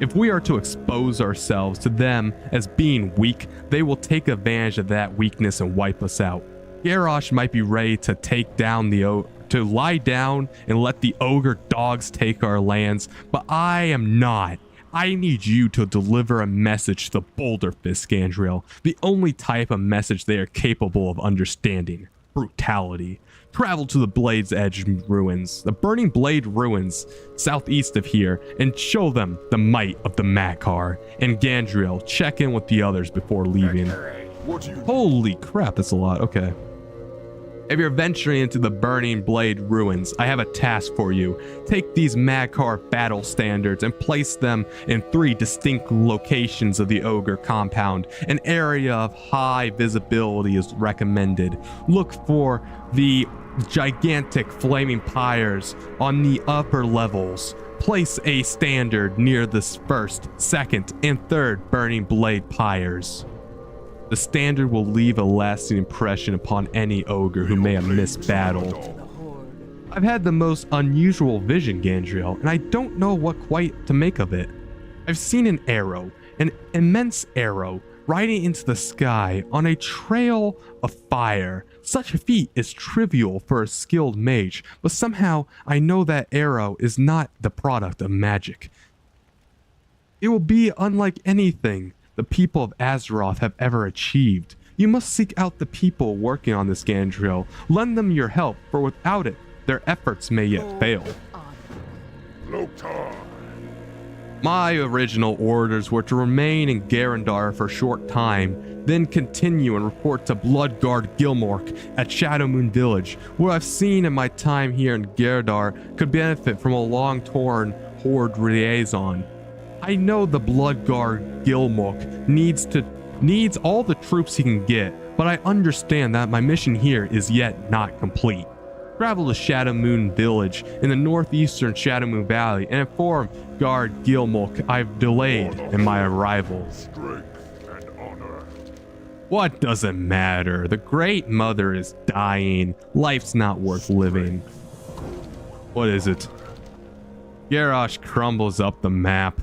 If we are to expose ourselves to them as being weak, they will take advantage of that weakness and wipe us out. Garrosh might be ready to take down to lie down and let the ogre dogs take our lands, but I am not. I need you to deliver a message to the Boulder Fist, Gandriel. The only type of message they are capable of understanding: brutality. Travel to the Blade's Edge ruins, the Burning Blade ruins, southeast of here, and show them the might of the Makar. And Gandriel, check in with the others before leaving. Holy crap, that's a lot. Okay. If you're venturing into the Burning Blade ruins, I have a task for you. Take these Makar battle standards and place them in 3 distinct locations of the Ogre compound. An area of high visibility is recommended. Look for the gigantic flaming pyres on the upper levels. Place a standard near the 1st, 2nd, and 3rd Burning Blade pyres. The standard will leave a lasting impression upon any ogre who may have missed battle. I've had the most unusual vision, Gandriel, and I don't know what quite to make of it. I've seen an arrow, an immense arrow riding into the sky on a trail of fire. Such a feat is trivial for a skilled mage, but somehow I know that arrow is not the product of magic. It will be unlike anything the people of Azeroth have ever achieved. You must seek out the people working on this Gandriel. Lend them your help, for without it, their efforts may yet fail. Loktar. My original orders were to remain in Garandar for a short time, then continue and report to Bloodguard Gilmork at Shadowmoon Village. What I've seen in my time here in Garandar could benefit from a long-torn Horde liaison. I know the Bloodguard Gilmork needs all the troops he can get, but I understand that my mission here is yet not complete. Travel to Shadowmoon Village in the northeastern Shadowmoon Valley and inform Guard Gilmork I've delayed in my arrival. Strength and honor. What does it matter? The Great Mother is dying. Life's not worth living. What is it? Garrosh crumbles up the map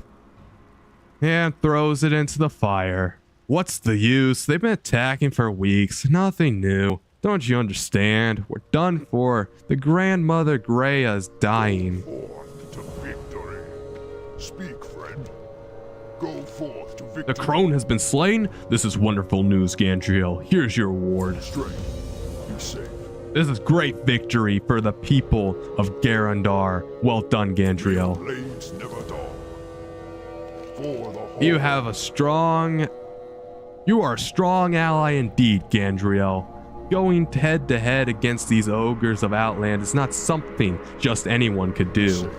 and throws it into the fire. What's the use? They've been attacking for weeks. Nothing new. Don't you understand? We're done for. The Grandmother Greya is dying. Forth to victory. Speak, friend. Go forth to victory. The crone has been slain? This is wonderful news, Gandriel. Here's your reward. Strength. Be safe. This is great victory for the people of Garandar. Well done, Gandriel. Blades never dull. For the whole. You are a strong ally indeed, Gandriel. Going head to head against these ogres of Outland is not something just anyone could do.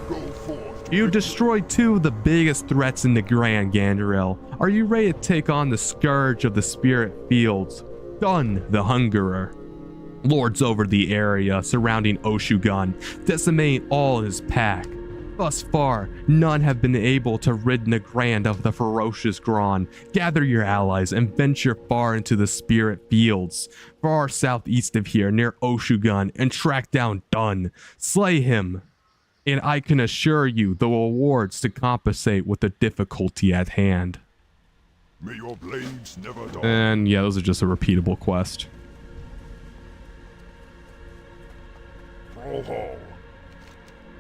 Go forth to You victory. destroyed two of the biggest threats in Nagrand, Gandriel. Are you ready to take on the Scourge of the Spirit Fields? Gun the Hungerer lords over the area surrounding Oshugan, decimating all his pack. Thus far, none have been able to rid Nagrand of the ferocious Gron. Gather your allies and venture far into the Spirit Fields, far southeast of here near Oshugan, and track down Dun. Slay him, and I can assure you the rewards to compensate with the difficulty at hand. May your blades never dull. And yeah, those are just a repeatable quest. Brawl Hall.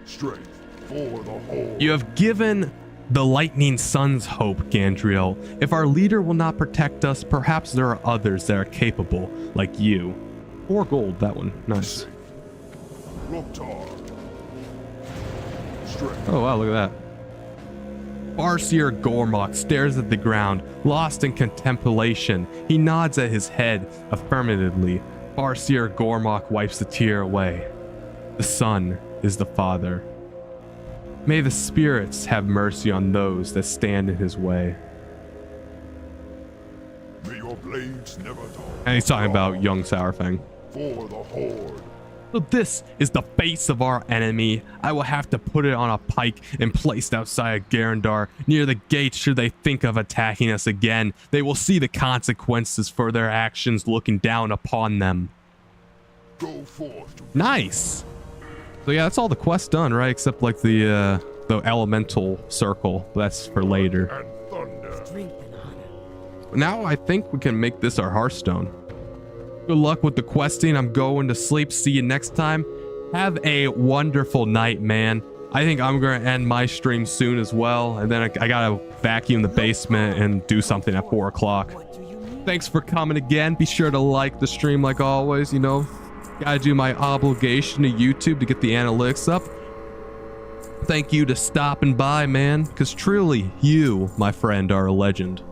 Strength for the whole. You have given the Lightning Sons hope, Gandriel. If our leader will not protect us, perhaps there are others that are capable, like you. 4 gold, that one. Nice. Safe. Loktar. Strength. Oh wow, look at that. Farseer Gormok stares at the ground, lost in contemplation. He nods at his head affirmatively. Farseer Gormok wipes a tear away. The son is the father. May the spirits have mercy on those that stand in his way. May your blades never dull. And he's talking about young Sourfang. For the Horde. So this is the face of our enemy. I will have to put it on a pike and placed outside of Garandar near the gates should they think of attacking us again. They will see the consequences for their actions looking down upon them. Go forth to Nice. So yeah, that's all the quests done, right? Except like the elemental circle. But that's for later. and thunder. Strength and honor. Now I think we can make this our Hearthstone. Good luck with the questing. I'm going to sleep. See you next time. Have a wonderful night, man. I think I'm going to end my stream soon as well. And then I got to vacuum the basement and do something at 4 o'clock. What do you mean? Thanks for coming again. Be sure to like the stream like always, you know. Gotta do my obligation to YouTube to get the analytics up. Thank you to stopping by, man, because truly, you, my friend, are a legend.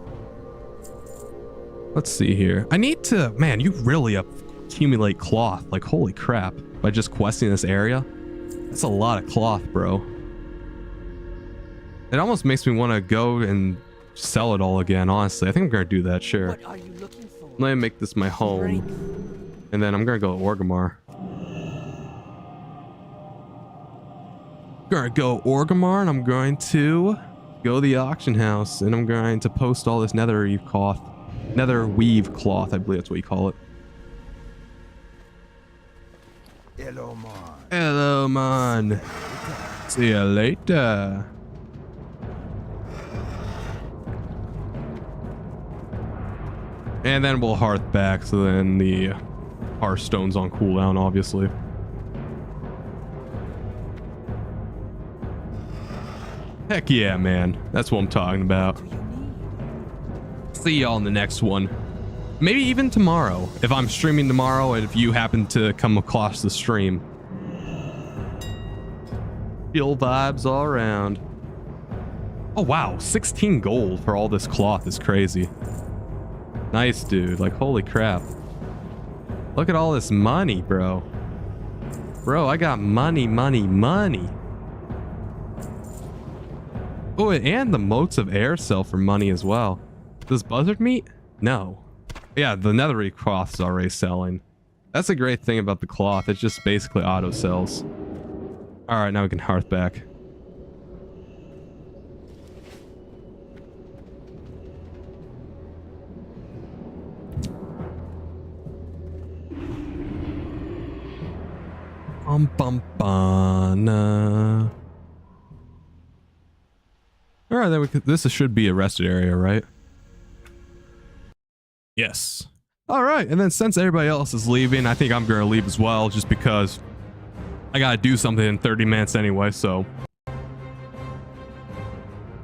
Let's see here. I need to, man, you really accumulate cloth. Like, holy crap. By just questing this area. That's a lot of cloth, bro. It almost makes me want to go and sell it all again, honestly. I think I'm going to do that, sure. What are you looking for? Let me make this my home. Strength. And then I'm going to go to Orgrimmar. Gonna go Orgrimmar, and I'm going to go to the auction house, and I'm going to post all this nether weave cloth. Nether weave cloth, I believe that's what you call it. Hello, man. Hello, man. See you later. And then we'll hearth back, so then the Hearthstone's on cooldown, obviously. Heck yeah, man. That's what I'm talking about. See y'all in the next one. Maybe even tomorrow, if I'm streaming tomorrow and if you happen to come across the stream. Feel vibes all around. Oh wow, 16 gold for all this cloth is crazy. Nice, dude. Like, holy crap. Look at all this money, bro. Bro, I got money, money, money. Oh, and the motes of air sell for money as well. Does buzzard meat? No. Yeah, the netherite cloth is already selling. That's a great thing about the cloth. It just basically auto sells. All right, now we can hearth back. All right, then this should be a rested area, right? Yes. All right, and then since everybody else is leaving, I think I'm gonna leave as well, just because I gotta do something in 30 minutes anyway. So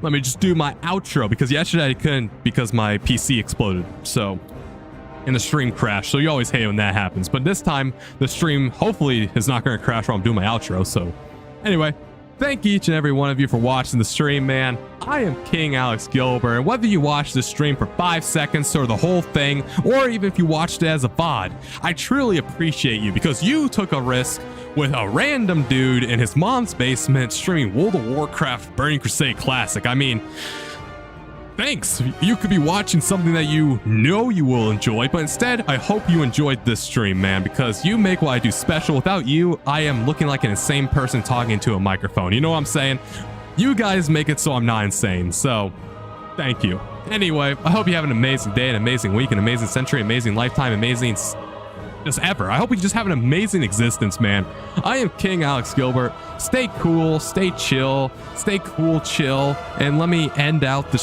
let me just do my outro, because yesterday I couldn't because my PC exploded. So. And the stream crashed, so you always hate when that happens. But this time, the stream hopefully is not going to crash while I'm doing my outro. So anyway, thank each and every one of you for watching the stream, man. I am King Alex Gilbert, and whether you watch this stream for 5 seconds or the whole thing, or even if you watched it as a VOD, I truly appreciate you, because you took a risk with a random dude in his mom's basement streaming World of Warcraft Burning Crusade Classic. I mean, thanks. You could be watching something that you know you will enjoy, but instead, I hope you enjoyed this stream, man, because you make what I do special. Without you, I am looking like an insane person talking into a microphone. You know what I'm saying? You guys make it so I'm not insane, so thank you. Anyway, I hope you have an amazing day, an amazing week, an amazing century, amazing lifetime, amazing just ever. I hope you just have an amazing existence, man. I am King Alex Gilbert. Stay cool, stay chill, stay cool, chill, and let me end out the